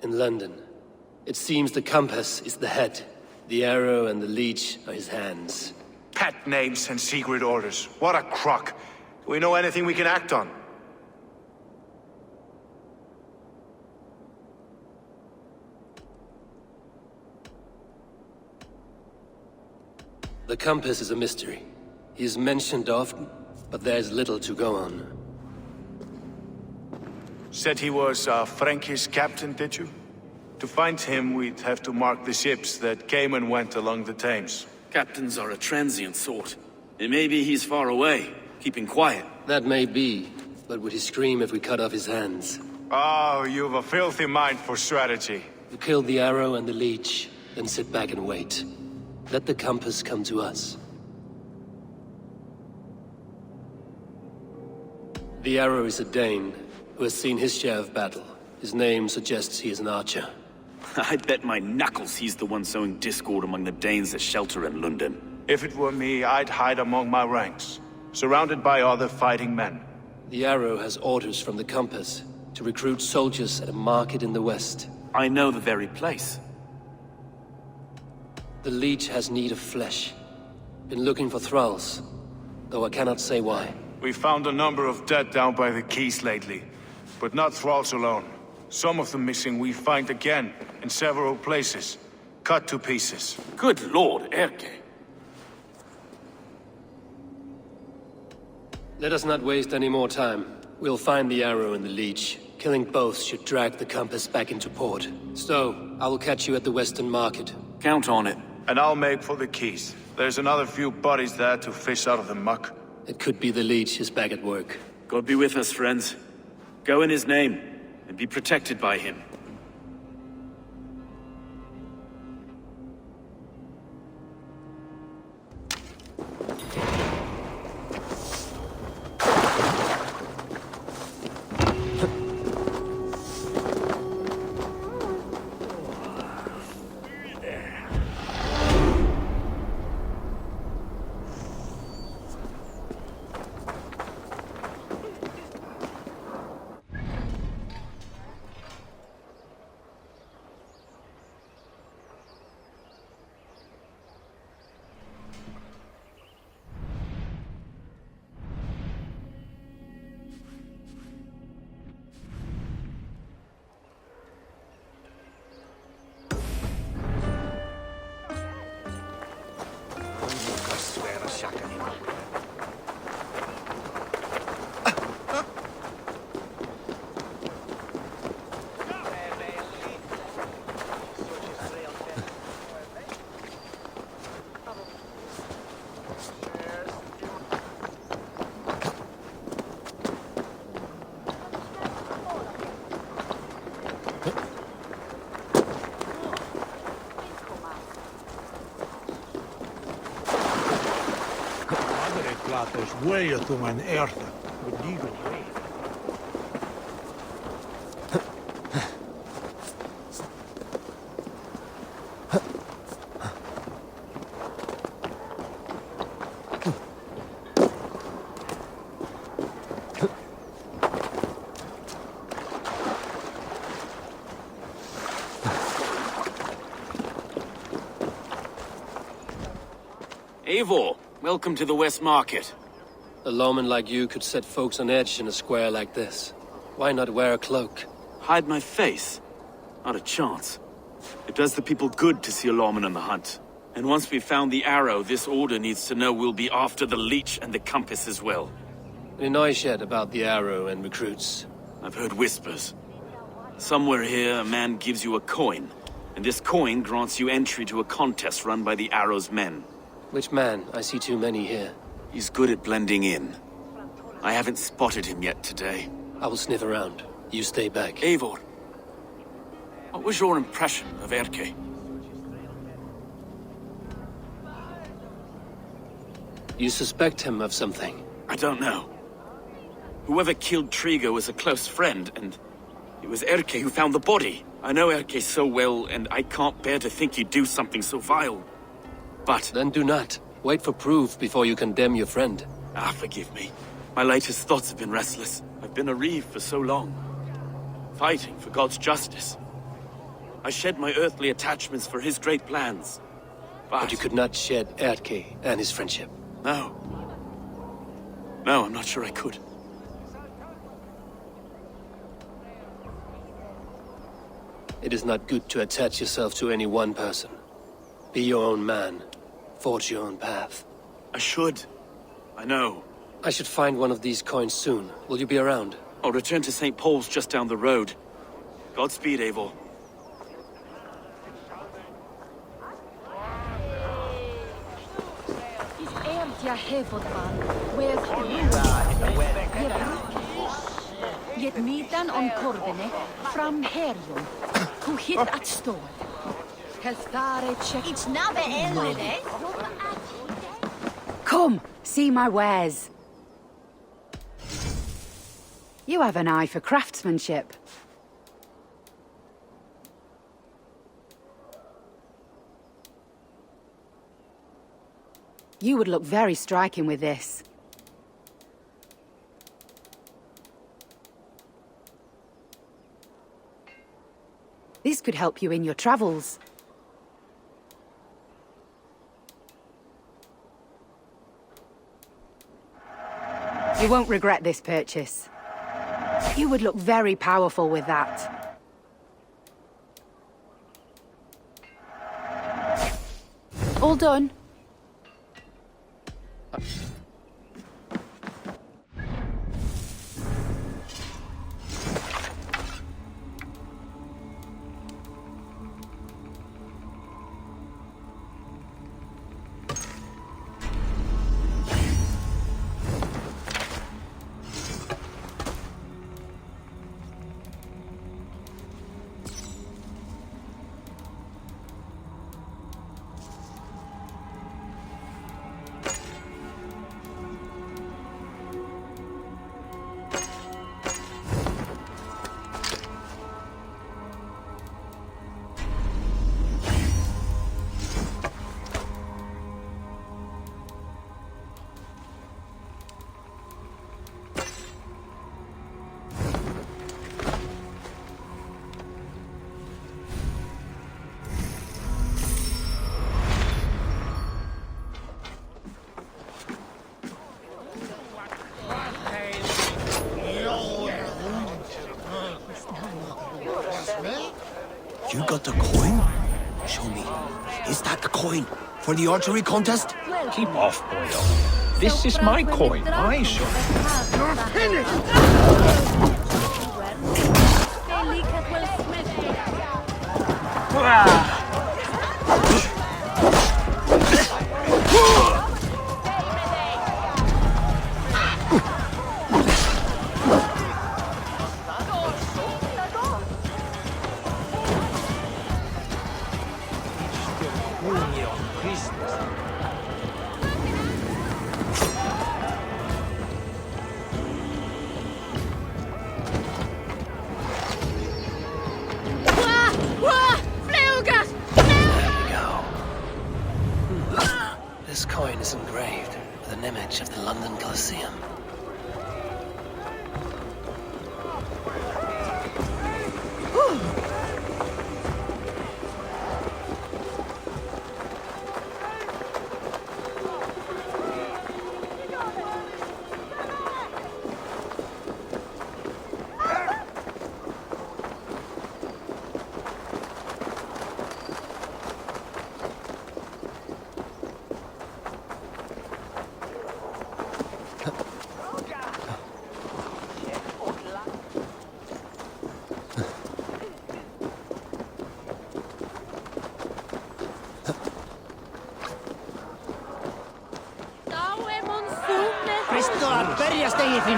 In London, it seems the compass is the head. The arrow and the leech are his hands. Pet names and secret orders. What a crock. Do we know anything we can act on? The compass is a mystery. He is mentioned often, but there is little to go on. Said he was a Frankish captain, did you? To find him, we'd have to mark the ships that came and went along the Thames. Captains are a transient sort. It may be he's far away, keeping quiet. That may be, but would he scream if we cut off his hands? Oh, you've a filthy mind for strategy. You kill the arrow and the leech, then sit back and wait. Let the compass come to us. The arrow is a Dane, who has seen his share of battle. His name suggests he is an archer. I bet my knuckles he's the one sowing discord among the Danes that shelter in London. If it were me, I'd hide among my ranks, surrounded by other fighting men. The arrow has orders from the compass to recruit soldiers at a market in the west. I know the very place. The leech has need of flesh. Been looking for thralls, though I cannot say why. We found a number of dead down by the quays lately, but not thralls alone. Some of the missing we find again in several places, cut to pieces. Good lord, Erke. Let us not waste any more time. We'll find the arrow and the leech. Killing both should drag the compass back into port. So, I will catch you at the Western Market. Count on it. And I'll make for the quays. There's another few bodies there to fish out of the muck. It could be the leech is back at work. God be with us, friends. Go in his name, and be protected by him. Way to an earth with legal way. Eivor, welcome to the West Market. A lawman like you could set folks on edge in a square like this. Why not wear a cloak? Hide my face? Not a chance. It does the people good to see a lawman on the hunt. And once we've found the arrow, this order needs to know we'll be after the leech and the compass as well. Any noise yet about the arrow and recruits? I've heard whispers. Somewhere here, a man gives you a coin, and this coin grants you entry to a contest run by the arrow's men. Which man? I see too many here. He's good at blending in. I haven't spotted him yet today. I will sniff around. You stay back. Eivor, what was your impression of Erke? You suspect him of something? I don't know. Whoever killed Trigo was a close friend, and it was Erke who found the body. I know Erke so well, and I can't bear to think he'd do something so vile. But... Then do not. Wait for proof before you condemn your friend. Forgive me. My latest thoughts have been restless. I've been a reeve for so long, fighting for God's justice. I shed my earthly attachments for his great plans. But you could not shed Erke and his friendship. No. No, I'm not sure I could. It is not good to attach yourself to any one person. Be your own man. Forge your own path. I should. I know. I should find one of these coins soon. Will you be around? I'll return to St. Paul's just down the road. Godspeed, Eivor. Get metan on korvene fram herjon. Who hit at stål. Helthare check. It's not the Come, see my wares. You have an eye for craftsmanship. You would look very striking with this. This could help you in your travels. You won't regret this purchase. You would look very powerful with that. All done. You got the coin? Show me. Is that the coin for the archery contest? Keep off, boyo. This is my coin. I shall. You're finished! This coin is engraved with an image of the London Colosseum.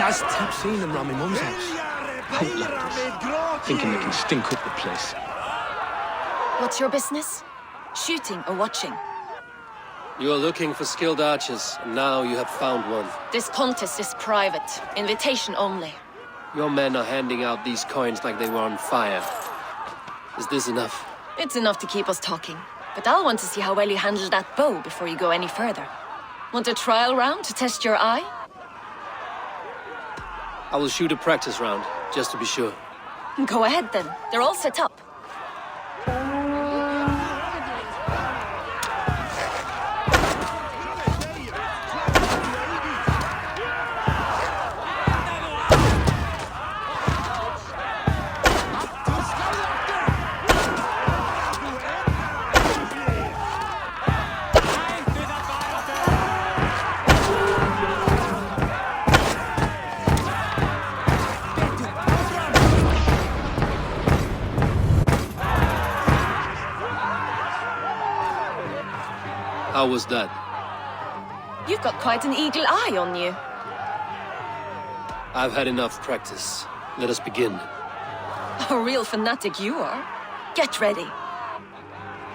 I've seen them round my mum's house. Thinking they can stink up the place. What's your business? Shooting or watching? You are looking for skilled archers, and now you have found one. This contest is private. Invitation only. Your men are handing out these coins like they were on fire. Is this enough? It's enough to keep us talking. But I'll want to see how well you handle that bow before you go any further. Want a trial round to test your eye? I will shoot a practice round, just to be sure. Go ahead then. They're all set up. How was that? You've got quite an eagle eye on you. I've had enough practice. Let us begin. A real fanatic you are. Get ready.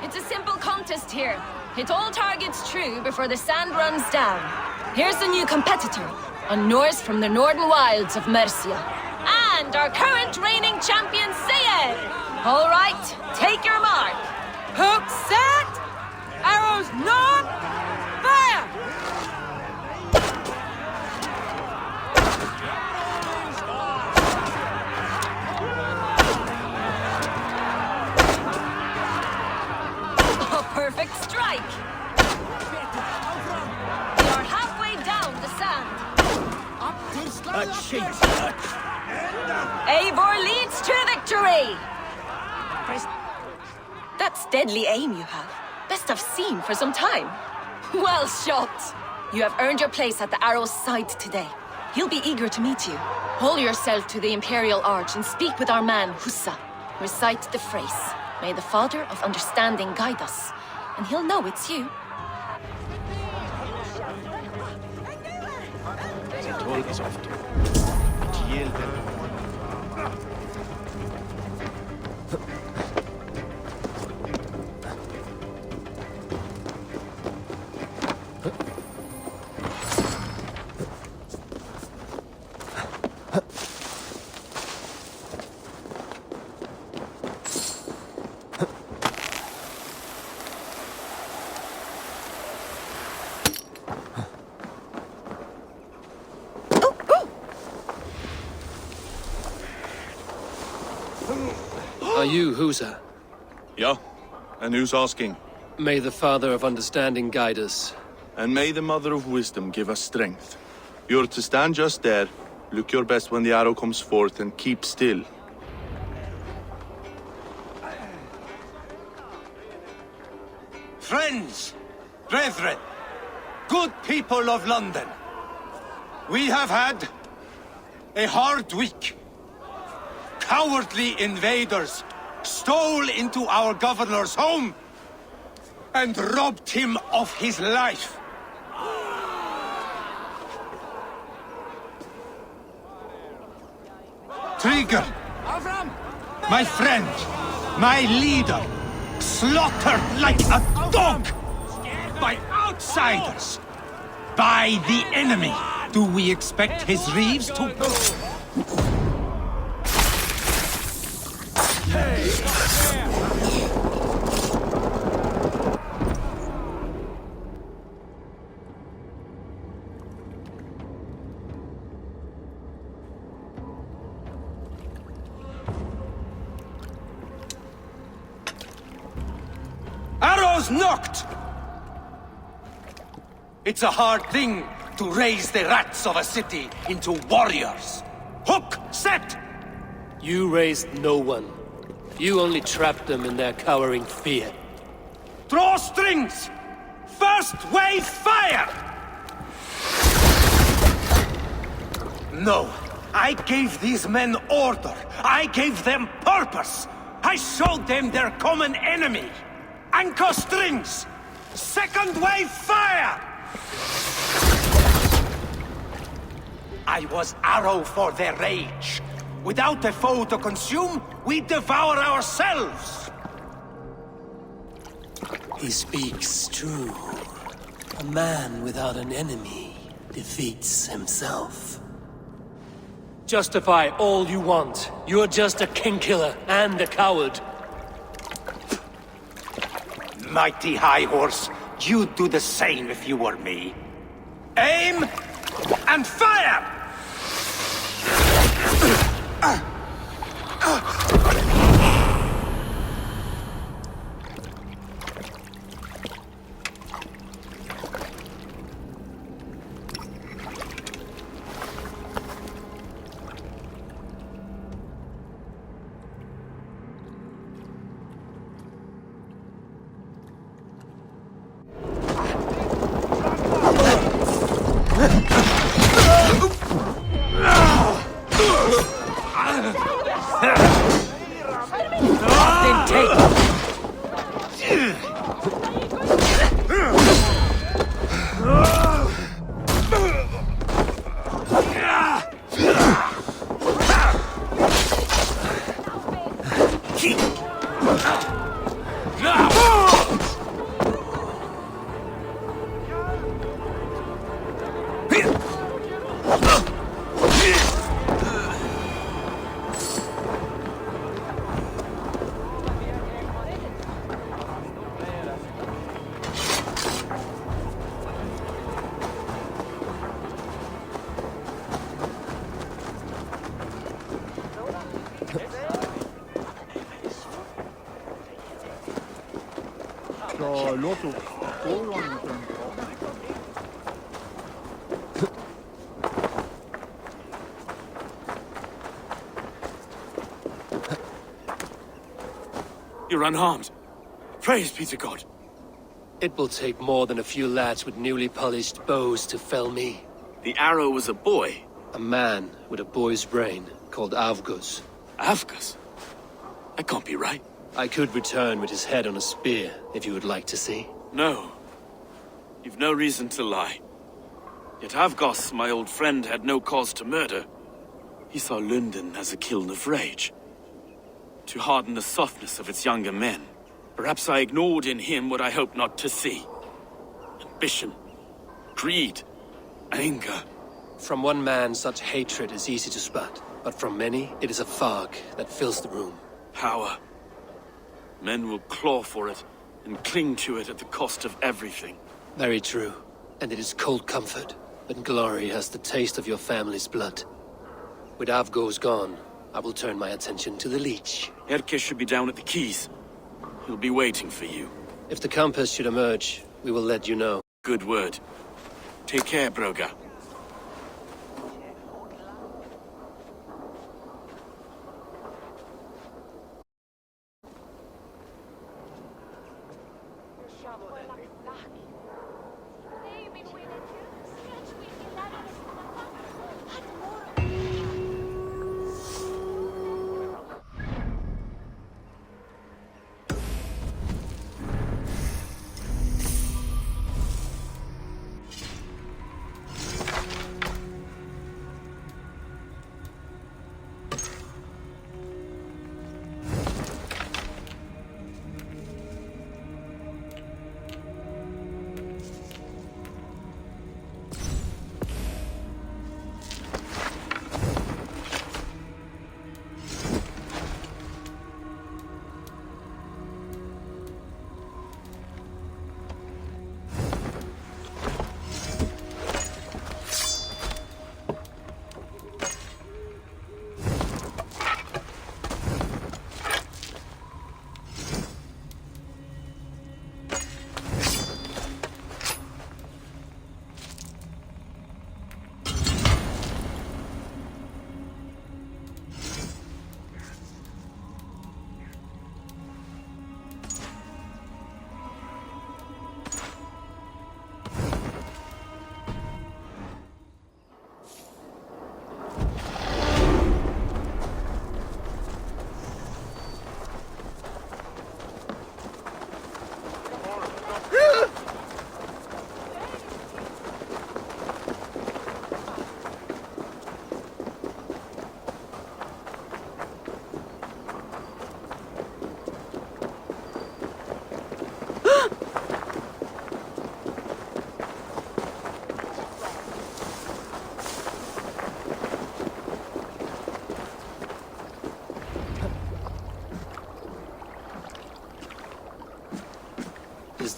It's a simple contest here. Hit all targets true before the sand runs down. Here's the new competitor, a Norse from the northern wilds of Mercia. And our current reigning champion, Sayed! All right, take your mark. Hook set! Arrows not! Fire! A perfect strike! We are halfway down the sand. A cheat! Eivor leads to victory! That's deadly aim you have. Best I've seen for some time. Well shot! You have earned your place at the Arrow's side today. He'll be eager to meet you. Hold yourself to the Imperial Arch and speak with our man, Hussa. Recite the phrase. May the Father of Understanding guide us. And he'll know it's you. Are you Husa? Yeah, and who's asking? May the Father of Understanding guide us. And may the Mother of Wisdom give us strength. You're to stand just there, look your best when the arrow comes forth, and keep still. Friends, brethren, good people of London, we have had a hard week. Cowardly invaders stole into our governor's home and robbed him of his life. Trigger, my friend, my leader, slaughtered like a dog by outsiders, by the enemy. Do we expect his reeves to... Arrows knocked! It's a hard thing to raise the rats of a city into warriors. Hook, set! You raised no one. You only trapped them in their cowering fear. Draw strings! First wave fire! No, I gave these men order. I gave them purpose. I showed them their common enemy. Anchor strings! Second wave fire! I was arrow for their rage. Without a foe to consume, we devour ourselves! He speaks true. A man without an enemy defeats himself. Justify all you want. You're just a king-killer and a coward. Mighty High Horse, you'd do the same if you were me. Aim and fire! You're unharmed. Praise be to God. It will take more than a few lads with newly polished bows to fell me. The arrow was a boy. A man with a boy's brain, called Avgus. Avgus? That can't be right. I could return with his head on a spear, if you would like to see. No. You've no reason to lie. Yet Avgos, my old friend, had no cause to murder. He saw London as a kiln of rage. To harden the softness of its younger men. Perhaps I ignored in him what I hoped not to see. Ambition, greed, anger. From one man, such hatred is easy to spot, but from many, it is a fog that fills the room. Power. Men will claw for it, and cling to it at the cost of everything. Very true. And it is cold comfort, when glory has the taste of your family's blood. With Avgos gone, I will turn my attention to the Leech. Erke should be down at the quays. He'll be waiting for you. If the compass should emerge, we will let you know. Good word. Take care, Broga.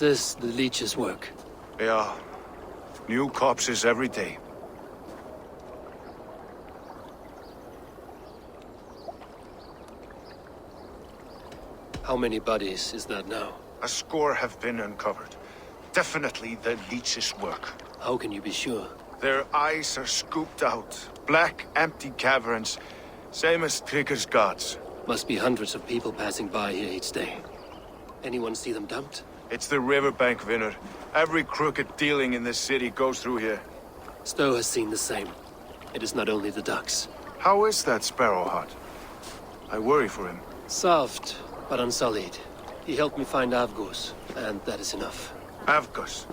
this the leech's work? Yeah. New corpses every day. How many bodies is that now? A score have been uncovered. Definitely the leech's work. How can you be sure? Their eyes are scooped out. Black, empty caverns. Same as Trigger's gods. Must be hundreds of people passing by here each day. Anyone see them dumped? It's the riverbank, Vinner. Every crooked dealing in this city goes through here. Stowe has seen the same. It is not only the ducks. How is that Sparrow Hut? I worry for him. Soft, but unsullied. He helped me find Avgos, and that is enough. Avgos?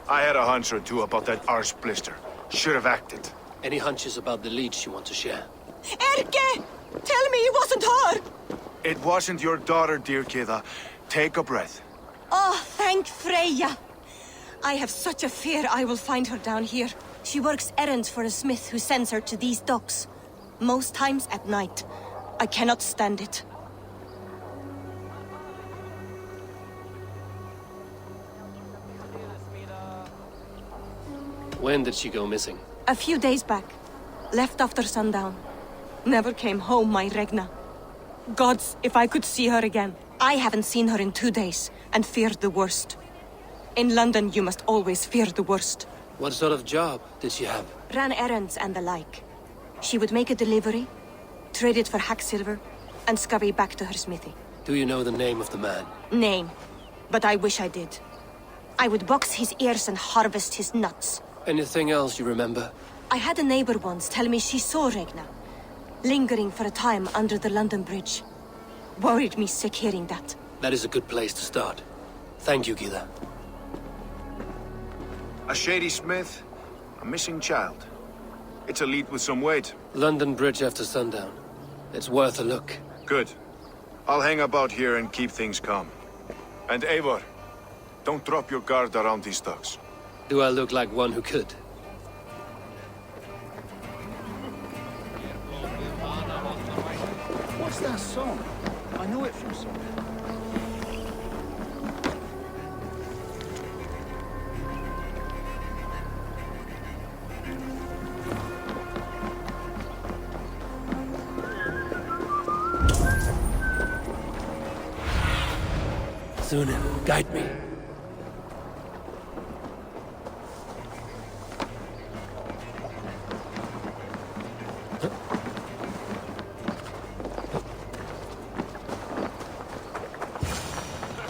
I had a hunch or two about that arse blister. Should have acted. Any hunches about the leech you want to share? Erke! Tell me it wasn't her! It wasn't your daughter, dear Kida. Take a breath. Oh, thank Freya. I have such a fear I will find her down here. She works errands for a smith who sends her to these docks. Most times at night. I cannot stand it. When did she go missing? A few days back. Left after sundown. Never came home, my Regna. Gods, if I could see her again. I haven't seen her in 2 days, and feared the worst. In London, you must always fear the worst. What sort of job did she have? Ran errands and the like. She would make a delivery, trade it for hack silver, and scurry back to her smithy. Do you know the name of the man? Name. But I wish I did. I would box his ears and harvest his nuts. Anything else you remember? I had a neighbor once tell me she saw Regna, lingering for a time under the London Bridge. Worried me sick hearing that. That is a good place to start. Thank you, Gila. A shady smith, a missing child. It's a lead with some weight. London Bridge after sundown. It's worth a look. Good. I'll hang about here and keep things calm. And Eivor, don't drop your guard around these ducks. Do I look like one who could? What's that song? I know it from somewhere. Sunan, guide me.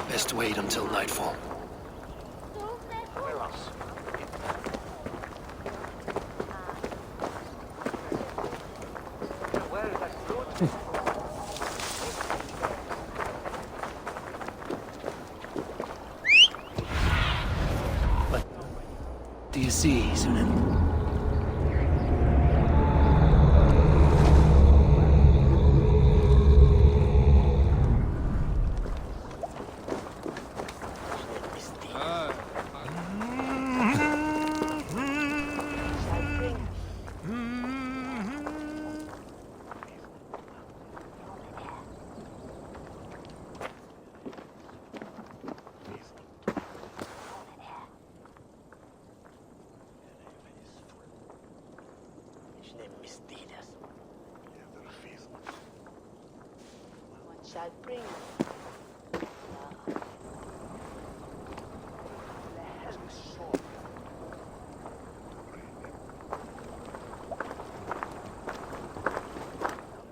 Best wait until nightfall. What do you see, Sunan?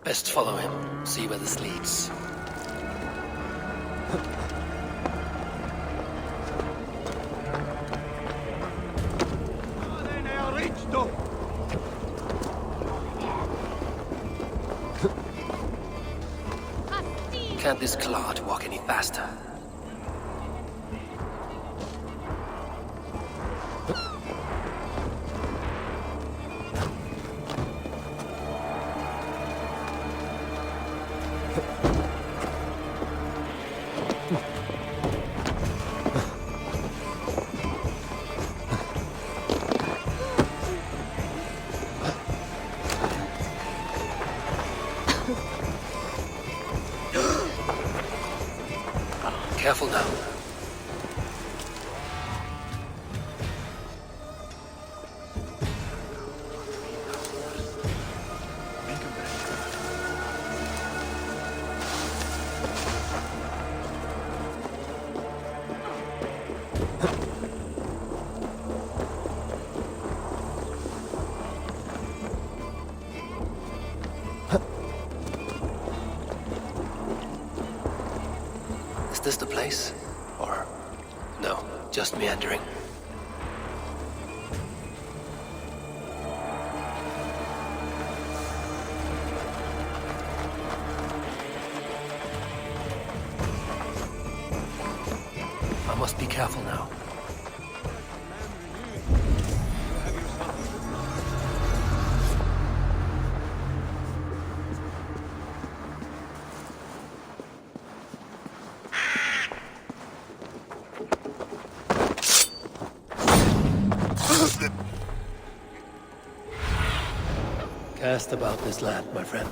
Best follow him, see where this leads. Can't this clod walk any faster? Careful now. this the place? Or... no, just meandering? I must be careful now. Cast about this land, my friend.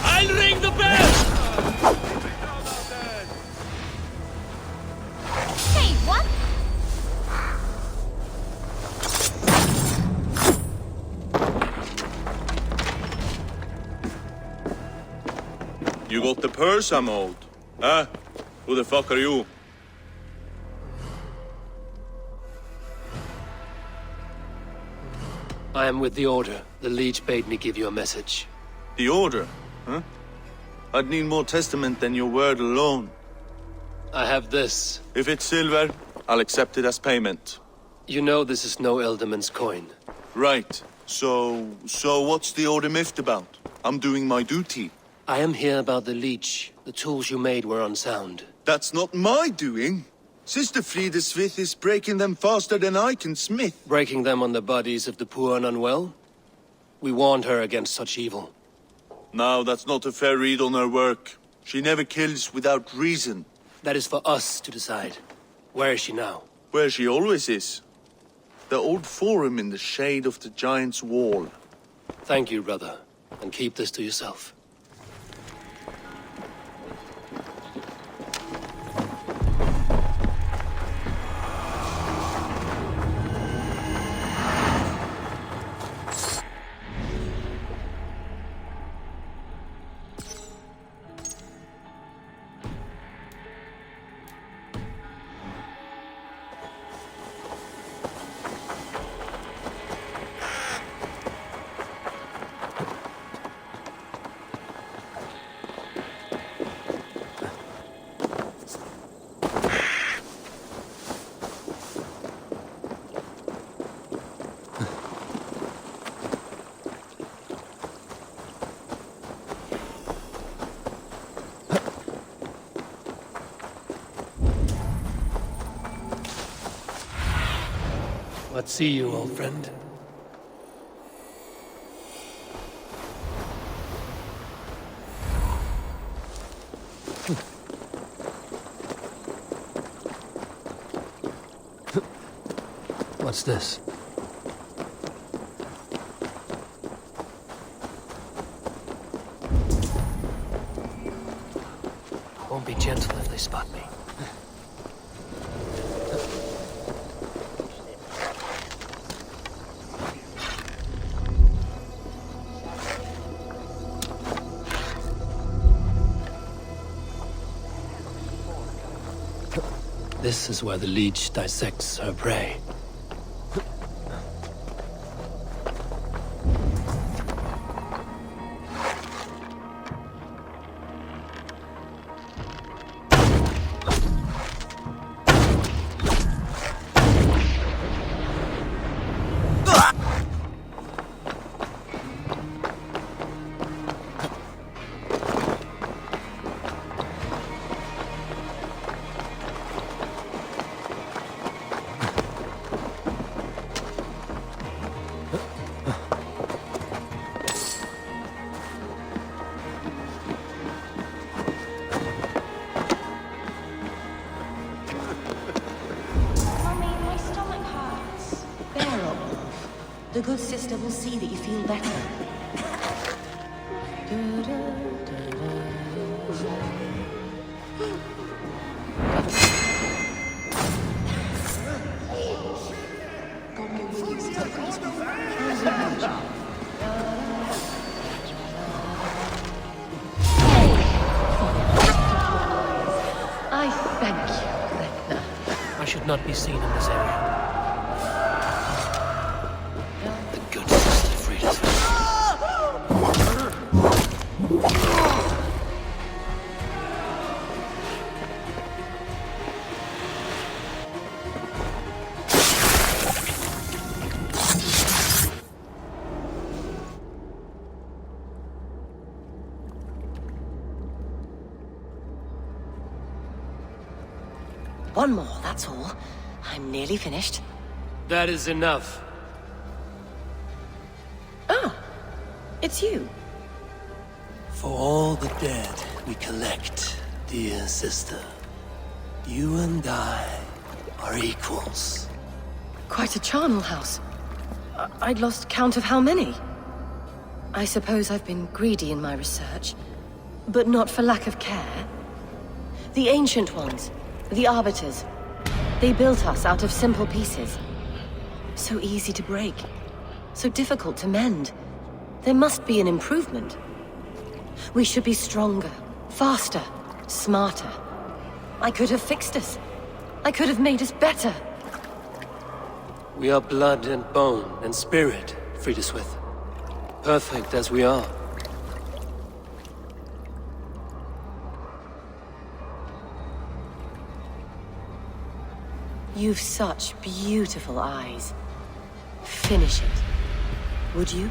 I'll ring the bell! Hey, what? You got the purse I'm owed? Huh? Who the fuck are you? I am with the Order. The Leech bade me give you a message. The Order? Huh? I'd need more testament than your word alone. I have this. If it's silver, I'll accept it as payment. You know this is no Elderman's coin. Right. So what's the Order miffed about? I'm doing my duty. I am here about the Leech. The tools you made were unsound. That's not my doing. Sister Frida Smith is breaking them faster than I can smith. Breaking them on the bodies of the poor and unwell? We warned her against such evil. No, that's not a fair read on her work. She never kills without reason. That is for us to decide. Where is she now? Where she always is. The old forum in the shade of the Giant's Wall. Thank you, brother. And keep this to yourself. Let's see you, old friend. What's this? Won't be gentle if they spot me. This is where the leech dissects her prey. The good sister will see that you feel better. I thank you, Regna. I should not be seen in this area. One more, that's all. I'm nearly finished. That is enough. Ah, it's you. For all the dead we collect, dear sister, you and I are equals. Quite a charnel house. I'd lost count of how many. I suppose I've been greedy in my research, but not for lack of care. The Ancient Ones, the Arbiters, they built us out of simple pieces. So easy to break, so difficult to mend. There must be an improvement. We should be stronger, faster, smarter. I could have fixed us. I could have made us better. We are blood and bone and spirit, Friedeswith. Perfect as we are. You've such beautiful eyes. Finish it, would you?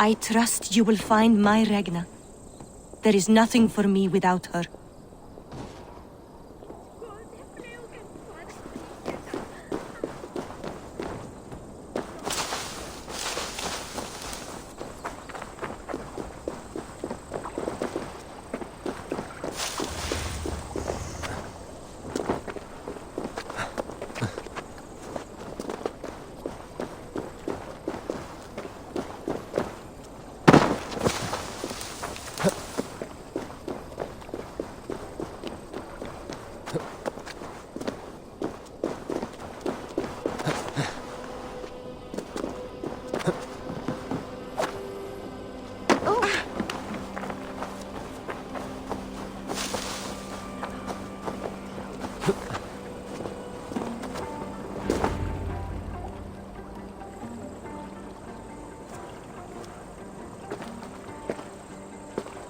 I trust you will find my Regna. There is nothing for me without her.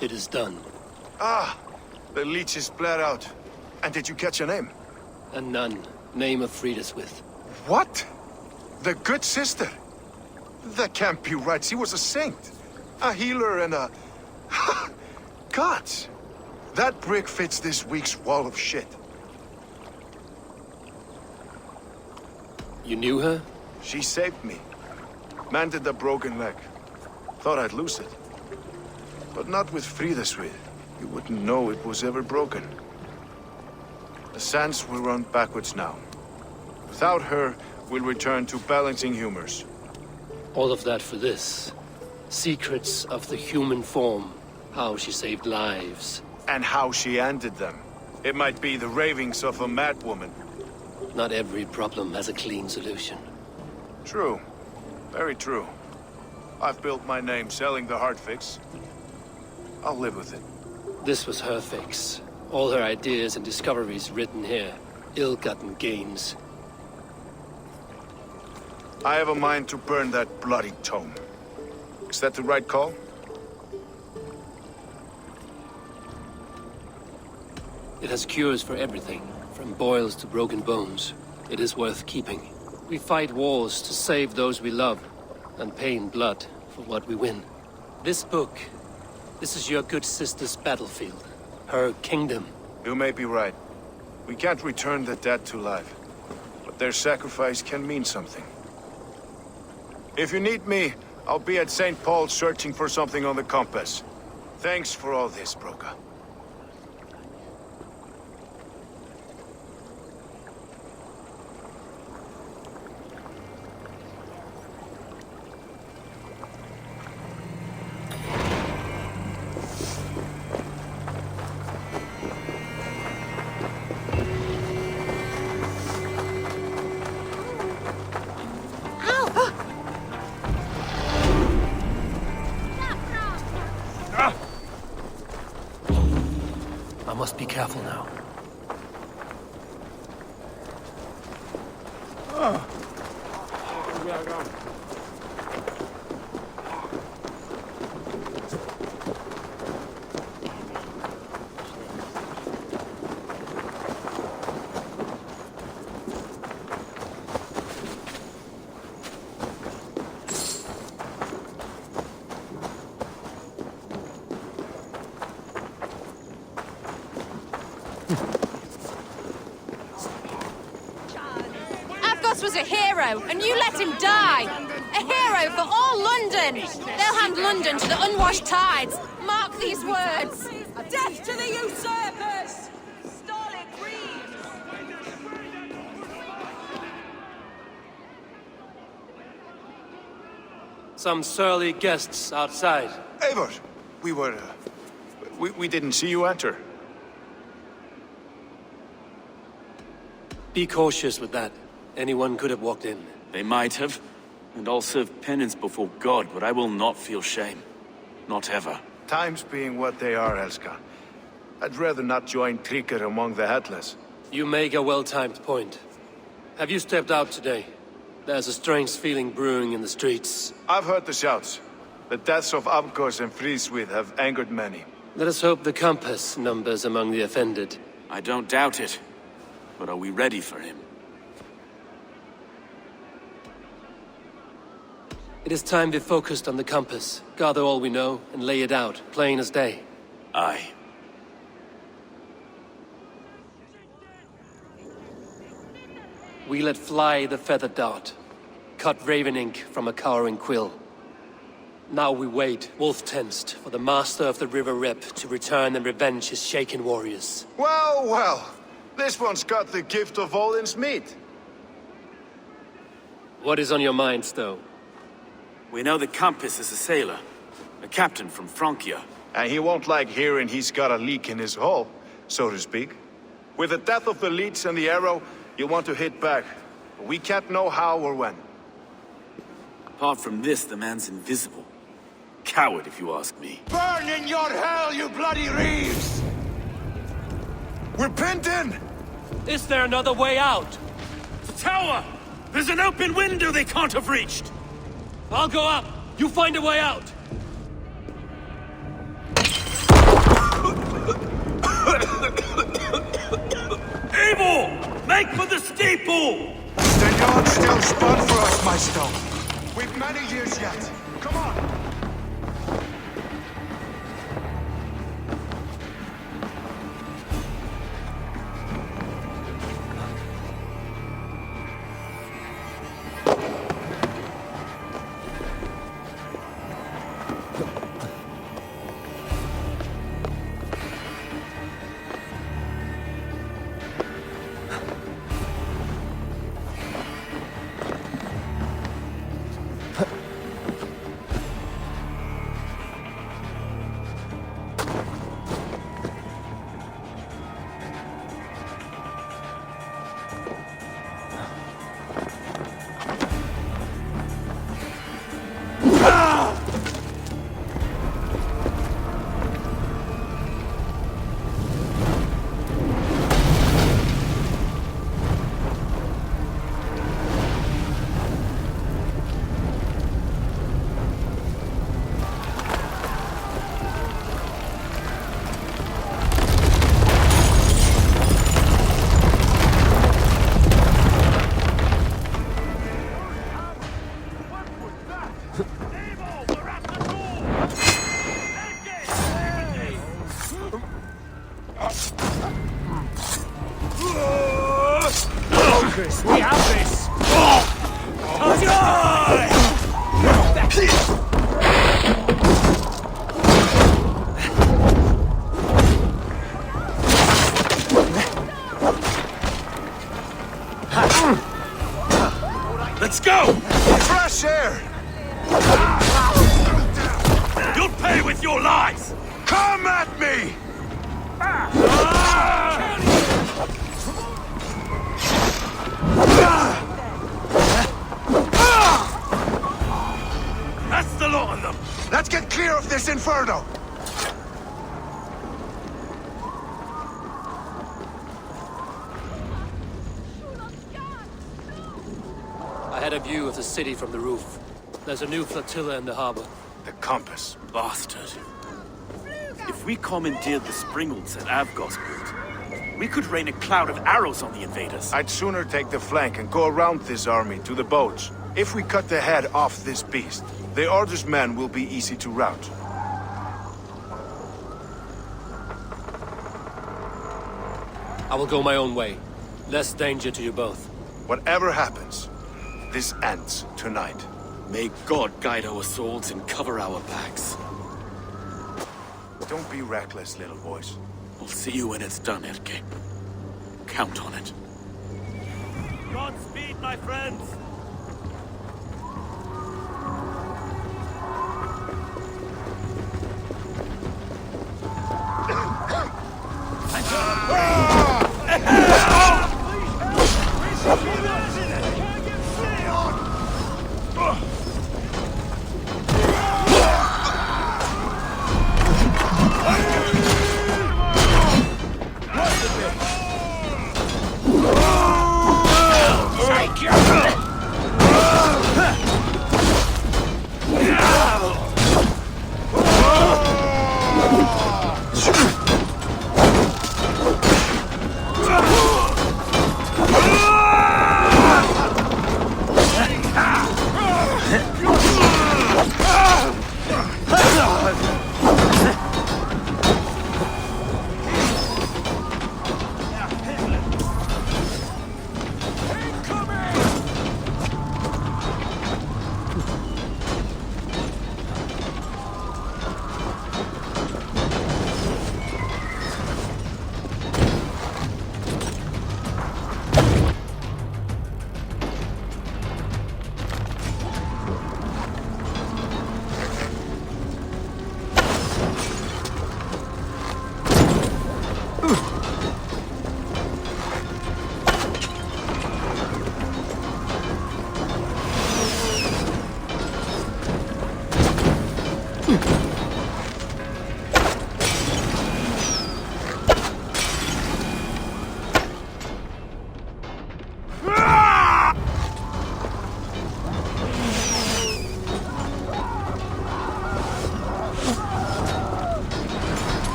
It is done. Ah, the leech is bled out. And did you catch a name? A nun. Name of Frida's with. What? The good sister? That can't be right. She was a saint. A healer and a... Gods! That brick fits this week's wall of shit. You knew her? She saved me. Mended the broken leg. Thought I'd lose it. But not with Frida's with. You wouldn't know it was ever broken. The sands will run backwards now. Without her, we'll return to balancing humors. All of that for this. Secrets of the human form. How she saved lives. And how she ended them. It might be the ravings of a madwoman. Not every problem has a clean solution. True. Very true. I've built my name selling the heart fix. I'll live with it. This was her fix. All her ideas and discoveries written here. Ill-gotten gains. I have a mind to burn that bloody tome. Is that the right call? It has cures for everything, from boils to broken bones. It is worth keeping. We fight wars to save those we love, and pay in blood for what we win. This book, this is your good sister's battlefield. Her kingdom. You may be right. We can't return the dead to life. But their sacrifice can mean something. If you need me, I'll be at St. Paul's searching for something on the compass. Thanks for all this, Broca. I must be careful now. Was a hero, and you let him die! A hero for all London! They'll hand London to the unwashed tides! Mark these words! Death to the usurpers! Stalin grieves! Some surly guests outside. Eivor! We didn't see you enter. Be cautious with that. Anyone could have walked in. They might have. And I'll serve penance before God, but I will not feel shame. Not ever. Times being what they are, Elska. I'd rather not join Tríkr among the Headless. You make a well-timed point. Have you stepped out today? There's a strange feeling brewing in the streets. I've heard the shouts. The deaths of Abkos and Fríswith have angered many. Let us hope the compass numbers among the offended. I don't doubt it. But are we ready for him? It It is time we focused on the compass, gather all we know, and lay it out, plain as day. Aye. We let fly the feathered dart, cut raven ink from a cowering quill. Now we wait, wolf-tensed, for the master of the River Rip to return and revenge his shaken warriors. Well, well. This one's got the gift of Odin's meat. What is on your minds, though? We know that Campus is a sailor, a captain from Francia. And he won't like hearing he's got a leak in his hull, so to speak. With the death of the leech and the arrow, you'll want to hit back. But we can't know how or when. Apart from this, the man's invisible. Coward, if you ask me. Burn in your hell, you bloody reeves! We're pinned in! Is there another way out? The tower! There's an open window they can't have reached! I'll go up! You find a way out! Evil! Make for the steeple! The yard's still spun for us, my stone. We've many years yet. Come on! We have this! Let's go! Fresh air! You'll pay with your lives! Come at me! That's the lot of them! Let's get clear of this inferno! I had a view of the city from the roof. There's a new flotilla in the harbor. The compass. Bastard. If we commandeered the Springolds at Avgosbuild, we could rain a cloud of arrows on the invaders. I'd sooner take the flank and go around this army to the boats. If we cut the head off this beast, the Order's men will be easy to rout. I will go my own way. Less danger to you both. Whatever happens, this ends tonight. May God guide our swords and cover our backs. Don't be reckless, little boys. I'll see you when it's done, Erke. Count on it. Godspeed, my friends! Take your...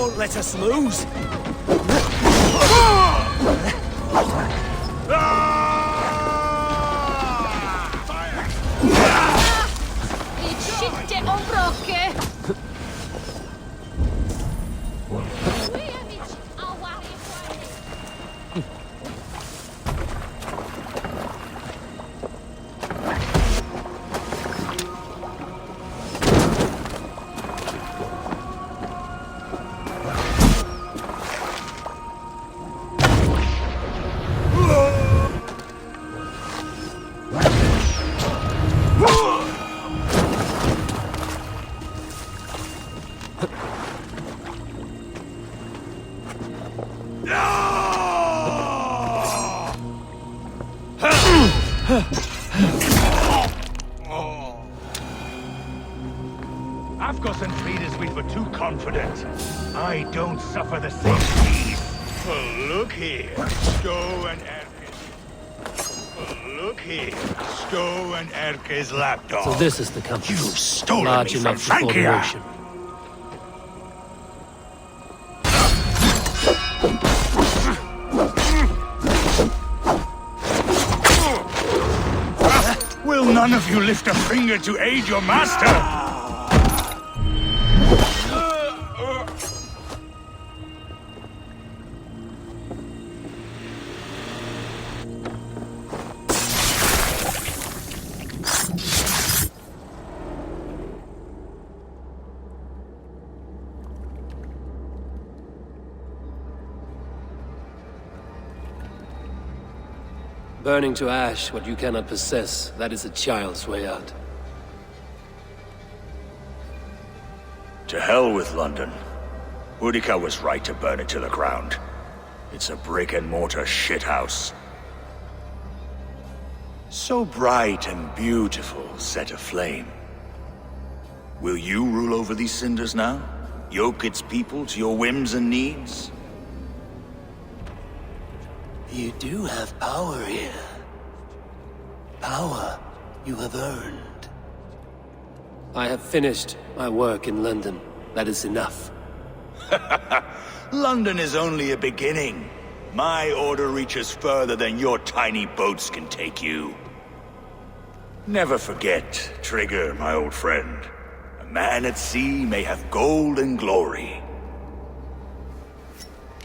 won't let us lose. Shit on Brocke! Avgos and Friedesweet were too confident. I don't suffer the same fate. Well, look here, Stowe and Erke's. Well, look here, Stowe and Erke's lapdog. So this is the compass. You've stolen large me enough from for the Francia. ocean. Will none of you lift a finger to aid your master? Burning to ash what you cannot possess, that is a child's way out. To hell with London. Boudica was right to burn it to the ground. It's a brick-and-mortar shithouse. So bright and beautiful, set aflame. Will you rule over these cinders now? Yoke its people to your whims and needs? You do have power here. Power you have earned. I have finished my work in London. That is enough. London is only a beginning. My order reaches further than your tiny boats can take you. Never forget, Trigger, my old friend. A man at sea may have gold and glory,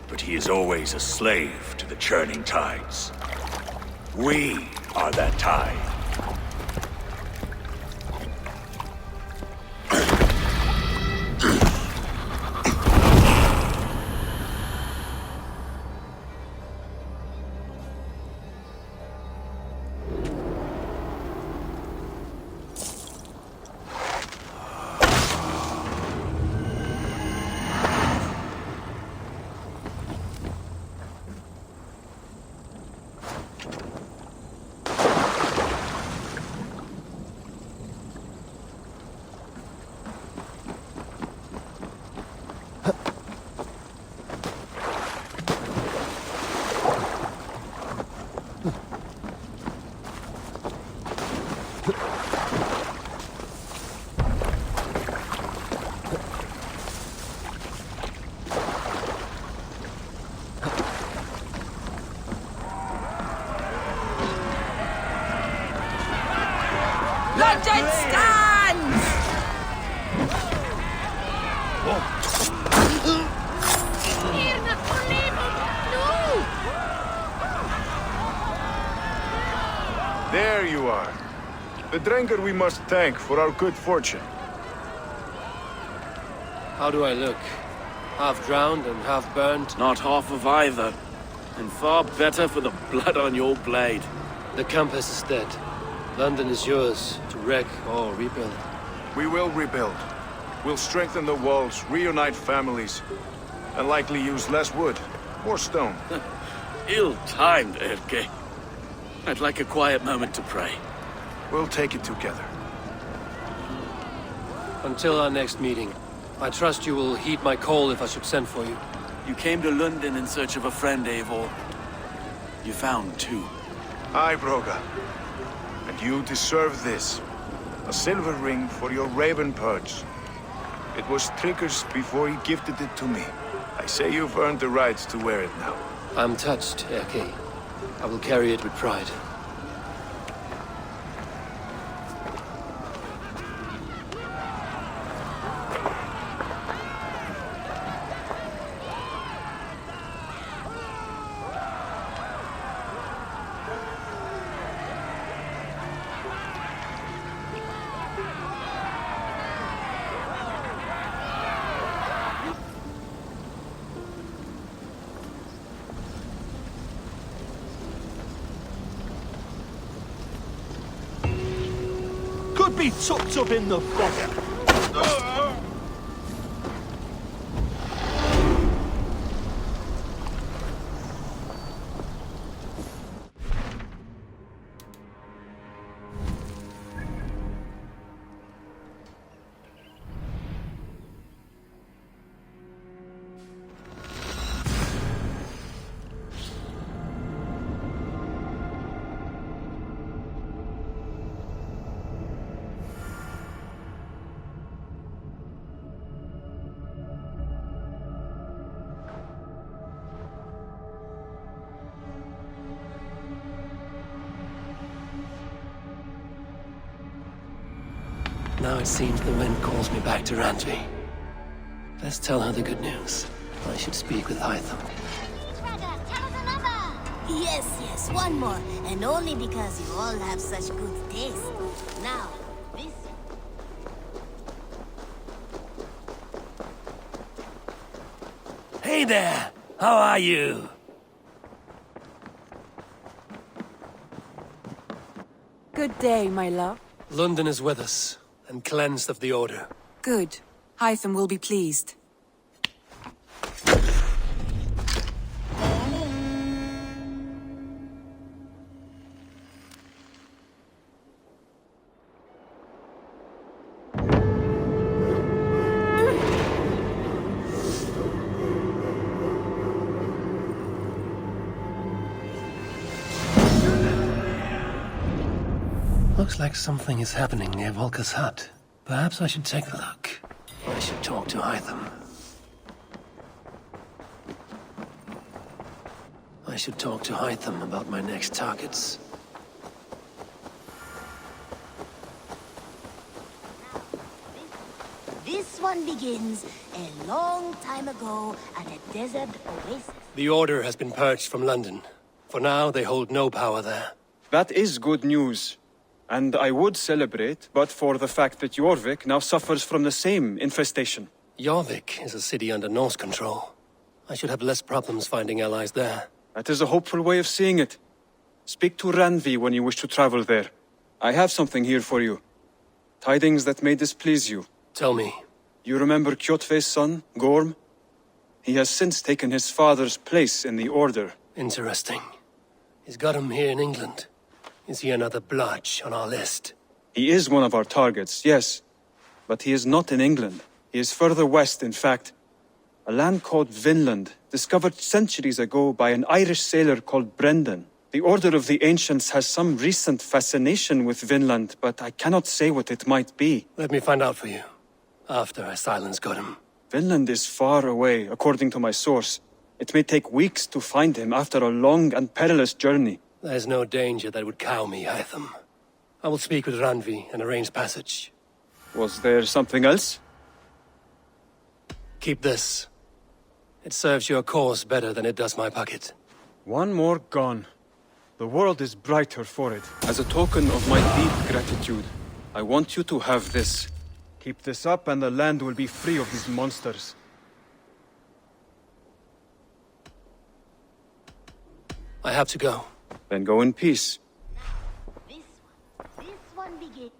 but he is always a slave to the churning tides. We are that tide. London stands! There you are. The drinker we must thank for our good fortune. How do I look? Half drowned and half burned? Not half of either. And far better for the blood on your blade. The compass is dead. London is yours, to wreck or rebuild. We will rebuild. We'll strengthen the walls, reunite families, and likely use less wood, more stone. Ill-timed, Erke. I'd like a quiet moment to pray. We'll take it together. Until our next meeting, I trust you will heed my call if I should send for you. You came to London in search of a friend, Eivor. You found two. Aye, Broga. And you deserve this. A silver ring for your raven perch. It was Trigger's before he gifted it to me. I say you've earned the right to wear it now. I'm touched, Erke. I will carry it with pride. Could be tucked up in the fodder. Now it seems the wind calls me back to Randvi. Let's tell her the good news. I should speak with Hytham. Yes, yes, one more. And only because you all have such good taste. Now, this... Hey there! How are you? Good day, my love. London is with us, and cleansed of the Order. Good. Hytham will be pleased. Looks like something is happening near Volker's hut. Perhaps I should take a look. I should talk to Hytham. I should talk to Hytham about my next targets. This one begins a long time ago at a desert oasis. The Order has been purged from London. For now, they hold no power there. That is good news. And I would celebrate, but for the fact that Jorvik now suffers from the same infestation. Jorvik is a city under Norse control. I should have less problems finding allies there. That is a hopeful way of seeing it. Speak to Randvi when you wish to travel there. I have something here for you. Tidings that may displease you. Tell me. You remember Kjotve's son, Gorm? He has since taken his father's place in the Order. Interesting. He's got him here in England. Is he another blotch on our list? He is one of our targets, yes. But he is not in England. He is further west, in fact. A land called Vinland, discovered centuries ago by an Irish sailor called Brendan. The Order of the Ancients has some recent fascination with Vinland, but I cannot say what it might be. Let me find out for you. After I silence Godham. Vinland is far away, according to my source. It may take weeks to find him after a long and perilous journey. There's no danger that would cow me, Hytham. I will speak with Randvi and arrange passage. Was there something else? Keep this. It serves your cause better than it does my pocket. One more gone. The world is brighter for it. As a token of my deep gratitude, I want you to have this. Keep this up and the land will be free of these monsters. I have to go. Then go in peace. This one begins.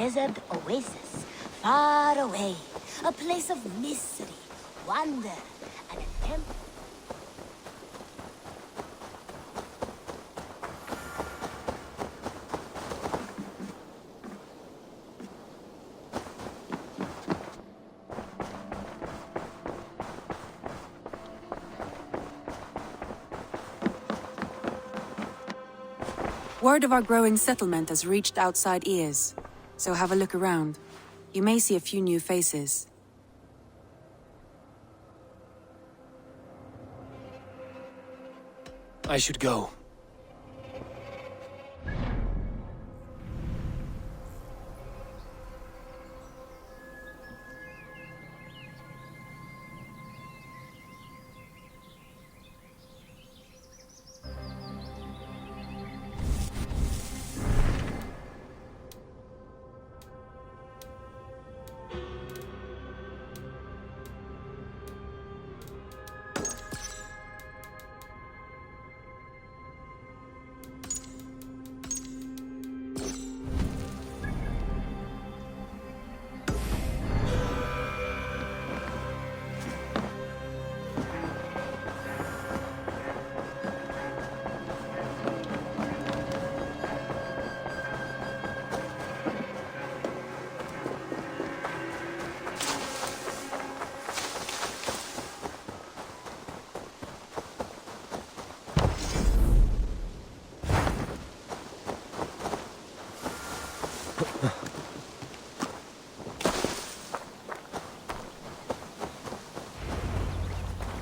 desert oasis, far away. A place of mystery, wonder, and a temple. Word of our growing settlement has reached outside ears, so have a look around. You may see a few new faces. I should go.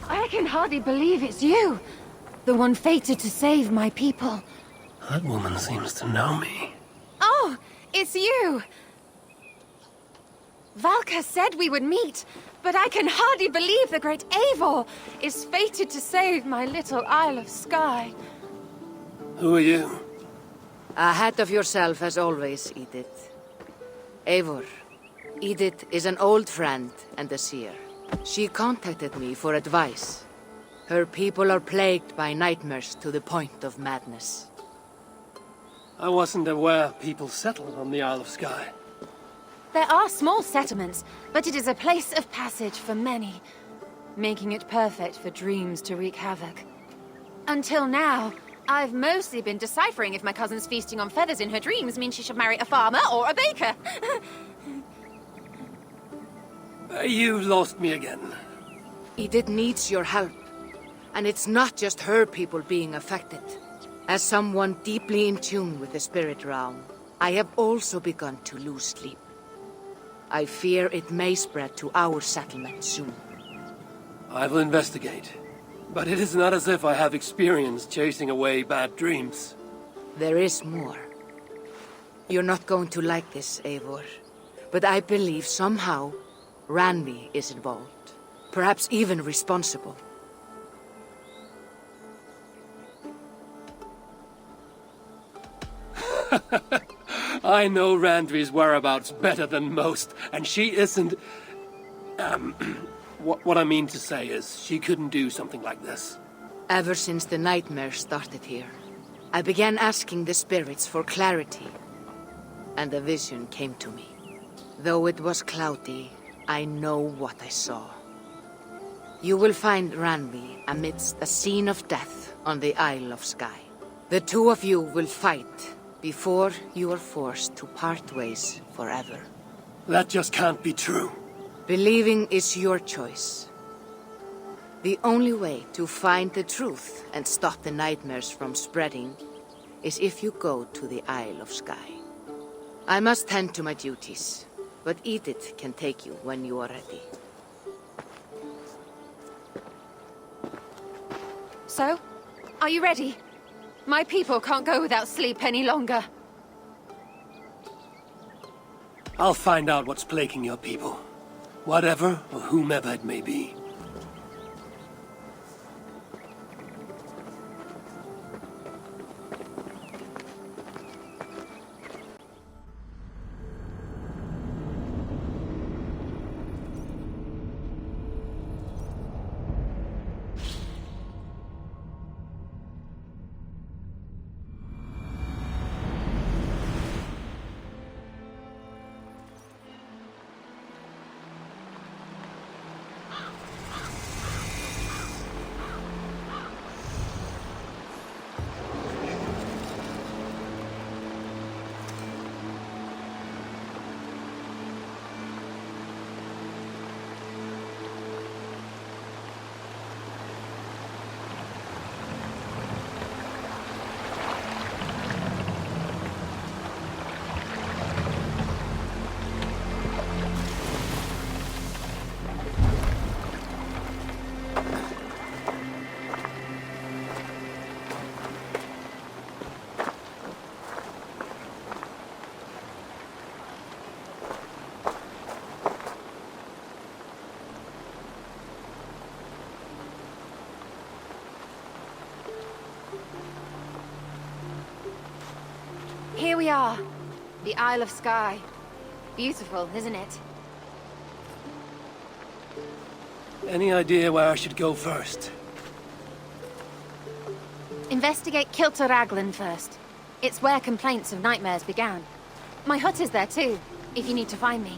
I can hardly believe it's you. The one fated to save my people. That woman seems to know me. Oh, it's you! Valka said we would meet, but I can hardly believe the great Eivor is fated to save my little Isle of Skye. Who are you? Ahead of yourself as always, Edith. Eivor. Edith is an old friend and a seer. She contacted me for advice. Her people are plagued by nightmares to the point of madness. I wasn't aware people settled on the Isle of Skye. There are small settlements, but it is a place of passage for many, making it perfect for dreams to wreak havoc. Until now, I've mostly been deciphering if my cousin's feasting on feathers in her dreams means she should marry a farmer or a baker. You lost me again. Edith needs your help. And it's not just her people being affected. As someone deeply in tune with the spirit realm, I have also begun to lose sleep. I fear it may spread to our settlement soon. I will investigate. But it is not as if I have experience chasing away bad dreams. There is more. You're not going to like this, Eivor. But I believe somehow Randvi is involved. Perhaps even responsible. I know Randvi's whereabouts better than most, and she isn't... What I mean to say is, she couldn't do something like this. Ever since the nightmare started here, I began asking the spirits for clarity, and a vision came to me. Though it was cloudy, I know what I saw. You will find Randvi amidst a scene of death on the Isle of Skye. The two of you will fight before you are forced to part ways forever. That just can't be true. Believing is your choice. The only way to find the truth and stop the nightmares from spreading is if you go to the Isle of Skye. I must tend to my duties, but Edith can take you when you are ready. So, are you ready? My people can't go without sleep any longer. I'll find out what's plaguing your people. Whatever or whomever it may be. Here we are. The Isle of Skye. Beautiful, isn't it? Any idea where I should go first? Investigate Kilter Raglan first. It's where complaints of nightmares began. My hut is there too, if you need to find me.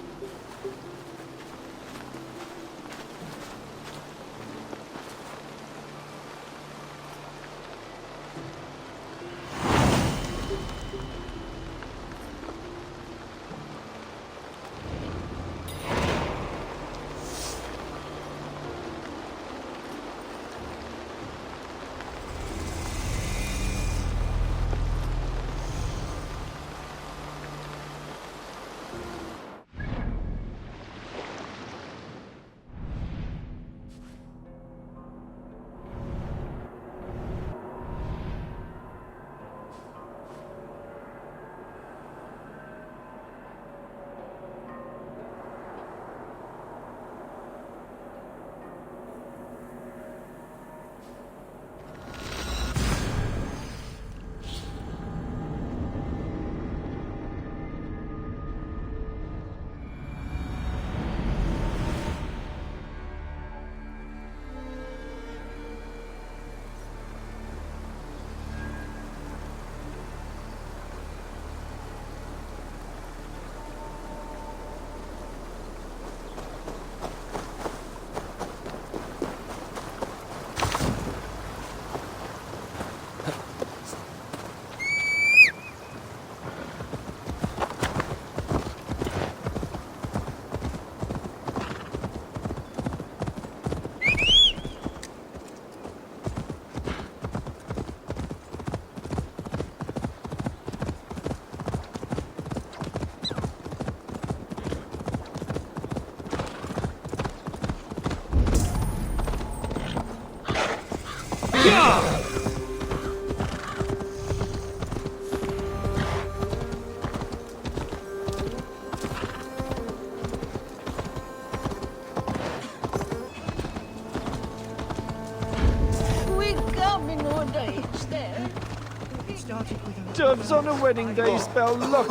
Doves on a wedding day spell luck,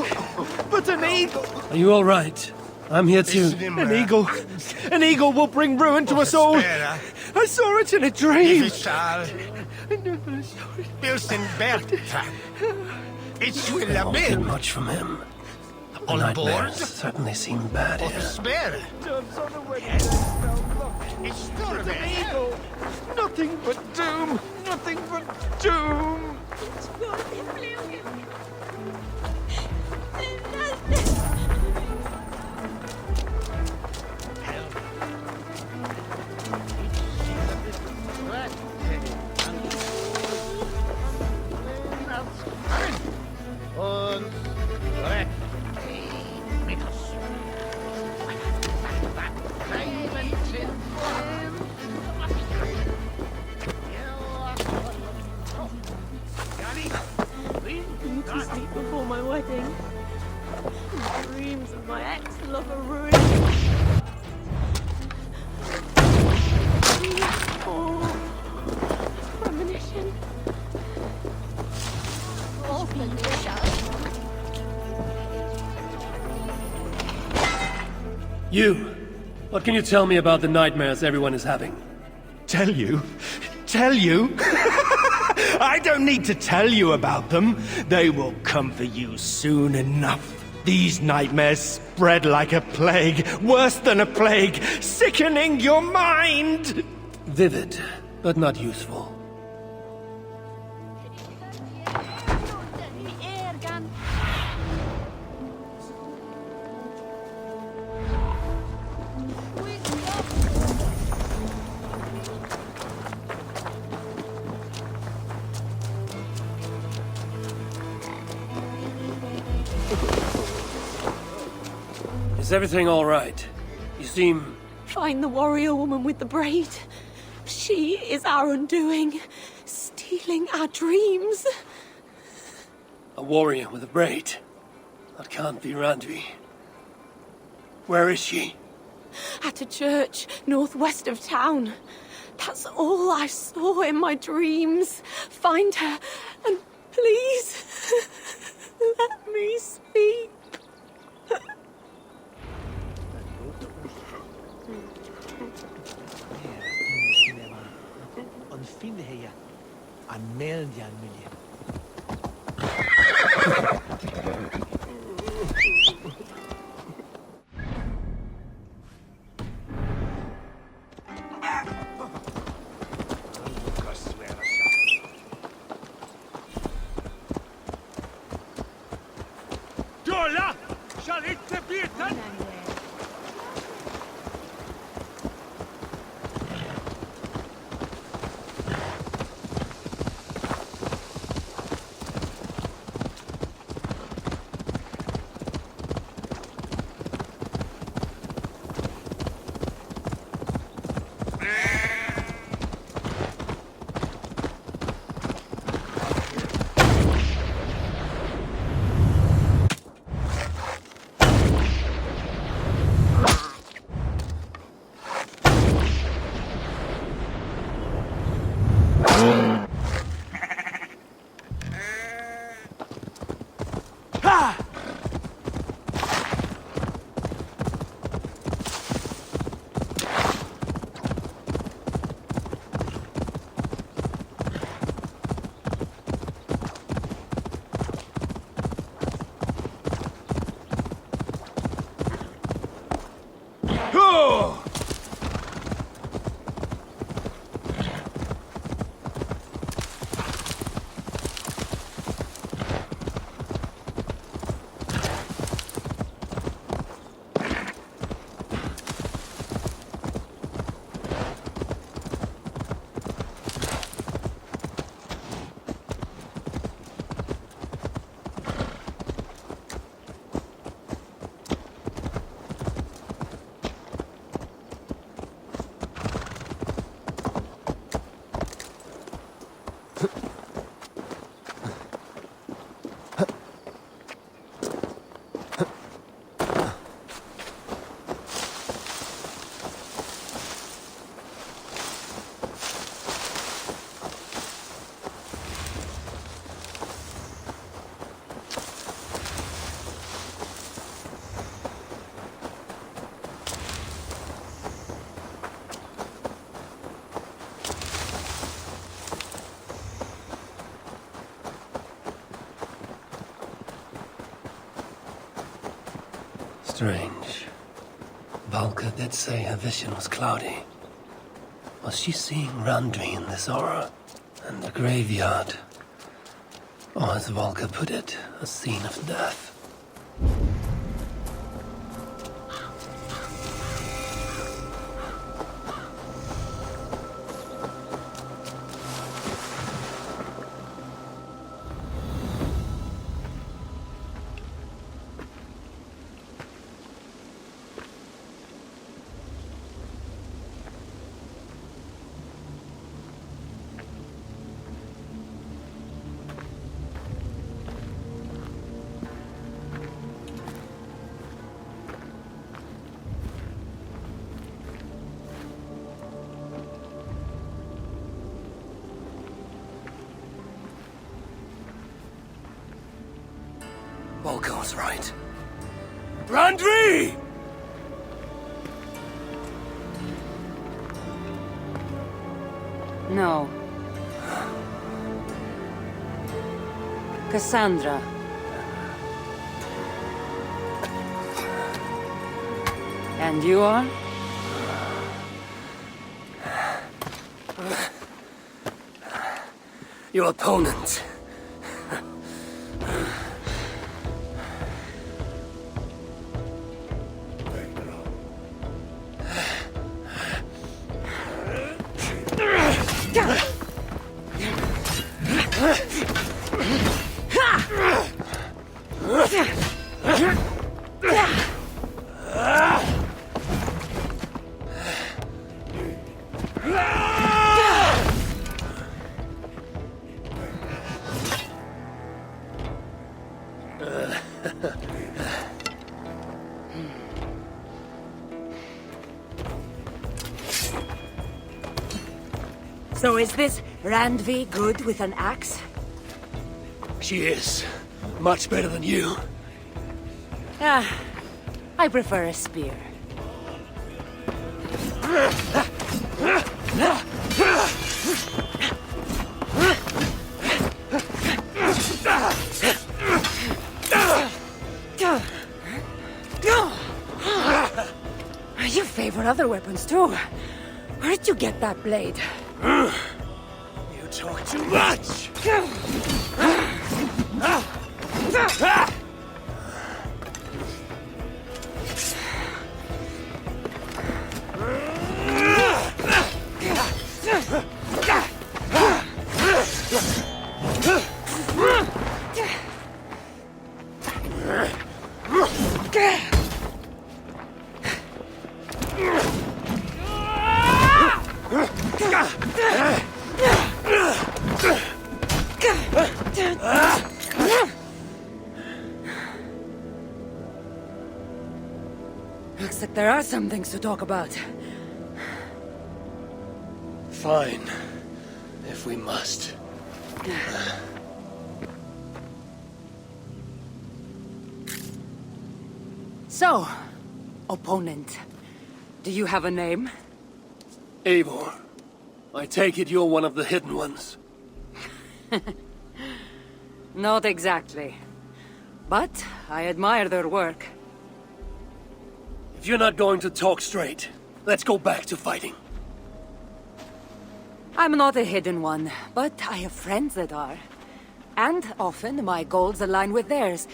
but an eagle... Are you all right? I'm here too. An eagle will bring ruin to us all. I saw it in a dream. Won't get much from him. The nightmares certainly seem bad here. Doves on a wedding day spell luck, but an eagle. Nothing but doom. Nothing but doom. To sleep before my wedding. The dreams of my ex-lover ruined. Oh, premonition. You! What can you tell me about the nightmares everyone is having? Tell you? Tell you? I don't need to tell you about them. They will come for you soon enough. These nightmares spread like a plague, worse than a plague, sickening your mind! Vivid, but not useful. Is everything all right? You seem... Find the warrior woman with the braid. She is our undoing, stealing our dreams. A warrior with a braid? That can't be Randvi. Where is she? At a church northwest of town. That's all I saw in my dreams. Find her, and please, let Valhalla shall inte veta. Strange. Valka did say her vision was cloudy. Was she seeing Randvi in this aura? And the graveyard? Or as Valka put it, a scene of death? Volko was right. Randvi! No. Cassandra. And you are? Your opponent. So is this Randvi good with an axe? She is. Much better than you. Ah, I prefer a spear. You favor other weapons too. Where did you get that blade? You talk too much! looks like there are some things to talk about. Fine. If we must. So, opponent, do you have a name? Eivor, I take it you're one of the hidden ones. Not exactly. But I admire their work. If you're not going to talk straight, let's go back to fighting. I'm not a hidden one, but I have friends that are. And often my goals align with theirs.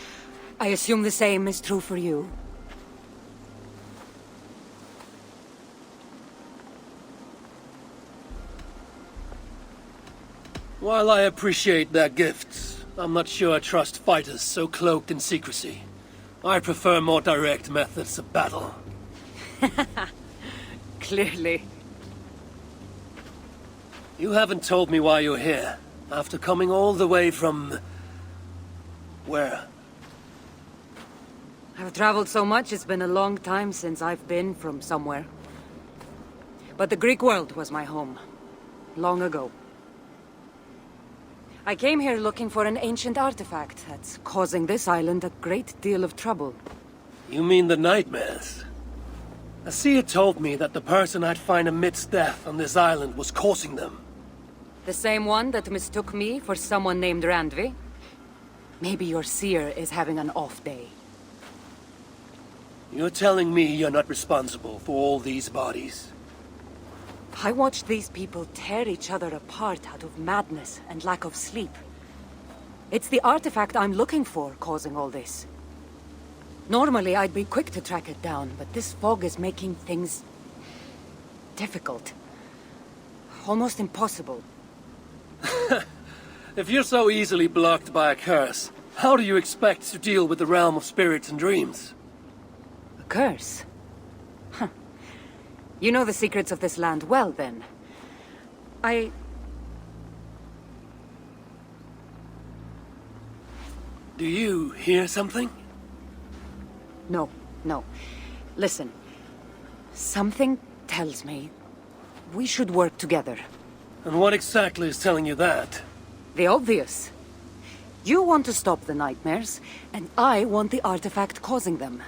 I assume the same is true for you. While I appreciate their gifts, I'm not sure I trust fighters so cloaked in secrecy. I prefer more direct methods of battle. Clearly. You haven't told me why you're here, after coming all the way from... where? I've traveled so much, it's been a long time since I've been from somewhere. But the Greek world was my home. Long ago. I came here looking for an ancient artifact that's causing this island a great deal of trouble. You mean the nightmares? Asia told me that the person I'd find amidst death on this island was causing them. The same one that mistook me for someone named Randvi? Maybe your seer is having an off day. You're telling me you're not responsible for all these bodies? I watched these people tear each other apart out of madness and lack of sleep. It's the artifact I'm looking for causing all this. Normally I'd be quick to track it down, but this fog is making things... difficult. Almost impossible. If you're so easily blocked by a curse, how do you expect to deal with the realm of spirits and dreams? A curse? Huh. You know the secrets of this land well, then. Do you hear something? No. Listen. Something tells me we should work together. And what exactly is telling you that? The obvious. You want to stop the nightmares, and I want the artifact causing them.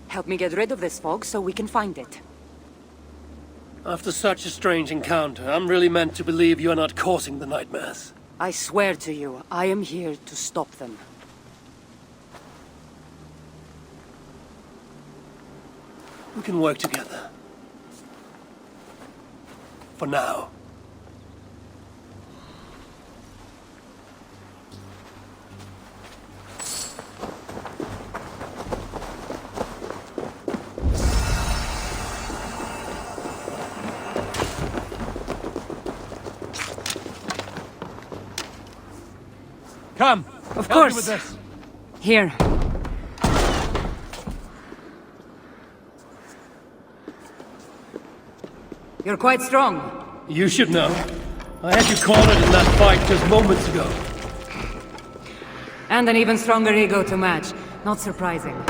Help me get rid of this fog so we can find it. After such a strange encounter, I'm really meant to believe you're not causing the nightmares. I swear to you, I am here to stop them. We can work together. For now. Come! Of help course. me with this. Here. You're quite strong. You should know. I had you cornered in that fight just moments ago. And an even stronger ego to match. Not surprising.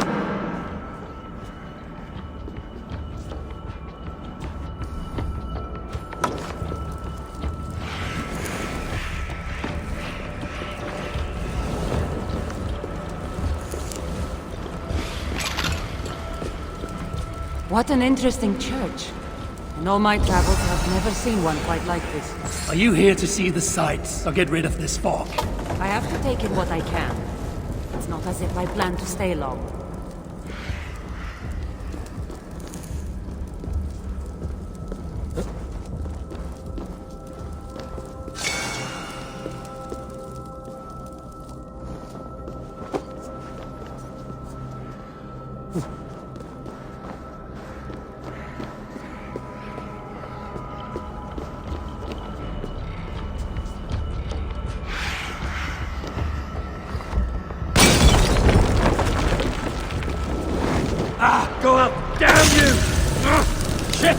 What an interesting church. In all my travels, I've never seen one quite like this. Are you here to see the sights, or get rid of this fog? I have to take in what I can. It's not as if I plan to stay long. Go up! Damn you! Shit!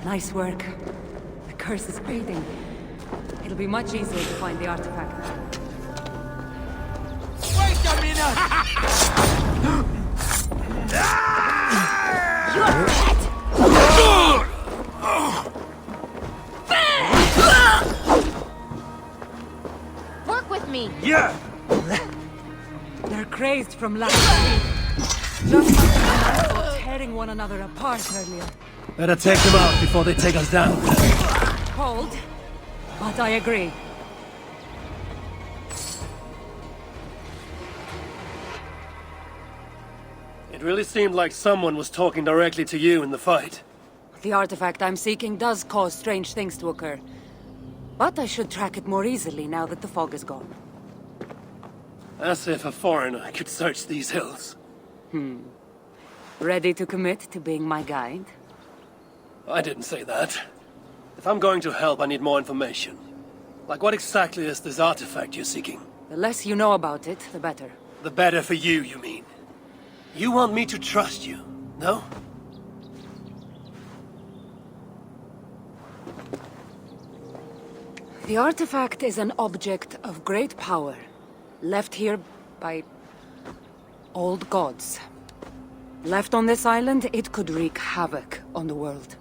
Nice work. The curse is fading. It'll be much easier to find the artifact. Wait a minute! You're dead! Work with me! Yeah! They're crazed from lack of sleep. Just like the men tearing one another apart earlier. Better take them out before they take us down. Cold, but I agree. It really seemed like someone was talking directly to you in the fight. The artifact I'm seeking does cause strange things to occur. But I should track it more easily now that the fog is gone. As if a foreigner could search these hills. Ready to commit to being my guide? I didn't say that. If I'm going to help, I need more information. Like, what exactly is this artifact you're seeking? The less you know about it, the better. The better for you, you mean? You want me to trust you, no? The artifact is an object of great power, left here by old gods. Left on this island, it could wreak havoc on the world.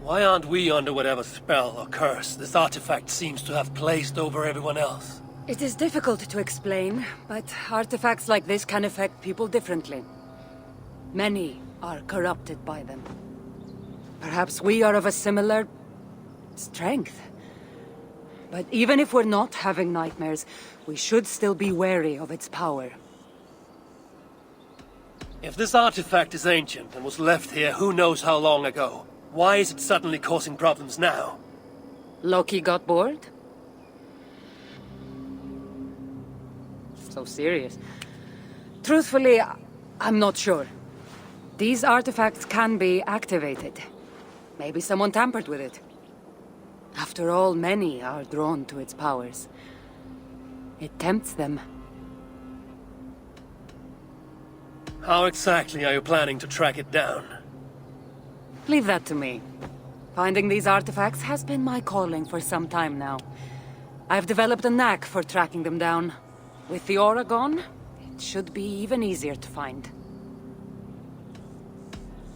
Why aren't we under whatever spell or curse this artifact seems to have placed over everyone else? It is difficult to explain, but artifacts like this can affect people differently. Many are corrupted by them. Perhaps we are of a similar strength. But even if we're not having nightmares, we should still be wary of its power. If this artifact is ancient and was left here who knows how long ago, why is it suddenly causing problems now? Loki got bored? So serious. Truthfully, I'm not sure. These artifacts can be activated. Maybe someone tampered with it. After all, many are drawn to its powers. It tempts them. How exactly are you planning to track it down? Leave that to me. Finding these artifacts has been my calling for some time now. I've developed a knack for tracking them down. With the aura gone, it should be even easier to find.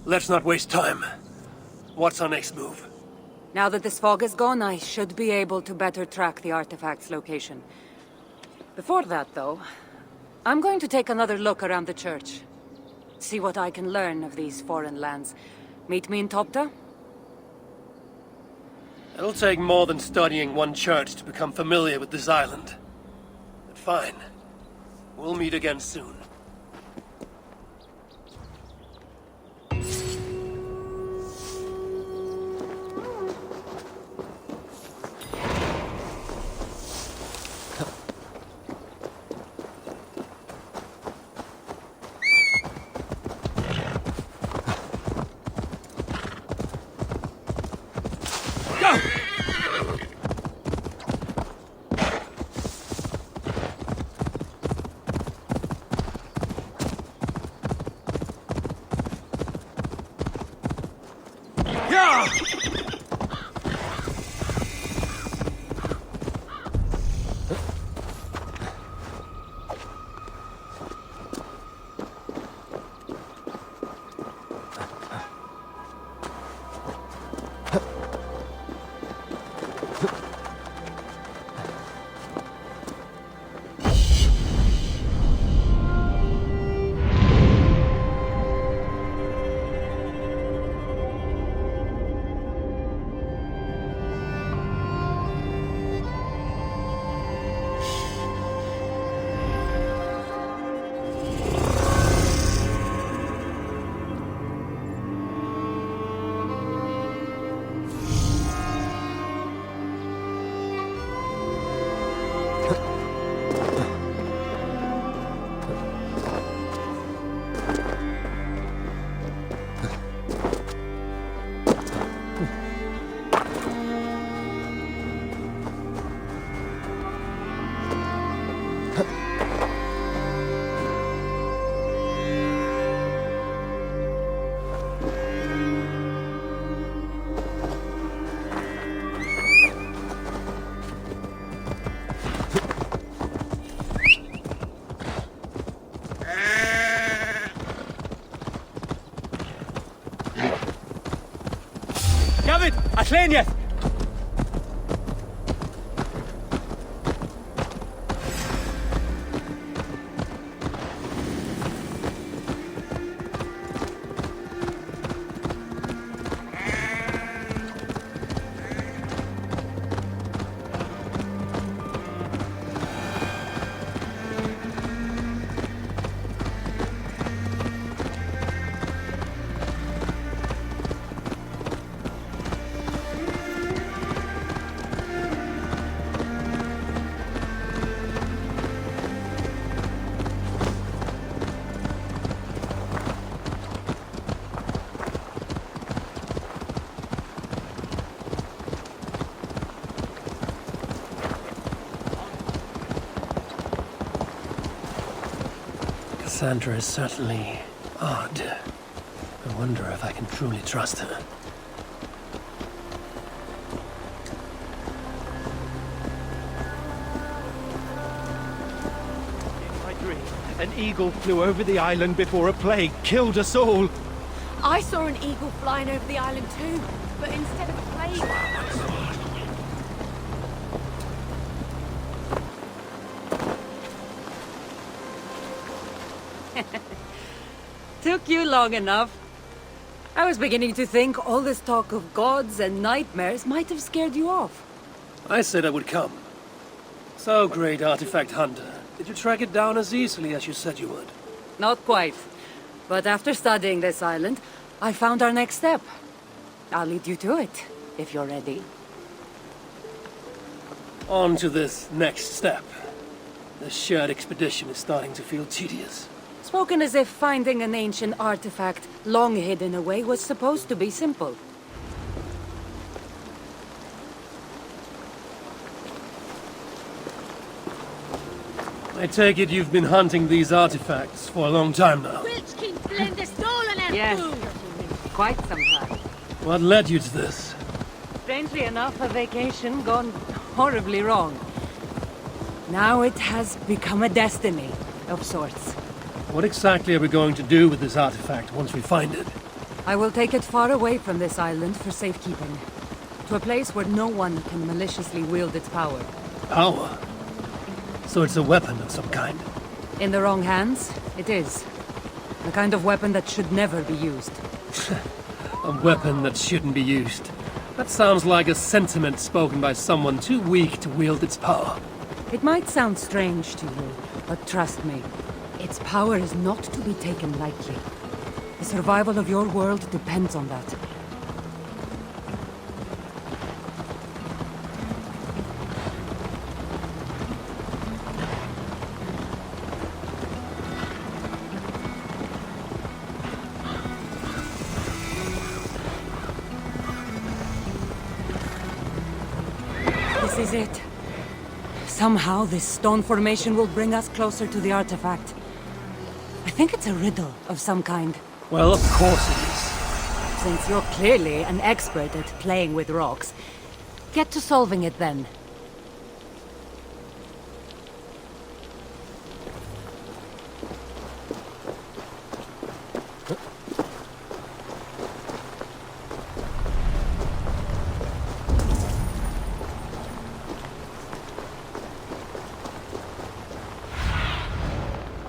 Let's not waste time. What's our next move? Now that this fog is gone, I should be able to better track the artifact's location. Before that, though, I'm going to take another look around the church. See what I can learn of these foreign lands. Meet me in Topta? It'll take more than studying one church to become familiar with this island. But fine. We'll meet again soon. David! Atleniath! Cassandra is certainly odd. I wonder if I can truly trust her. In my dream, an eagle flew over the island before a plague killed us all. I saw an eagle flying over the island too, but instead of a plague... Took you long enough. I was beginning to think all this talk of gods and nightmares might have scared you off. I said I would come. So, great artifact hunter, did you track it down as easily as you said you would? Not quite. But after studying this island, I found our next step. I'll lead you to it, if you're ready. On to this next step. This shared expedition is starting to feel tedious. Spoken as if finding an ancient artifact long hidden away was supposed to be simple. I take it you've been hunting these artifacts for a long time now. Yes, quite some time. What led you to this? Strangely enough, a vacation gone horribly wrong. Now it has become a destiny of sorts. What exactly are we going to do with this artifact once we find it? I will take it far away from this island for safekeeping. To a place where no one can maliciously wield its power. Power? So it's a weapon of some kind? In the wrong hands, it is. The kind of weapon that should never be used. A weapon that shouldn't be used. That sounds like a sentiment spoken by someone too weak to wield its power. It might sound strange to you, but trust me, its power is not to be taken lightly. The survival of your world depends on that. This is it. Somehow this stone formation will bring us closer to the artifact. I think it's a riddle of some kind. Well, of course it is. Since you're clearly an expert at playing with rocks, get to solving it then.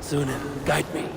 Sunan, guide me.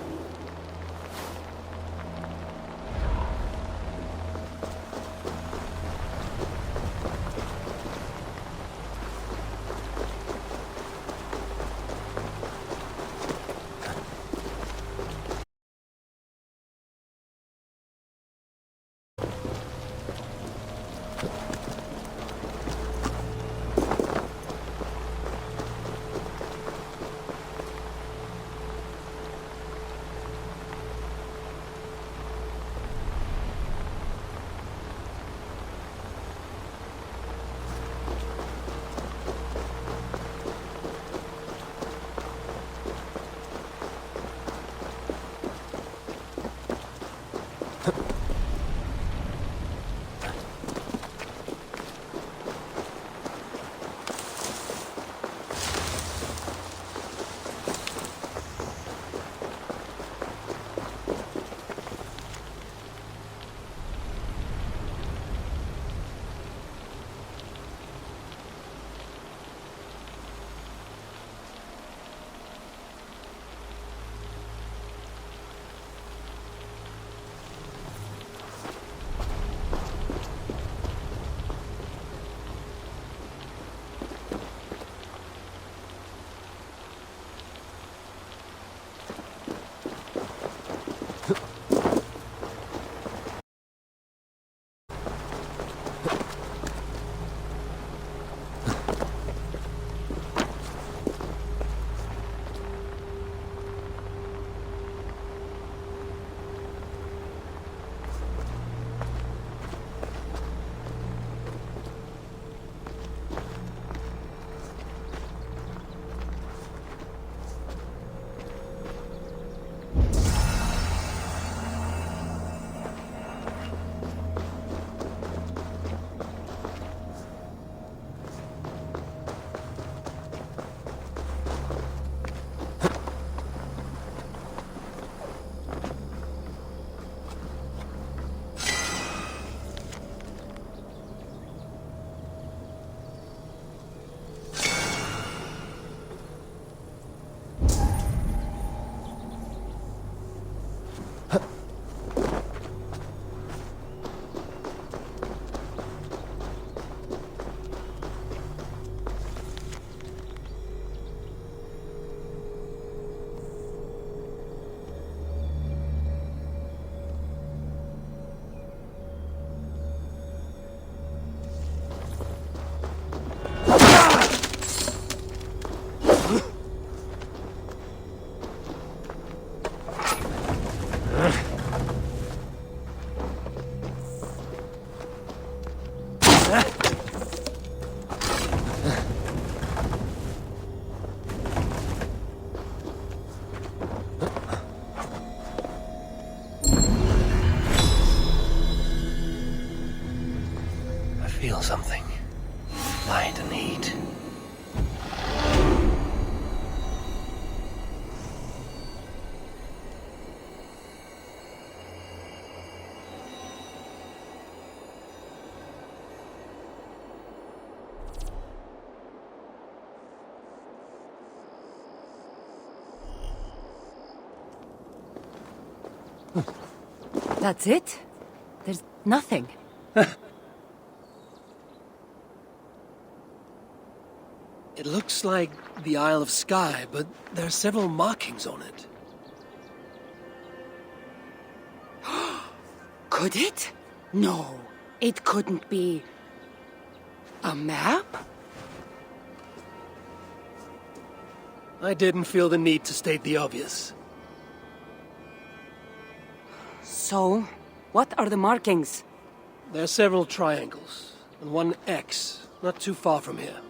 I feel something. Light and heat. That's it? There's nothing. It looks like the Isle of Skye, but there are several markings on it. Could it? No, it couldn't be. A map? I didn't feel the need to state the obvious. So, what are the markings? There are several triangles, and one X, not too far from here.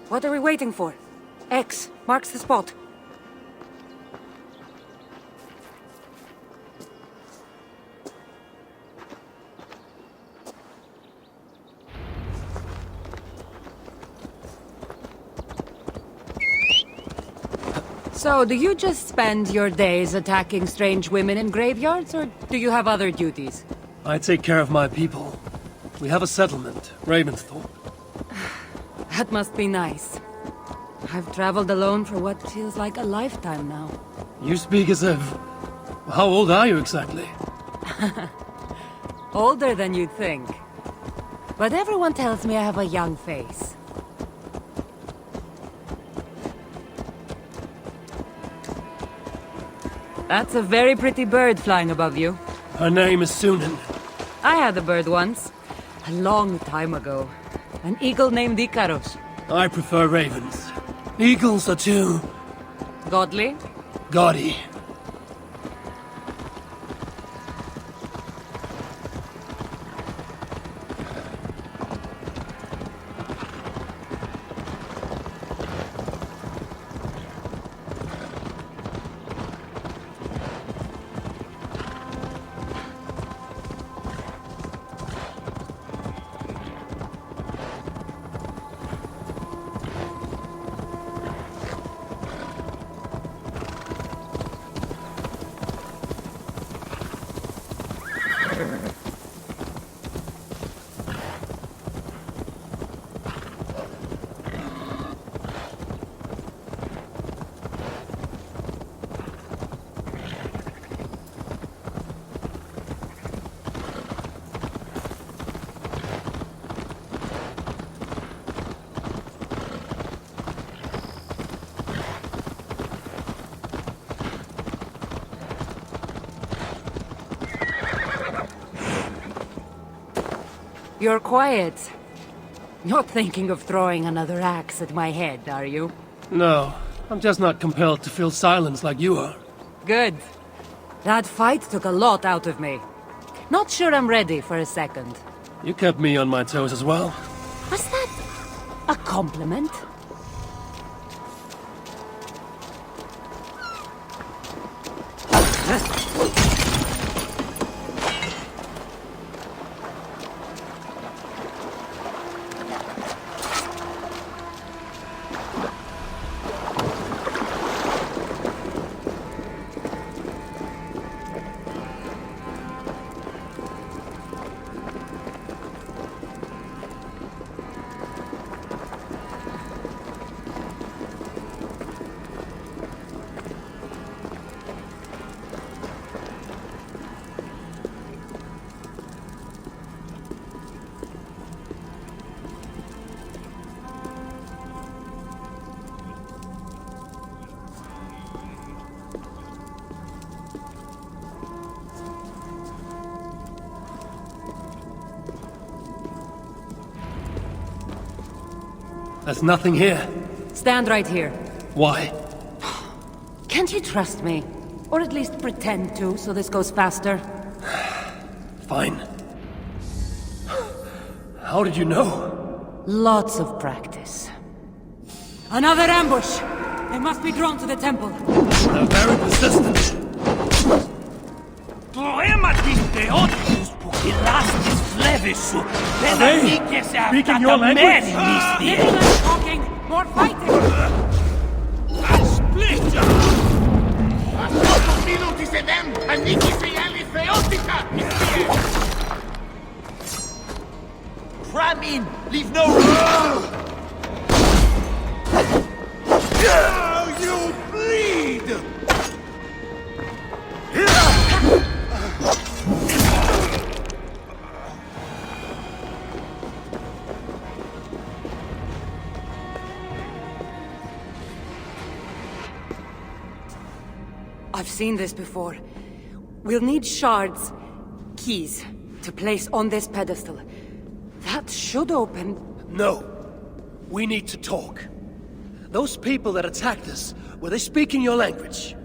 What are we waiting for? X marks the spot. So, do you just spend your days attacking strange women in graveyards, or do you have other duties? I take care of my people. We have a settlement, Ravensthorpe. That must be nice. I've traveled alone for what feels like a lifetime now. You speak as if... How old are you exactly? Older than you'd think. But everyone tells me I have a young face. That's a very pretty bird flying above you. Her name is Sunan. I had a bird once. A long time ago. An eagle named Icarus. I prefer ravens. Eagles are too... Godly? gaudy. You're quiet. Not thinking of throwing another axe at my head, are you? No, I'm just not compelled to feel silence like you are. Good. That fight took a lot out of me. Not sure I'm ready for a second. You kept me on my toes as well. Was that a compliment? There's nothing here. Stand right here. Why? Can't you trust me? Or at least pretend to, so this goes faster? Fine. How did you know? Lots of practice. Another ambush! They must be drawn to the temple. They're very persistent. Speaking your language? Getting less talking, more fighting! Cram in! Leave no room! You bleed! I've seen this before. We'll need shards, keys, to place on this pedestal. That should open... No. We need to talk. Those people that attacked us, were they speaking your language?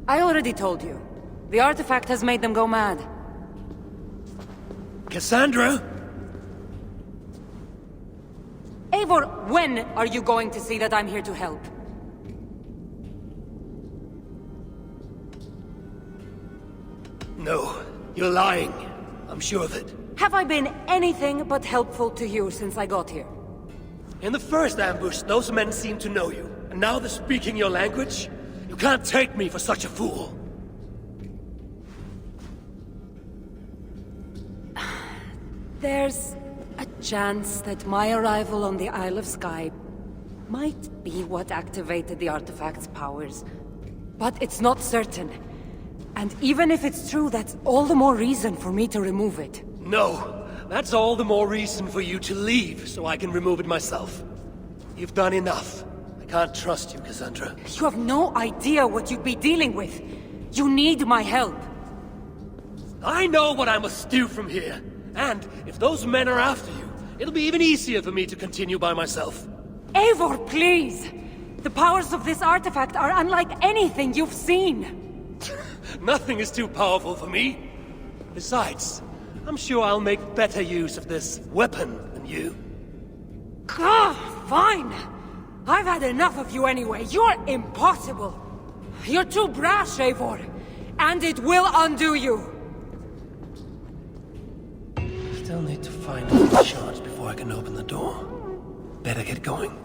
I already told you. The artifact has made them go mad. Cassandra? Eivor, when are you going to see that I'm here to help? No. You're lying. I'm sure of it. Have I been anything but helpful to you since I got here? In the first ambush, those men seemed to know you. And now they're speaking your language? You can't take me for such a fool. There's a chance that my arrival on the Isle of Skye might be what activated the artifact's powers. But it's not certain. And even if it's true, that's all the more reason for me to remove it. No. That's all the more reason for you to leave, so I can remove it myself. You've done enough. I can't trust you, Cassandra. You have no idea what you'd be dealing with. You need my help. I know what I must do from here. And if those men are after you, it'll be even easier for me to continue by myself. Eivor, please! The powers of this artifact are unlike anything you've seen. Nothing is too powerful for me. Besides, I'm sure I'll make better use of this weapon than you. Fine! I've had enough of you anyway. You're impossible. You're too brash, Eivor. And it will undo you. Still need to find all the shards before I can open the door. Better get going.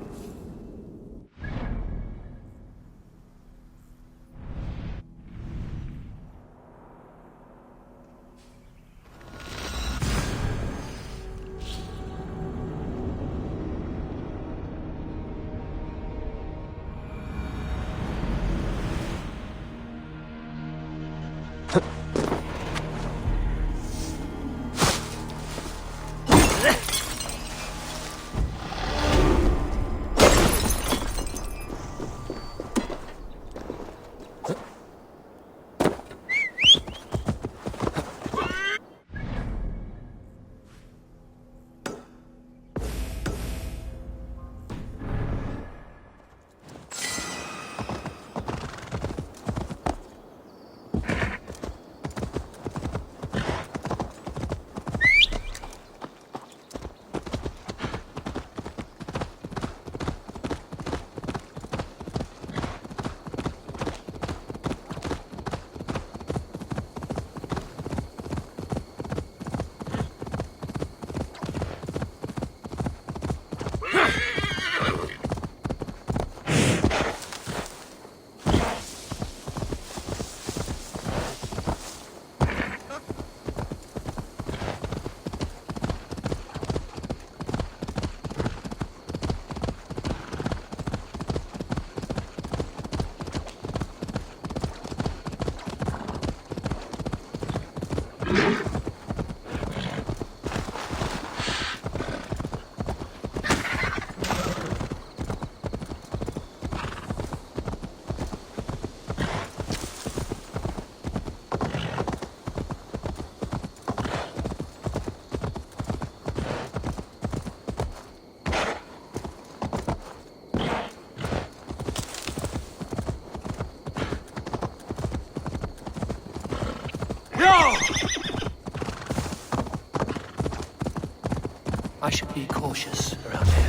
I should be cautious around here.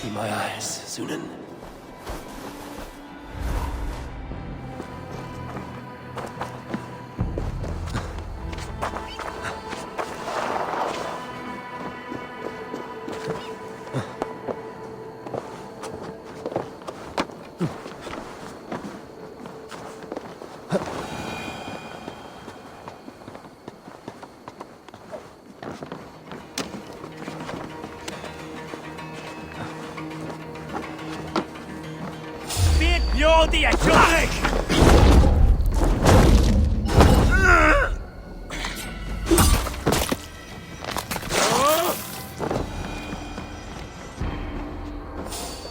Be my eyes, Sunan. Jodi a Jorik!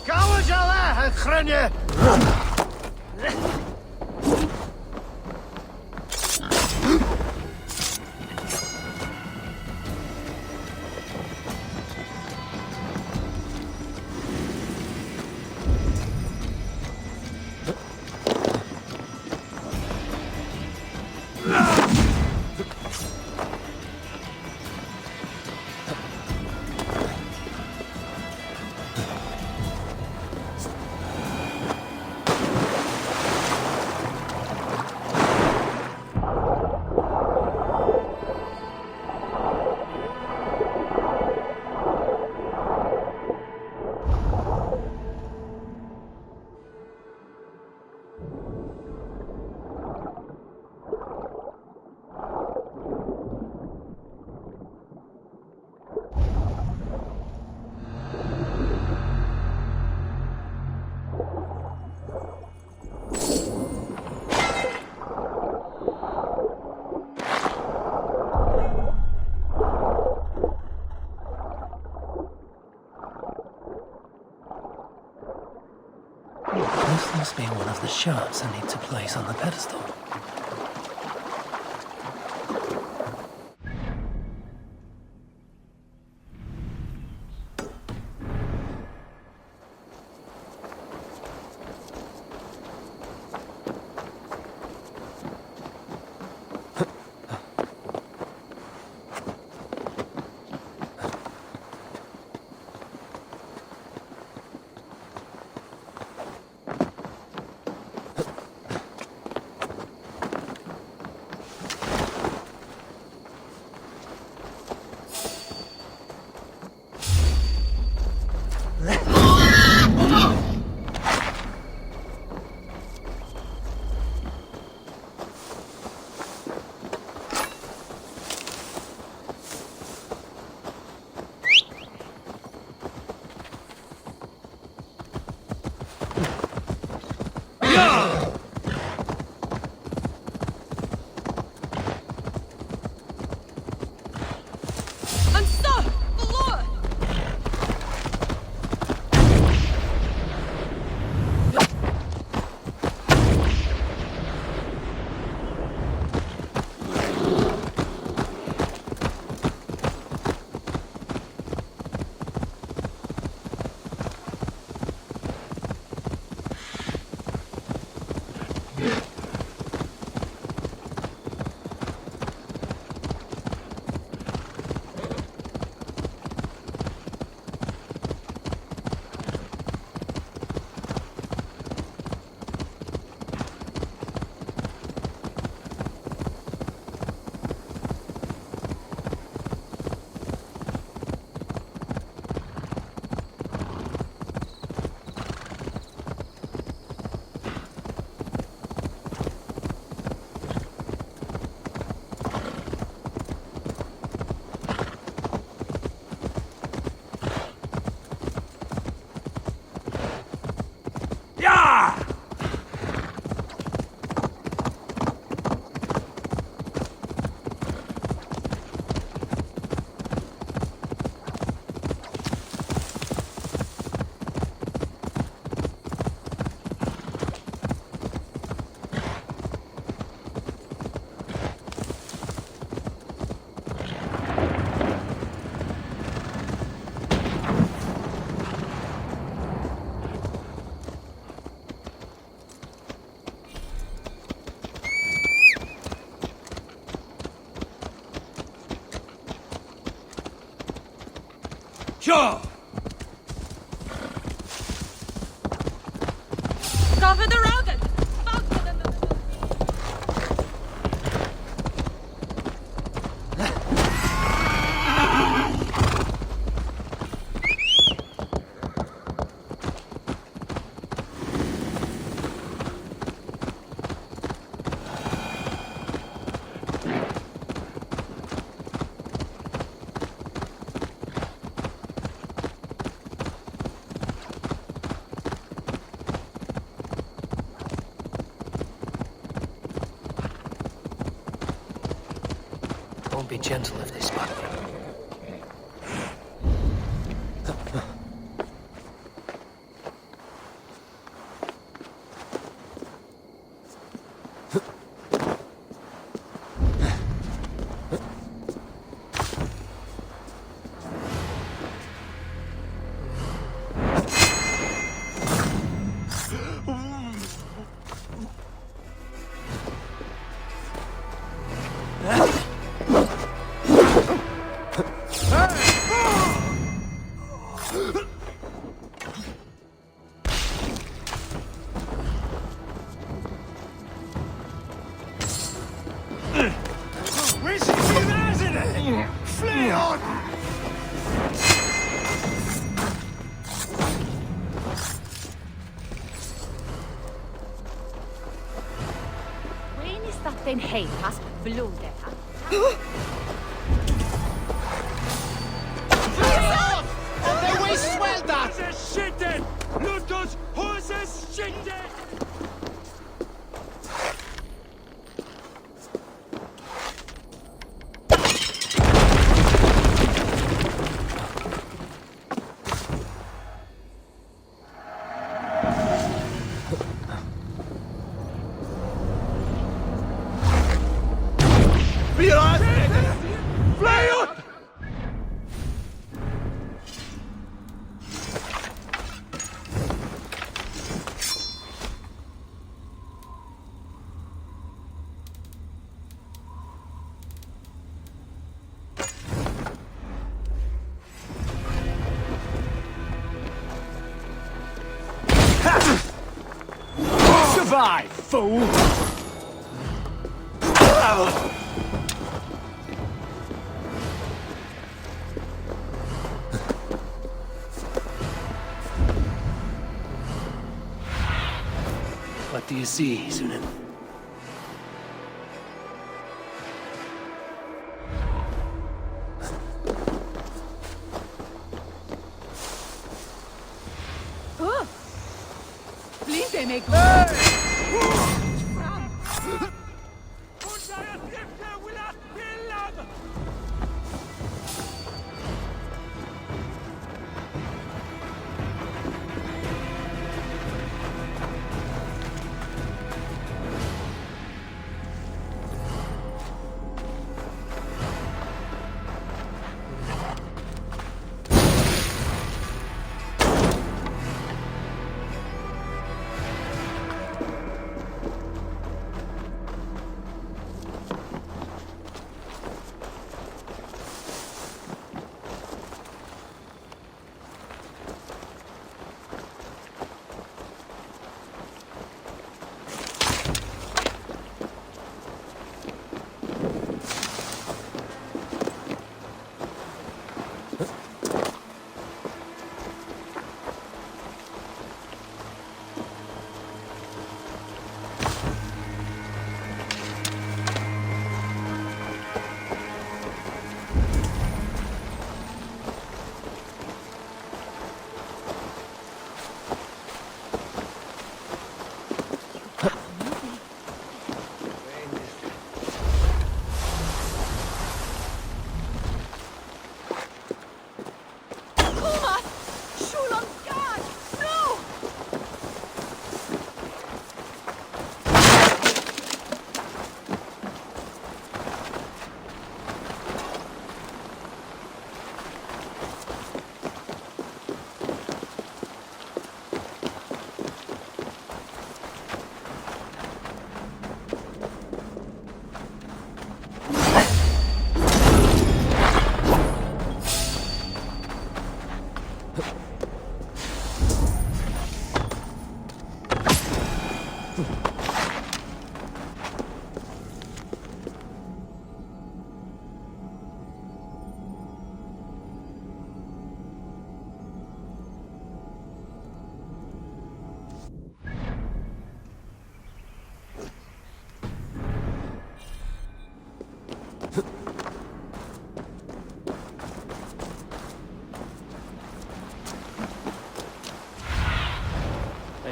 Gałęziale, chrzenie! This must be one of the shards I need to place on the pedestal. Sure! Cover the rodent! Be gentle if they spot me. Flee on! When is that den heilast blodet? Det var svälta! Skitten! Låt oss hoses skitten! Survive, fool! What do you see, Sunan? Blinde mig!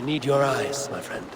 need your eyes, my friend.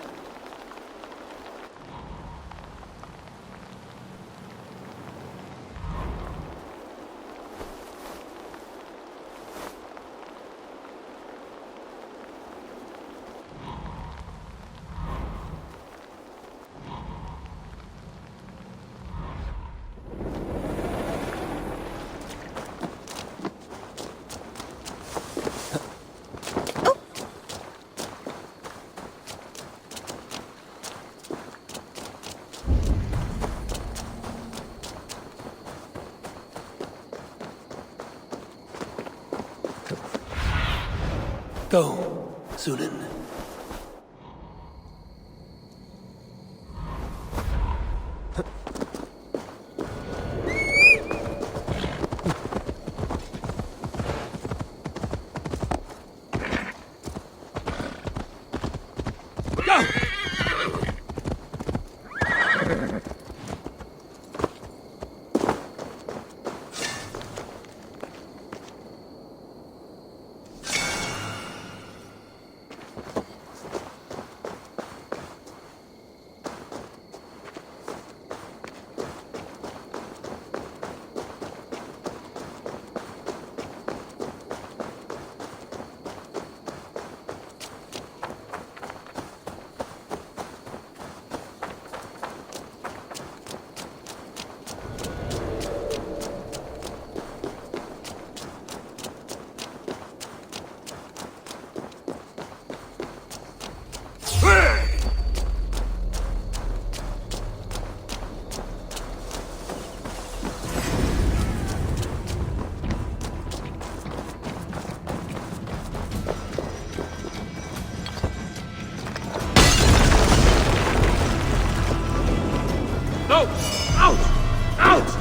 Go, Sunan. Go! No! Out! Out!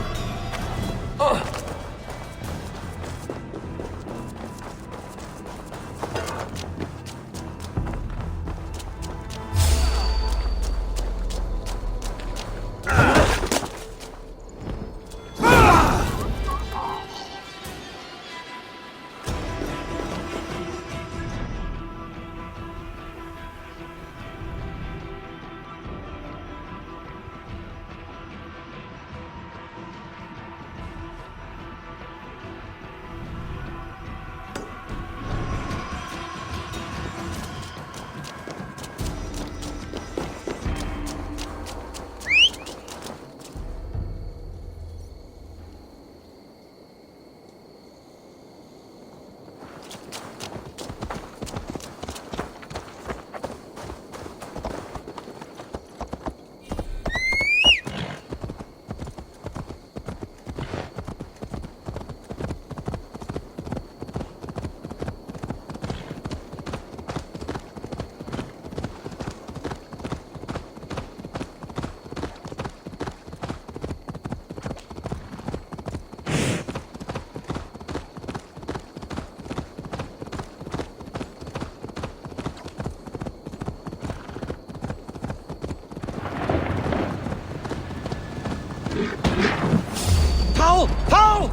Paul! Paul!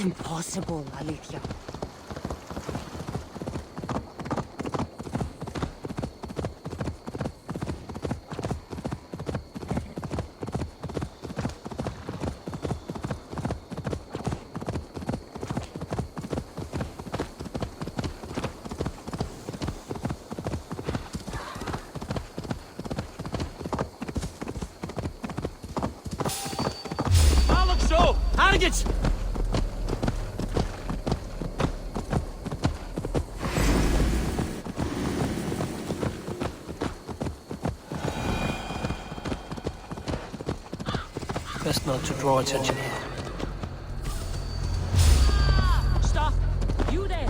impossible, Alethea. So, Hargit! Best not to draw attention here. Stop! You there!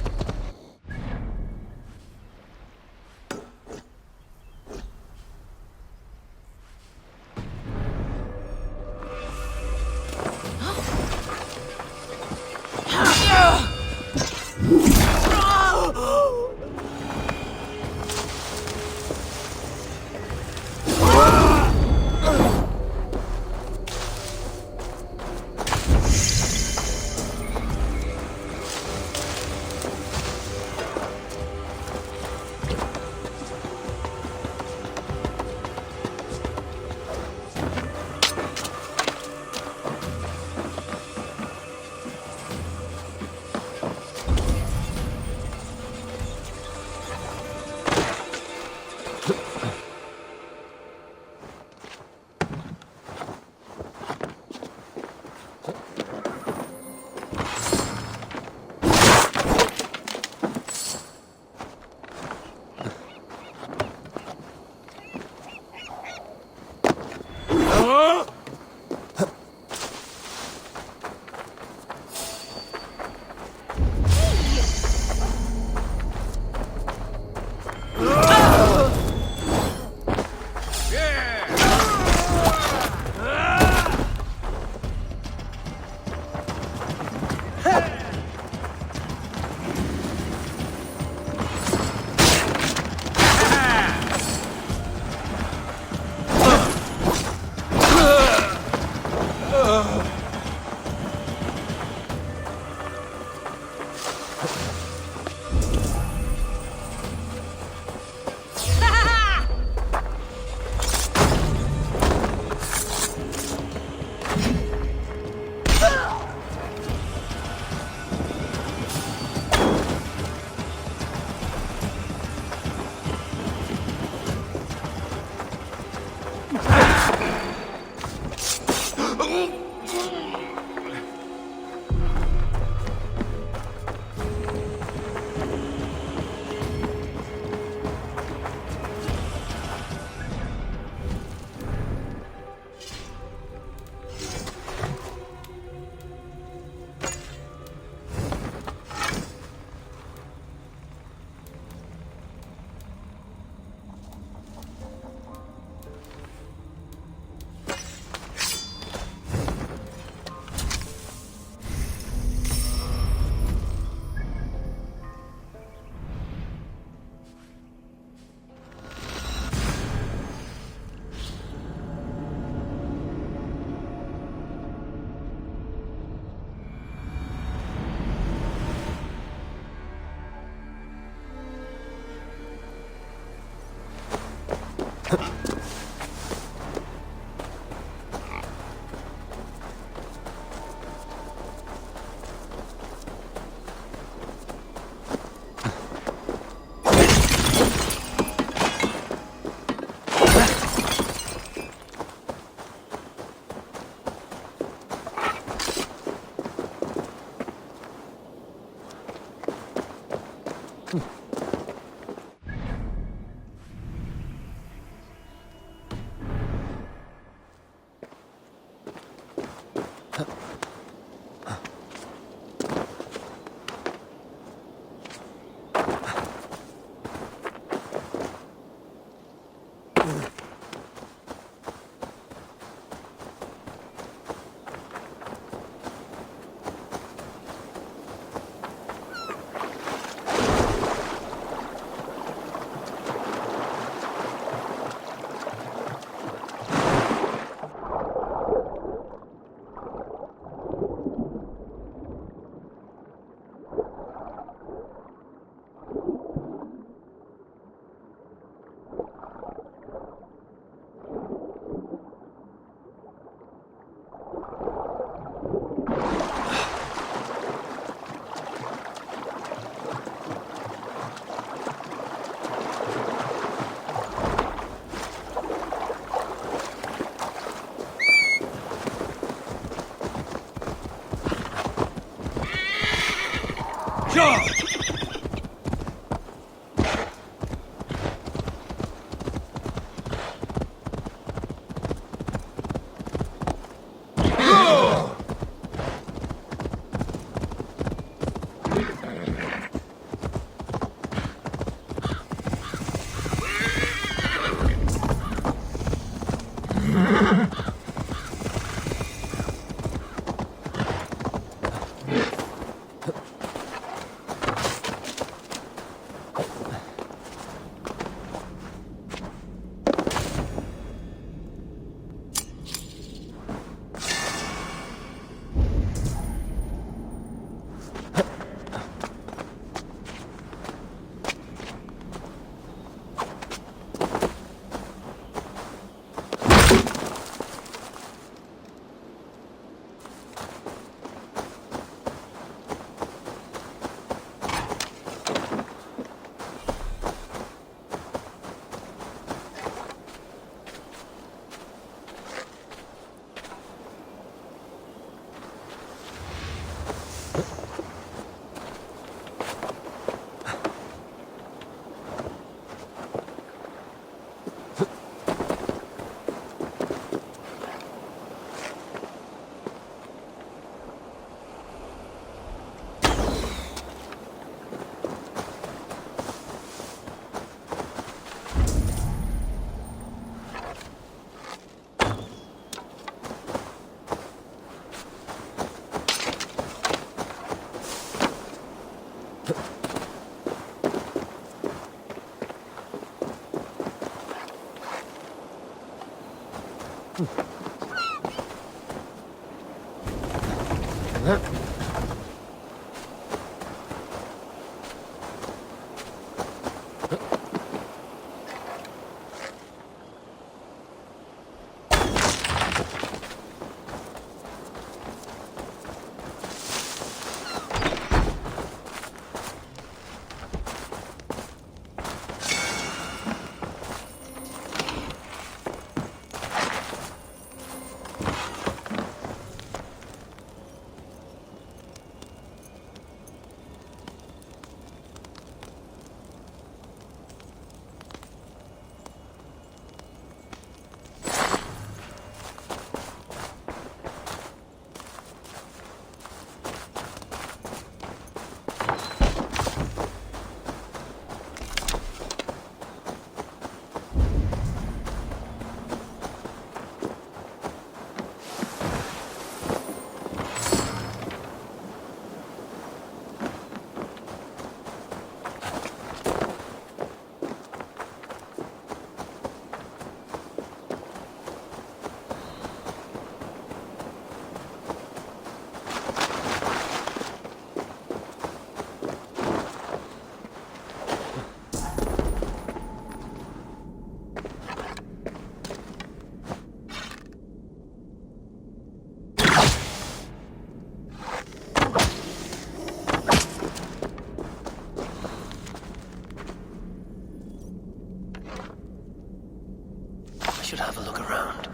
should have a look around.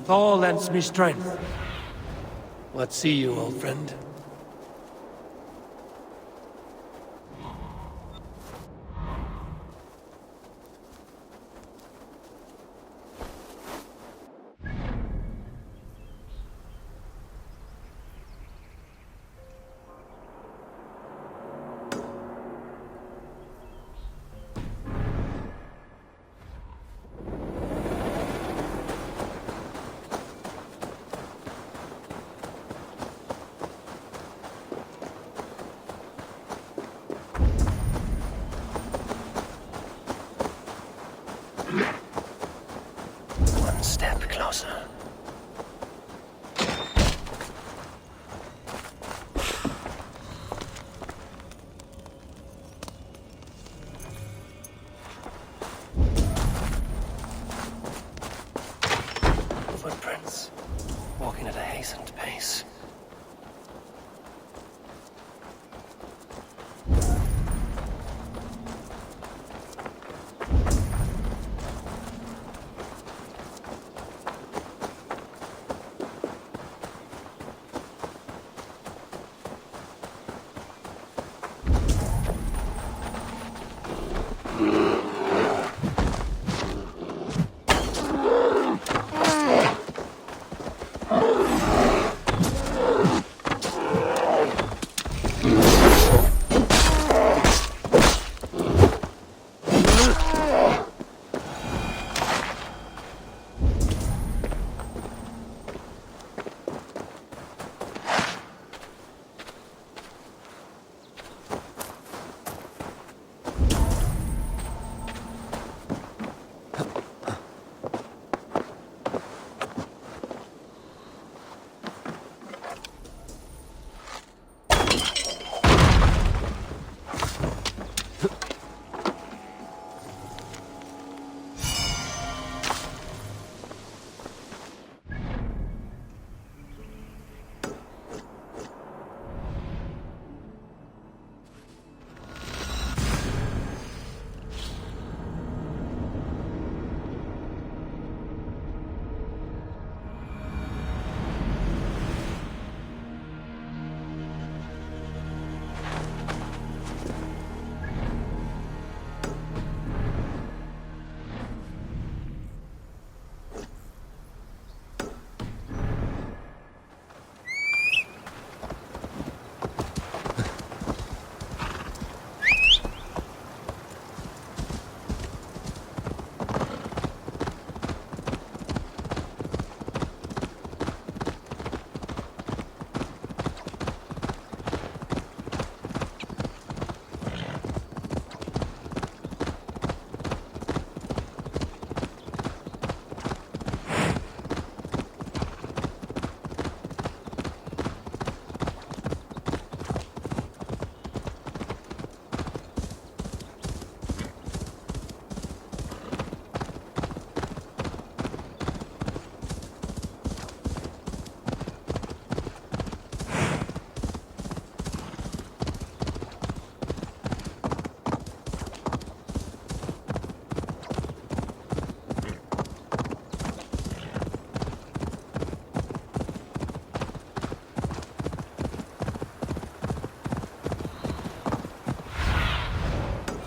Thor lends me strength. What see you, old friend?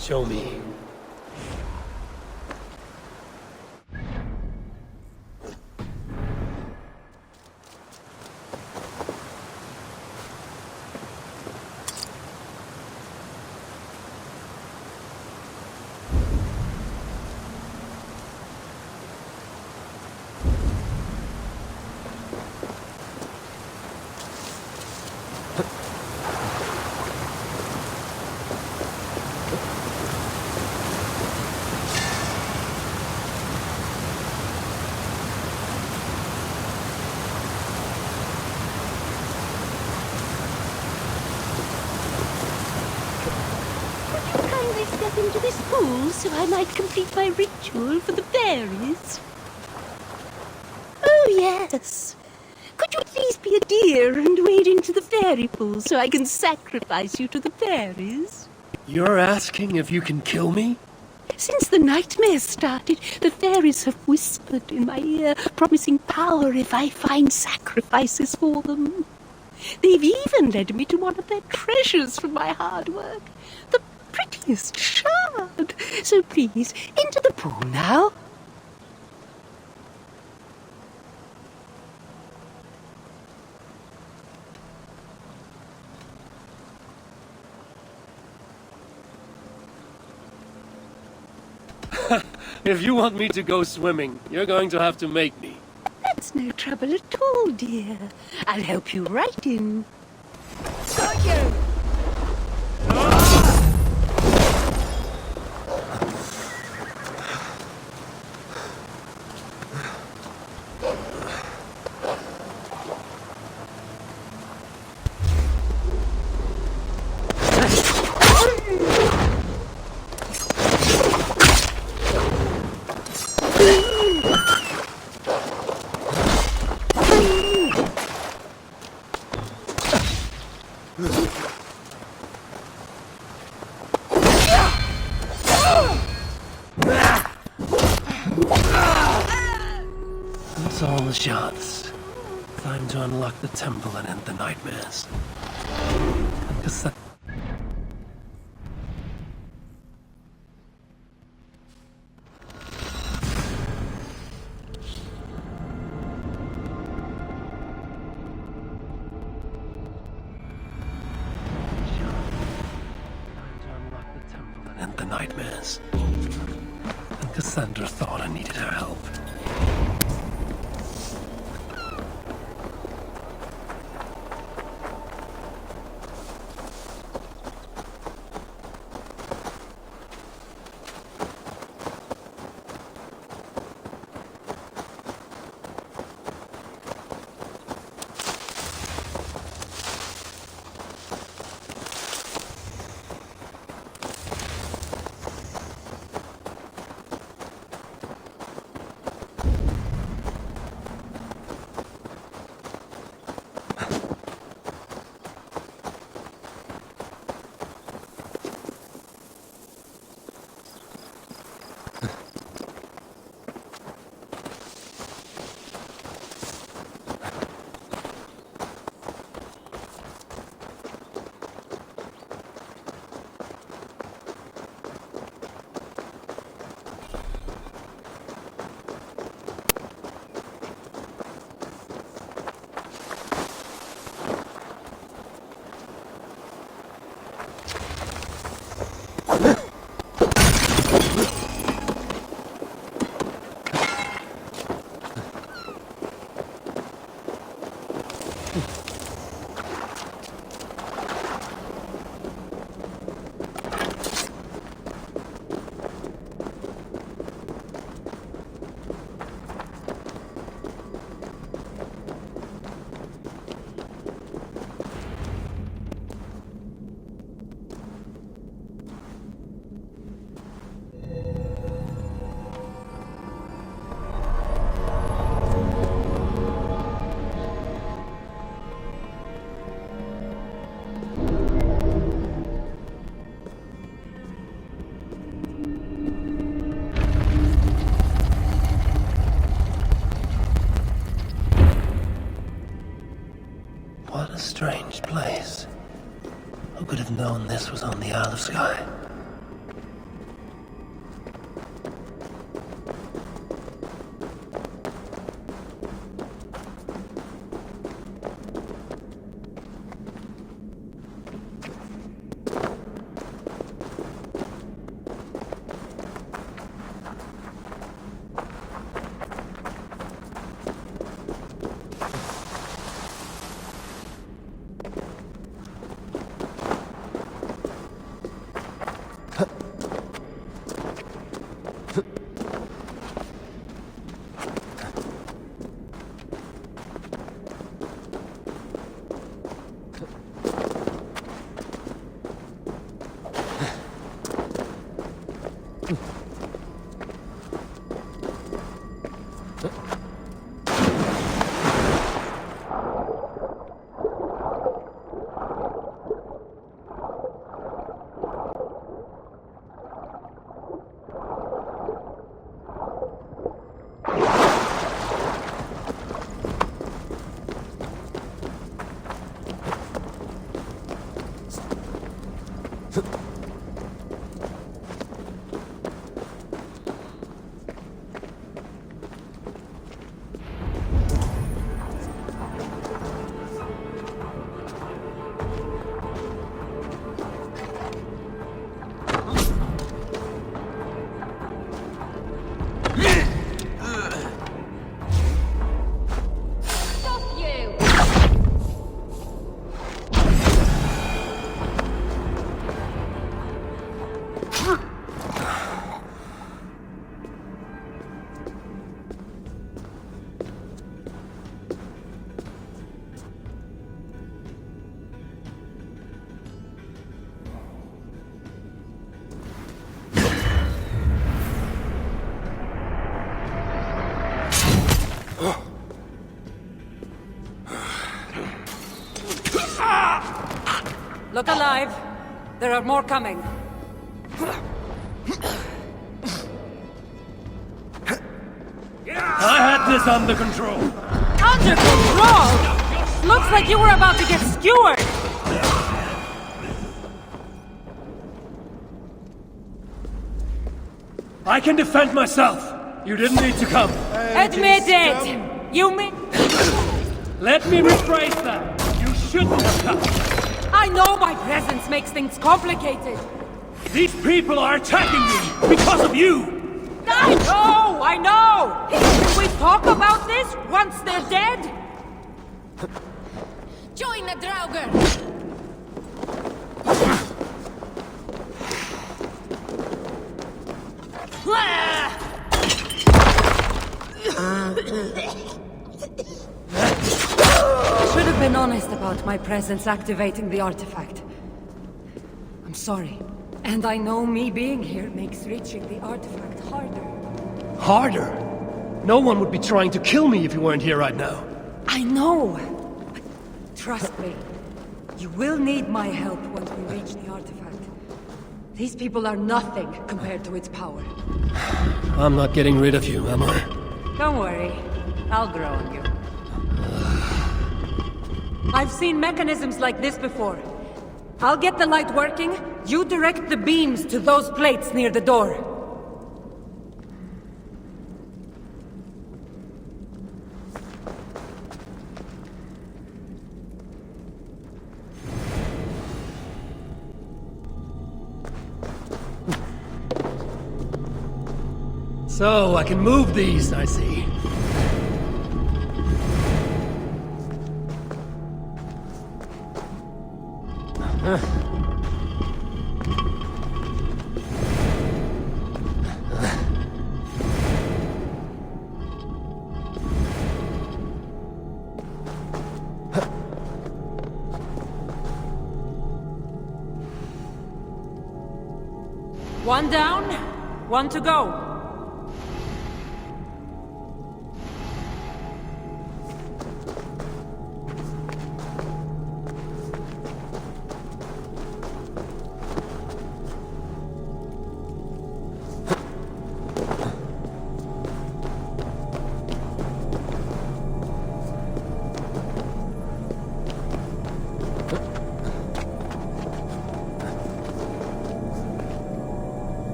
Show me. Step into this pool so I might complete my ritual for the fairies. Oh, yes. Could you please be a dear and wade into the fairy pool so I can sacrifice you to the fairies? You're asking if you can kill me? Since the nightmares started, the fairies have whispered in my ear, promising power if I find sacrifices for them. They've even led me to one of their treasures from my hard work. The prettiest shard. So please, into the pool now. If you want me to go swimming, you're going to have to make me. That's no trouble at all, dear. I'll help you right in. Got you! That's all the shots. Time to unlock the temple and end the nightmares. Because that... nightmares. And Cassandra thought I needed her help. What a strange place. Who could have known this was on the Isle of Skye? Look alive. There are more coming. I had this under control. Under control? Looks like you were about to get skewered. I can defend myself. You didn't need to come. Admit it. You mean... Let me rephrase that. You shouldn't have come. I know my presence makes things complicated. These people are attacking me because of you! I know! Can we talk about this once they're dead? Join the Draugr! I should have been honest about my presence activating the artifact. I'm sorry. And I know me being here makes reaching the artifact harder. Harder? No one would be trying to kill me if you weren't here right now. I know! But trust me, you will need my help once we reach the artifact. These people are nothing compared to its power. I'm not getting rid of you, am I? Don't worry, I'll grow on you. I've seen mechanisms like this before. I'll get the light working, you direct the beams to those plates near the door. So, I can move these, I see. One down, one to go.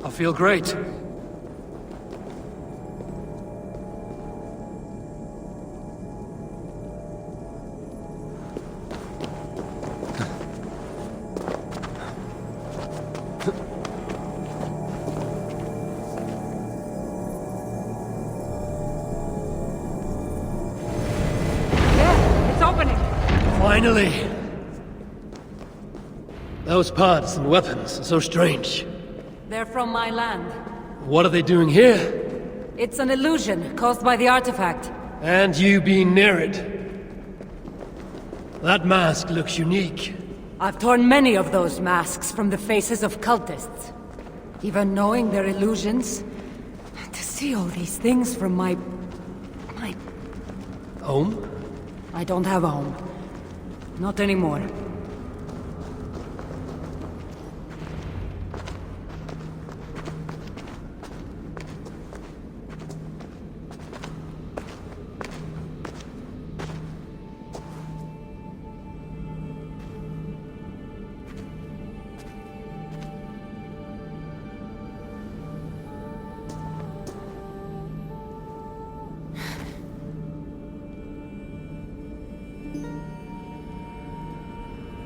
I feel great. It's opening! Finally! Those parts and weapons are so strange. They're from my land. What are they doing here? It's an illusion caused by the artifact. And you being near it. That mask looks unique. I've torn many of those masks from the faces of cultists. Even knowing their illusions. To see all these things from my Home? I don't have a home. Not anymore.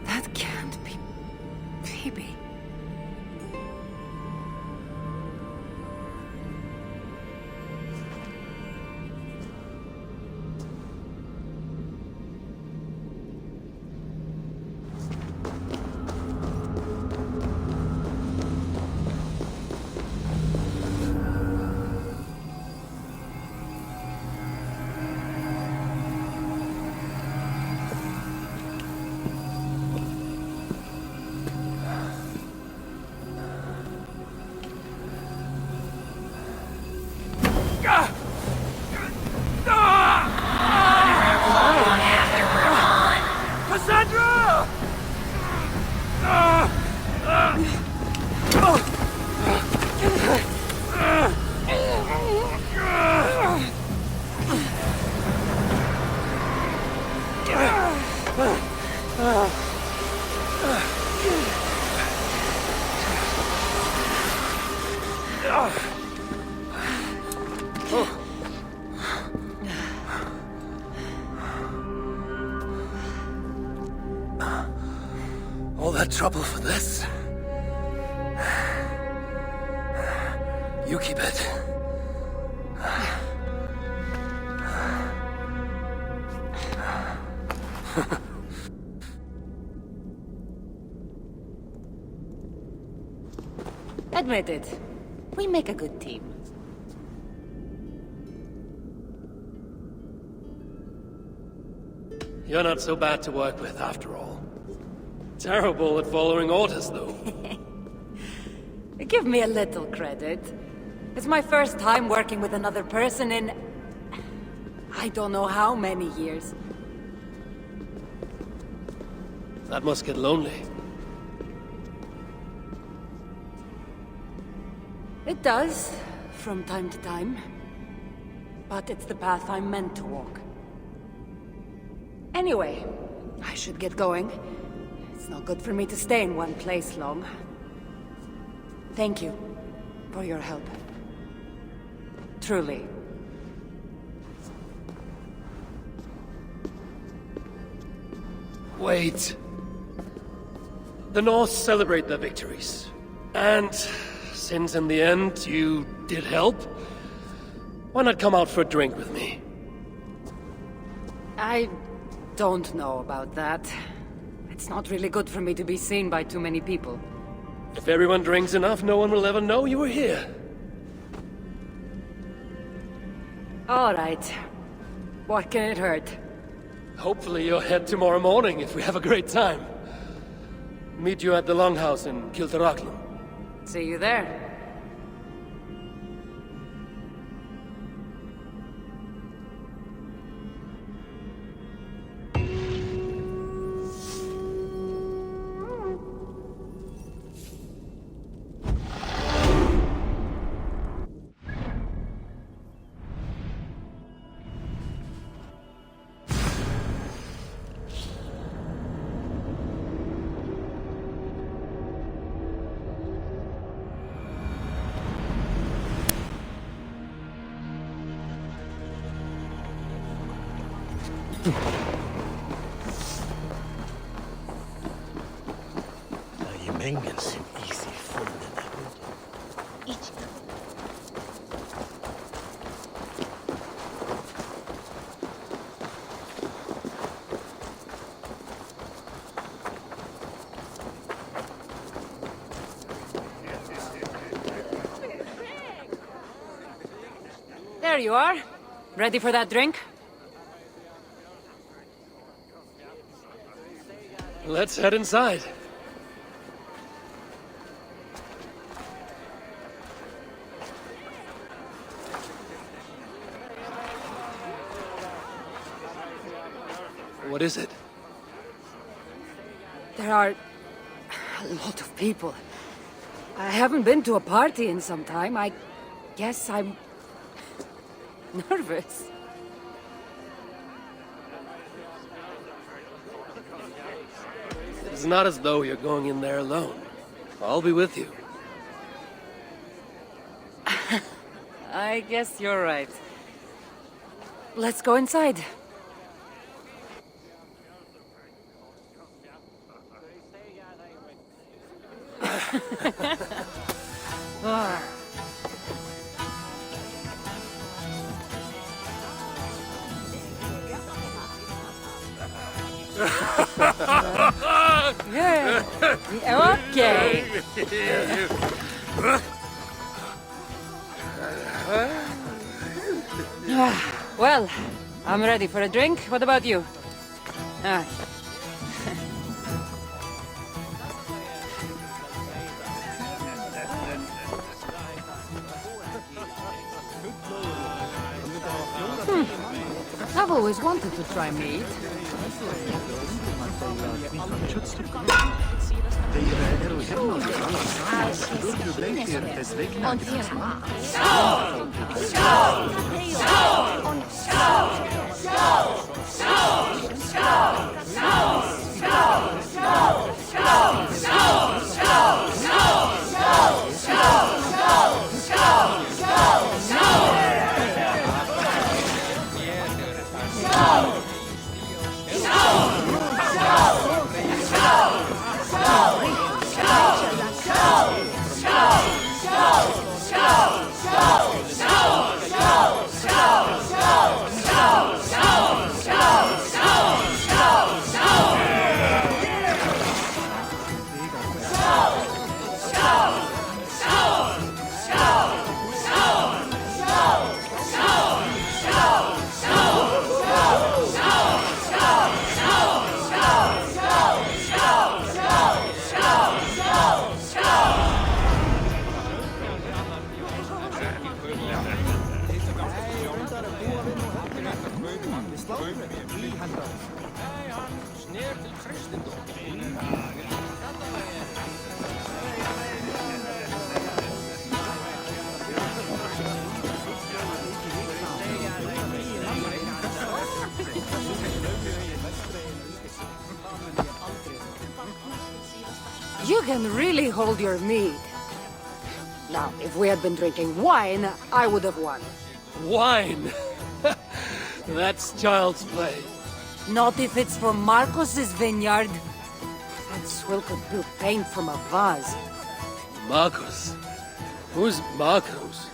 That can't be Phoebe. Cassandra! All that trouble for this? You keep it. Admit it. We make a good team. You're not so bad to work with, after all. Terrible at following orders, though. Give me a little credit. It's my first time working with another person in... I don't know how many years. That must get lonely. It does, from time to time. But it's the path I'm meant to walk. Anyway, I should get going. It's not good for me to stay in one place long. Thank you for your help. Truly. Wait. The North celebrate their victories. And since in the end you did help, why not come out for a drink with me? I don't know about that. It's not really good for me to be seen by too many people. If everyone drinks enough, no one will ever know you were here. All right. What can it hurt? Hopefully you'll head tomorrow morning if we have a great time. Meet you at the Longhouse in Kiltarachlan. See you there. There you are. Ready for that drink? Let's head inside. What is it? There are a lot of people. I haven't been to a party in some time. I guess I'm nervous. It's not as though you're going in there alone. I'll be with you. I guess you're right. Let's go inside. Ah. Yeah. Okay. Well, I'm ready for a drink. What about you? Ah. I've always wanted to try meat. You can really hold your mead. Now, if we had been drinking wine, I would have won. Wine? That's child's play. Not if it's from Marcos's vineyard. That swill could do paint from a vase. Marcos? Who's Marcos?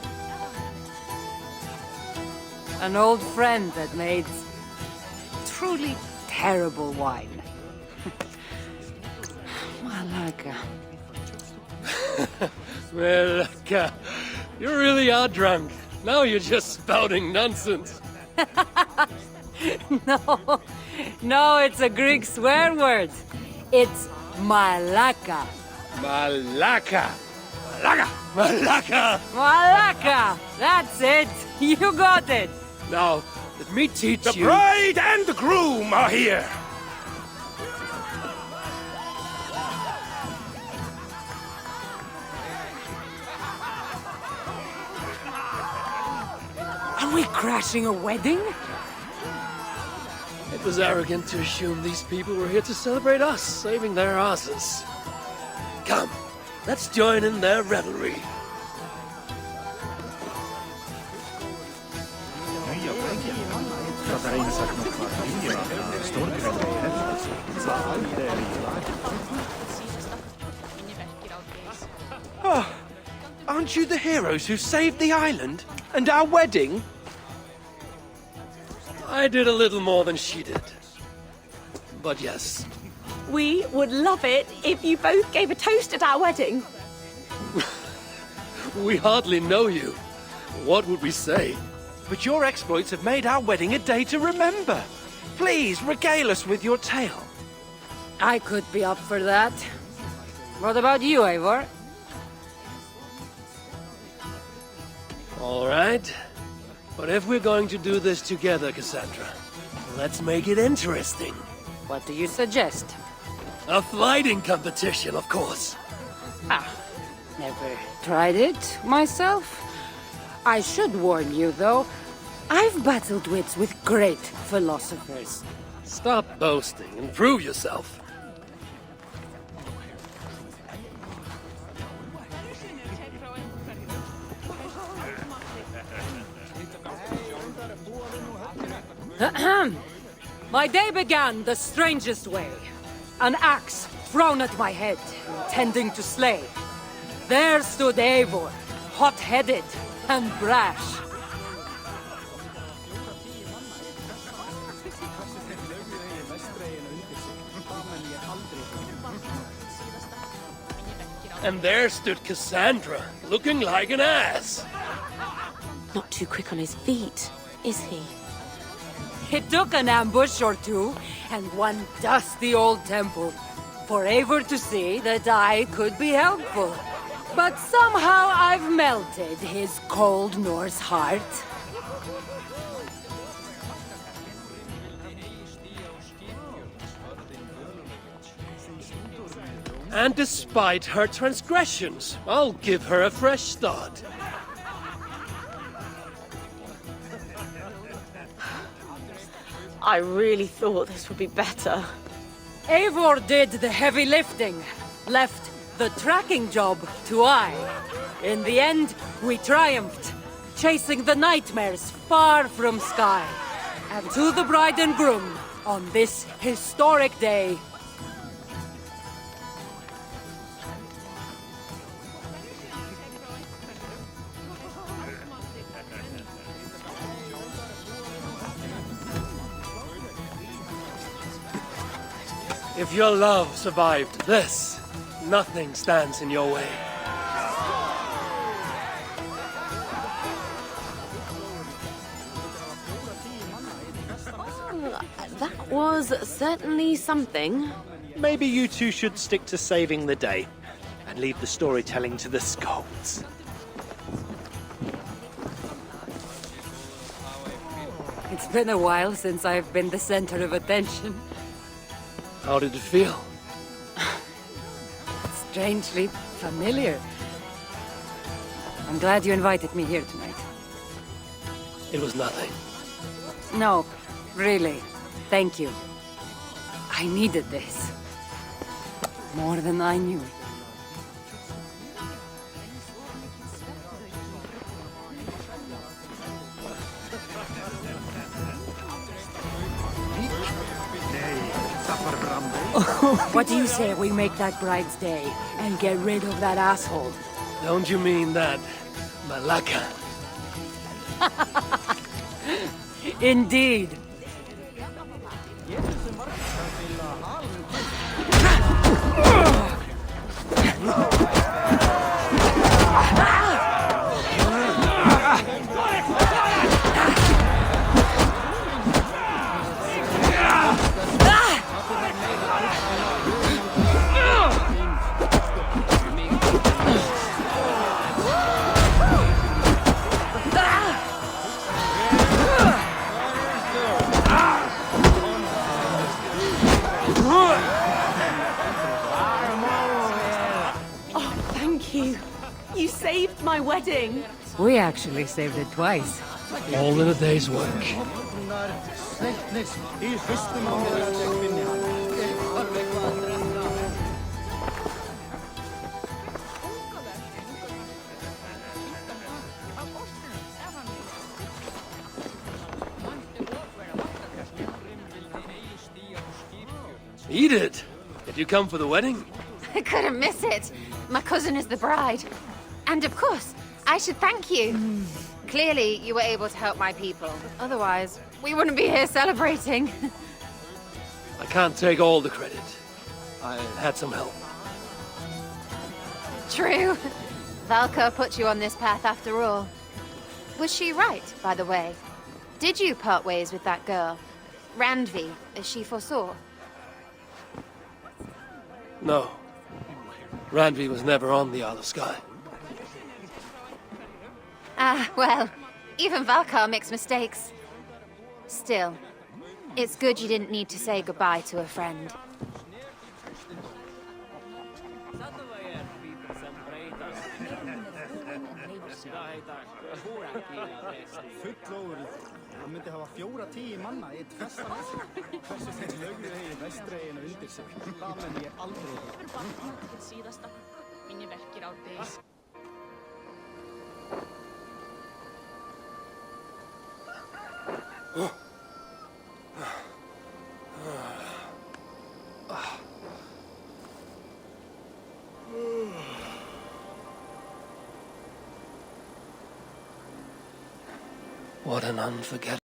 An old friend that made truly terrible wine. Malaka. Malaka. You really are drunk. Now you're just spouting nonsense. No, it's a Greek swear word. It's malaka. Malaka. Malaka. Malaka. Malaka. That's it. You got it. Now, let me teach you. The bride and the groom are here. Are we crashing a wedding? It was arrogant to assume these people were here to celebrate us, saving their asses. Come, let's join in their revelry. Oh, aren't you the heroes who saved the island and our wedding? I did a little more than she did. But yes. We would love it if you both gave a toast at our wedding. We hardly know you. What would we say? But your exploits have made our wedding a day to remember. Please, regale us with your tale. I could be up for that. What about you, Eivor? All right. But if we're going to do this together, Cassandra, let's make it interesting. What do you suggest? A fighting competition, of course. Never tried it myself. I should warn you, though. I've battled wits with great philosophers. Stop boasting and prove yourself. My day began the strangest way. An axe thrown at my head, intending to slay. There stood Eivor, hot-headed and brash. And there stood Cassandra, looking like an ass. Not too quick on his feet, is he? It took an ambush or two, and one dusty old temple, for Eivor to see that I could be helpful. But somehow I've melted his cold Norse heart. And despite her transgressions, I'll give her a fresh start. I really thought this would be better. Eivor did the heavy lifting, left the tracking job to I. In the end, we triumphed, chasing the nightmares far from Sky. And to the bride and groom, on this historic day, If your love survived this, nothing stands in your way. That was certainly something. Maybe you two should stick to saving the day and leave the storytelling to the skulls. it's been a while since I've been the center of attention. How did it feel? Strangely familiar. I'm glad you invited me here tonight. It was nothing. No, really. Thank you. I needed this. More than I knew. What do you say we make that bride's day and get rid of that asshole? Don't you mean that Malaka? Indeed. You saved my wedding! We actually saved it twice. All in a day's work. Eat it! Did you come for the wedding? I couldn't miss it. My cousin is the bride. And of course, I should thank you. Clearly, you were able to help my people. Otherwise, we wouldn't be here celebrating. I can't take all the credit. I had some help. True. Valka put you on this path after all. Was she right, by the way? Did you part ways with that girl? Randvi, as she foresaw? No. Randvi was never on the Isle of Skye. Ah, well, even Valkar makes mistakes. Still, it's good you didn't need to say goodbye to a friend. Hann myndi hafa 4-10 manna í eitt festarnas. Hversu þeir lögðu hegi vestregina undir sig. Það menn ég aldrei. Til síðasta. Minni verkir á þig. What an unforgettable